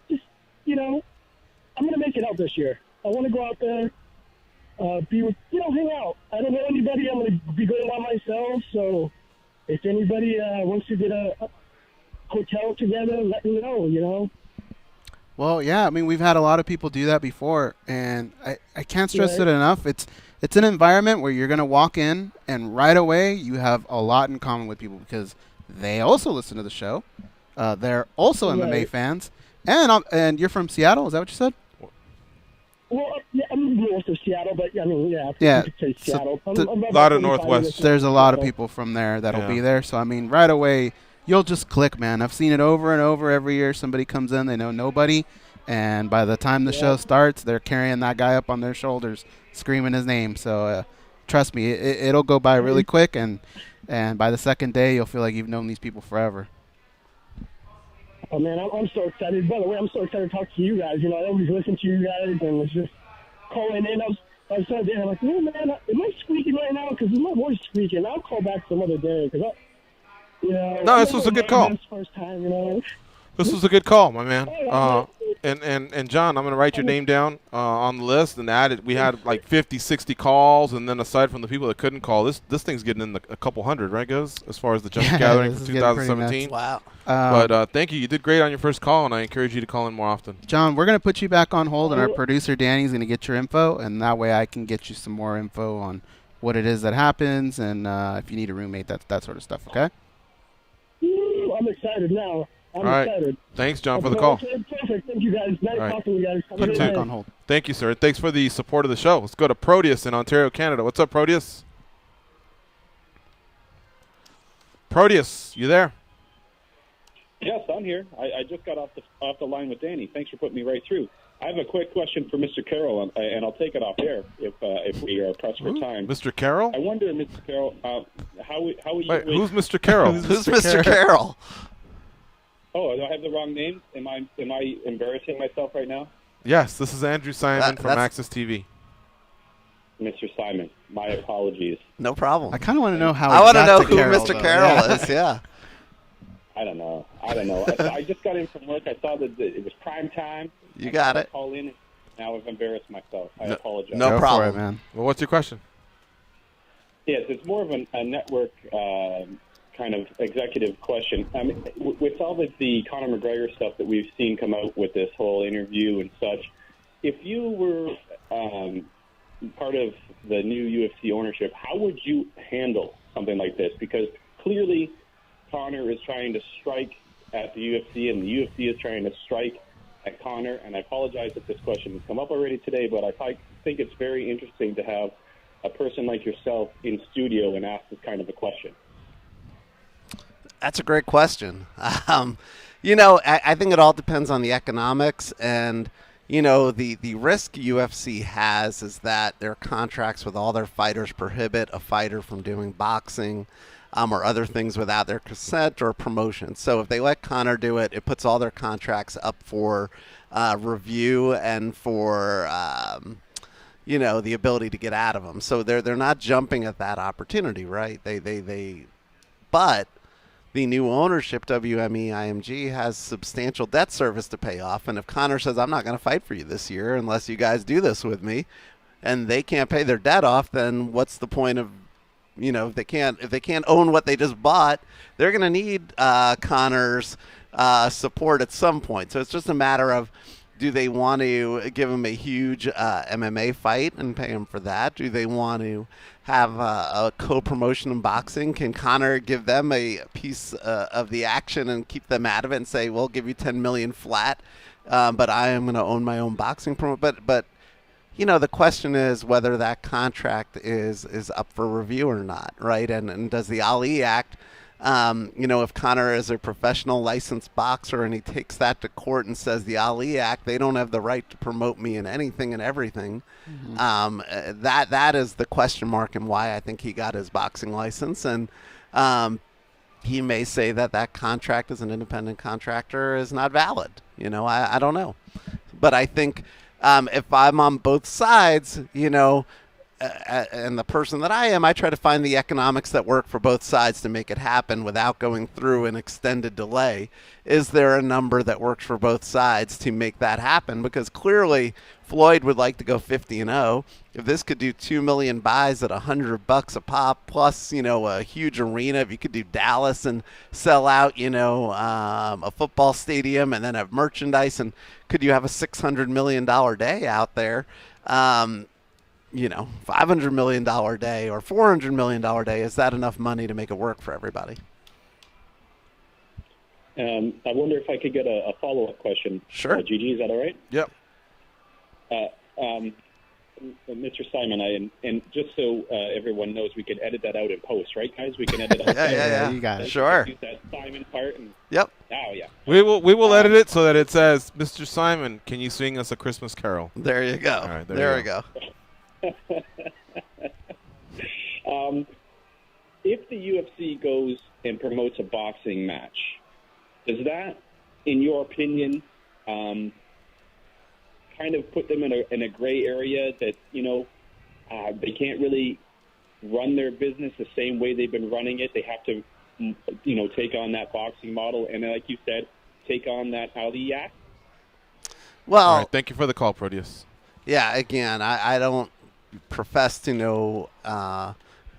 K: just, I'm going to make it out this year. I want to go out there, be with, hang out. I don't know anybody. I'm going to be going by myself. So if anybody wants to get a hotel together, let me know,
B: Well, yeah, I mean, we've had a lot of people do that before, and I can't stress it enough. It's an environment where you're going to walk in, and right away you have a lot in common with people because they also listen to the show. They're also MMA fans. And you're from Seattle, is that what you said?
K: Well, yeah, I'm north of Seattle, but I mean, you could say Seattle.
A: A lot of Northwest.
B: There's a lot of people from there that'll be there. So, I mean, right away, you'll just click, man. I've seen it over and over every year. Somebody comes in, they know nobody, and by the time the show starts, they're carrying that guy up on their shoulders, screaming his name. So, trust me, it'll go by really quick, and by the second day, you'll feel like you've known these people forever.
K: Oh, man, I'm so excited. By the way, I'm so excited to talk to you guys. I always listen to you guys, and it's just calling in. I was trying to, I'm like, oh, man, am I squeaking right now? Because my voice squeaking. I'll call back some other day. Cause
A: no, this was a good call.
K: First time,
A: This was a good call, my man. And John, I'm going to write your name down on the list and add it. We had like 50, 60 calls, and then aside from the people that couldn't call, this thing's getting in a couple hundred, right, guys? As far as the Junkie Gathering for 2017.
E: Wow.
A: But thank you. You did great on your first call, and I encourage you to call in more often.
B: John, we're going to put you back on hold, and our producer, Danny's going to get your info, and that way I can get you some more info on what it is that happens and if you need a roommate, that sort of stuff, okay?
K: I'm excited now. I'm
A: All right.
K: excited.
A: Thanks, John, for the call.
K: Perfect. Thank you, guys. Nice talking to you guys.
B: Put back on hold.
A: Thank you, sir. Thanks for the support of the show. Let's go to Proteus in Ontario, Canada. What's up, Proteus? Proteus, you there?
L: Yes, I'm here. I just got off the line with Danny. Thanks for putting me right through. I have a quick question for Mr. Carroll, and I'll take it off air if we are pressed for time.
A: Mr. Carroll?
L: I wonder, Mr. Carroll, how would you...
A: Wait, who's Mr. Carroll?
E: Who's Mr. Carroll?
L: Oh, do I have the wrong name? Am I embarrassing myself right now?
A: Yes, this is Andrew Simon from Access TV.
L: Mr. Simon, my apologies.
E: No problem.
B: I kind of want to know how
E: I
B: want to
E: know
B: who
E: Mr. Carroll is, yeah.
L: I don't know. I just got in from work. I saw that it was prime time.
E: You got it.
L: Call in. Now I've embarrassed myself. I apologize.
E: No problem,
B: man.
A: Well, what's your question?
L: Yes, it's more of a network kind of executive question. I mean, with all the Conor McGregor stuff that we've seen come out with this whole interview and such, if you were part of the new UFC ownership, how would you handle something like this? Because clearly Conor is trying to strike at the UFC, and the UFC is trying to strike at Conor. And I apologize if this question has come up already today, but I think it's very interesting to have a person like yourself in studio and ask this kind of a question.
E: That's a great question. I think it all depends on the economics, and the risk UFC has is that their contracts with all their fighters prohibit a fighter from doing boxing or other things without their consent or promotion. So if they let Conor do it, it puts all their contracts up for review and for the ability to get out of them. So they're not jumping at that opportunity, right? But the new ownership, WME-IMG, has substantial debt service to pay off. And if Conor says, I'm not going to fight for you this year unless you guys do this with me, and they can't pay their debt off, then what's the point of, if they can't own what they just bought, they're going to need Conor's support at some point. So it's just a matter of, do they want to give him a huge MMA fight and pay him for that? Do they want to have a co-promotion in boxing? Can Conor give them a piece of the action and keep them out of it and say, we'll give you $10 million flat, but I am going to own my own boxing promo? But the question is whether that contract is up for review or not, right? And does the Ali Act, if Conor is a professional licensed boxer and he takes that to court and says the Ali Act, they don't have the right to promote me in anything and everything, that is the question mark and why I think he got his boxing license. And he may say that contract as an independent contractor is not valid. I don't know. But I think if I'm on both sides, and the person that I am, I try to find the economics that work for both sides to make it happen without going through an extended delay. Is there a number that works for both sides to make that happen? Because clearly Floyd would like to go 50-0. If this could do 2 million buys at $100 a pop, plus a huge arena, if you could do Dallas and sell out a football stadium and then have merchandise, and could you have a $600 million day out there? $500 million day or $400 million day, is that enough money to make it work for everybody?
L: I wonder if I could get a follow-up question.
E: Sure.
L: Gigi, is that all right?
A: Yep.
L: Mr. Simon, and just so everyone knows, we can edit that out in post, right, guys? We can edit out.
E: Yeah.
B: You got it.
E: Sure.
L: Use that Simon part. And,
E: Yep.
L: Oh, yeah.
A: We will edit it so that it says, Mr. Simon, can you sing us a Christmas carol?
E: There you go.
A: All right,
E: there we go.
L: If the UFC goes and promotes a boxing match, does that, in your opinion, kind of put them in a gray area that they can't really run their business the same way they've been running it? They have to take on that boxing model and, like you said, take on that Ali Act?
E: Well,
A: all right, thank you for the call, Proteus.
E: Yeah, again, I don't profess to know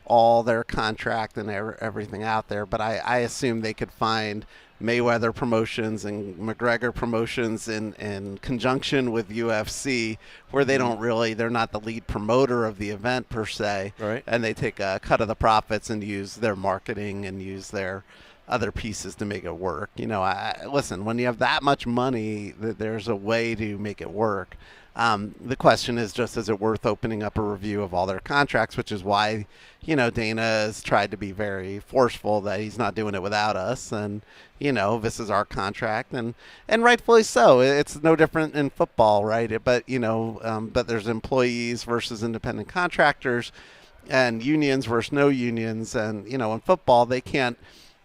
E: all their contract and everything out there, but I assume they could find Mayweather Promotions and McGregor Promotions in conjunction with UFC, where they're not the lead promoter of the event per se,
A: right?
E: And they take a cut of the profits and use their marketing and use their other pieces to make it work. Listen, when you have that much money, there's a way to make it work. The question is just, is it worth opening up a review of all their contracts, which is why, Dana has tried to be very forceful that he's not doing it without us. And, this is our contract, and rightfully so. It's no different in football, right? But there's employees versus independent contractors and unions versus no unions. And, in football, they can't,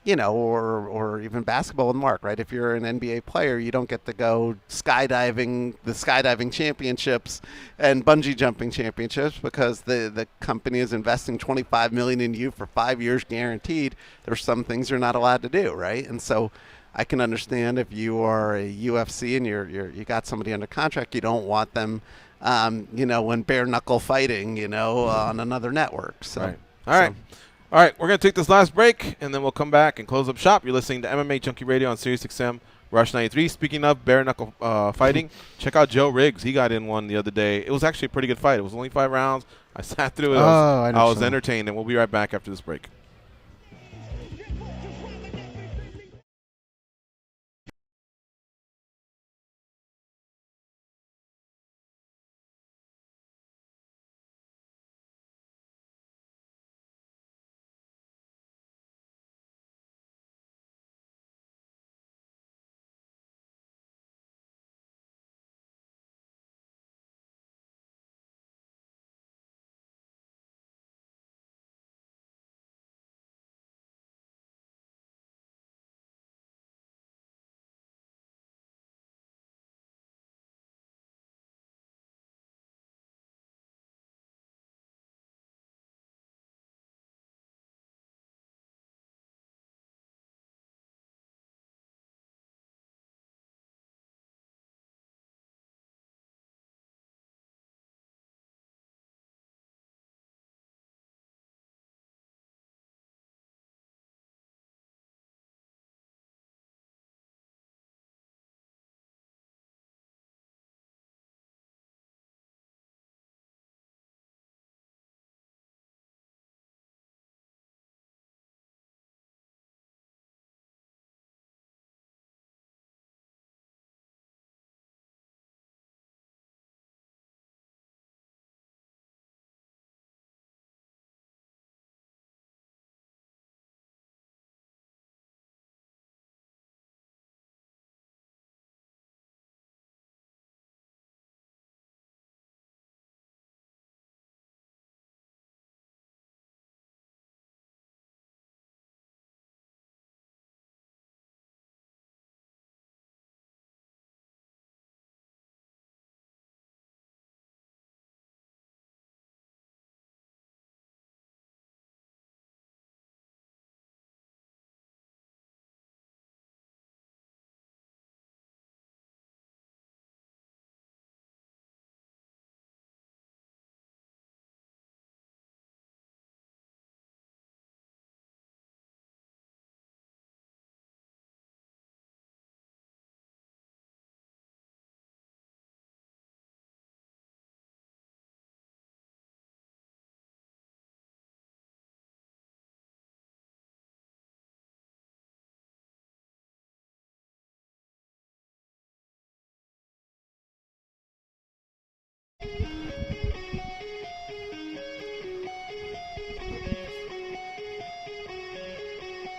E: or even basketball with Mark, right? If you're an NBA player, you don't get to go the skydiving championships and bungee jumping championships because the company is investing $25 million in you for 5 years guaranteed. There's some things you're not allowed to do, right? And so I can understand if you are a UFC and you got somebody under contract, you don't want them, when bare knuckle fighting, on another network. So,
A: right. All right, we're going to take this last break, and then we'll come back and close up shop. You're listening to MMA Junkie Radio on Sirius XM, Rush 93. Speaking of bare knuckle fighting, check out Joe Riggs. He got in one the other day. It was actually a pretty good fight. It was only 5 rounds. I sat through it. I was entertained, and we'll be right back after this break.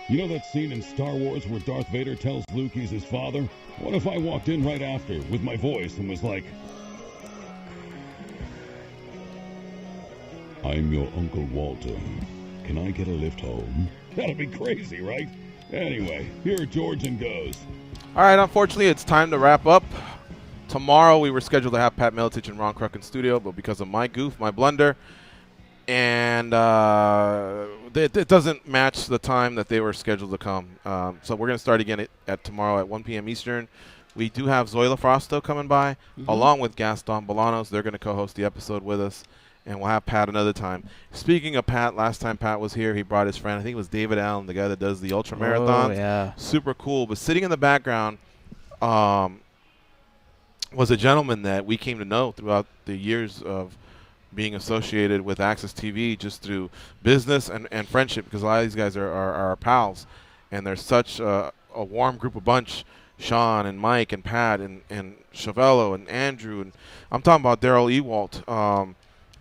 H: You know that scene in Star Wars where Darth Vader tells Luke he's his father? What if I walked in right after with my voice and was like, I'm your Uncle Walter. Can I get a lift home? That'd be crazy, right? Anyway, here Georgian goes.
A: All right, unfortunately, it's time to wrap up. Tomorrow, we were scheduled to have Pat Miletich and Ron Kruk in studio, but because of my goof, my blunder, and it doesn't match the time that they were scheduled to come. So we're going to start again at tomorrow at 1 p.m. Eastern. We do have Zoila Frosto coming by, along with Gaston Bolanos. They're going to co-host the episode with us, and we'll have Pat another time. Speaking of Pat, last time Pat was here, he brought his friend. I think it was David Allen, the guy that does the ultra marathons.
B: Oh, yeah.
A: Super cool. But sitting in the background was a gentleman that we came to know throughout the years of being associated with Access TV, just through business and friendship, because a lot of these guys are our pals, and they're such a warm group of bunch. Sean and Mike and Pat and Chavello and Andrew, and I'm talking about Daryl Ewalt,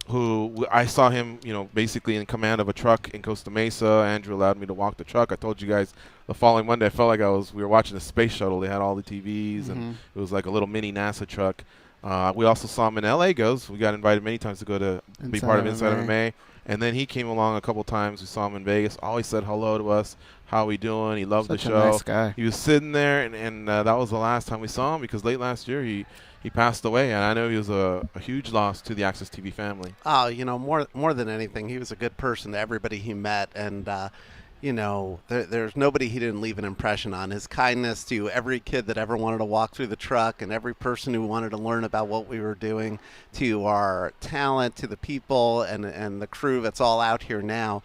A: who I saw him, basically in command of a truck in Costa Mesa. Andrew allowed me to walk the truck. I told you guys the following Monday I felt like we were watching a space shuttle. They had all the TVs, and it was like a little mini NASA truck. We also saw him in LA Goes. We got invited many times to go to be part of Inside MMA. And then he came along a couple times. We saw him in Vegas. Always said hello to us. How we doing? He loved the show.
B: Nice guy.
A: He was sitting there, and that was the last time we saw him, because late last year he passed away, and I know he was a huge loss to the Access TV family.
E: Oh, more than anything, he was a good person to everybody he met, and there's nobody he didn't leave an impression on. His kindness to every kid that ever wanted to walk through the truck, and every person who wanted to learn about what we were doing, to our talent, to the people and the crew that's all out here now.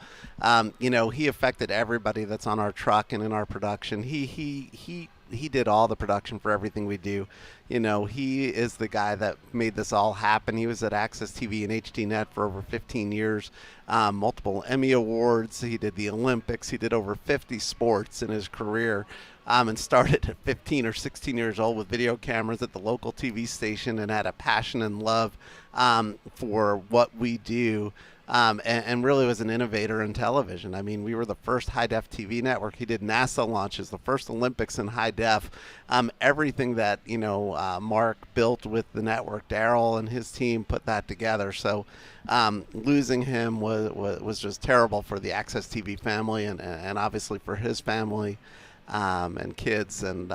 E: He affected everybody that's on our truck and in our production. He did all the production for everything we do. He is the guy that made this all happen. He was at Access TV and HDNet for over 15 years, multiple Emmy Awards. He did the Olympics. He did over 50 sports in his career, and started at 15 or 16 years old with video cameras at the local TV station, and had a passion and love for what we do. And really was an innovator in television. I mean, we were the first high-def TV network. He did NASA launches, the first Olympics in high-def. Everything that, Mark built with the network, Daryl and his team put that together. So losing him was just terrible for the Access TV family, and obviously for his family and kids. And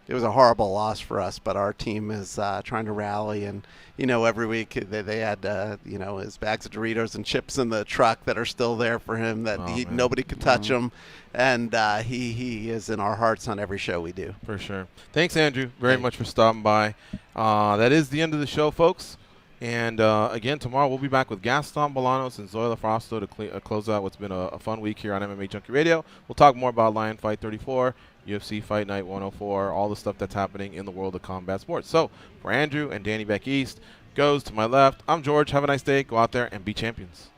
E: it was a horrible loss for us, but our team is trying to rally. And, every week they had, his bags of Doritos and chips in the truck that are still there for him, that nobody could touch them. And he is in our hearts on every show we do.
A: For sure. Thanks, Andrew, very much for stopping by. That is the end of the show, folks. And, again, tomorrow we'll be back with Gaston Bolanos and Zoila Frosto to close out what's been a fun week here on MMA Junkie Radio. We'll talk more about Lion Fight 34, UFC Fight Night 104, all the stuff that's happening in the world of combat sports. So, for Andrew and Danny back east, goes to my left. I'm George. Have a nice day. Go out there and be champions.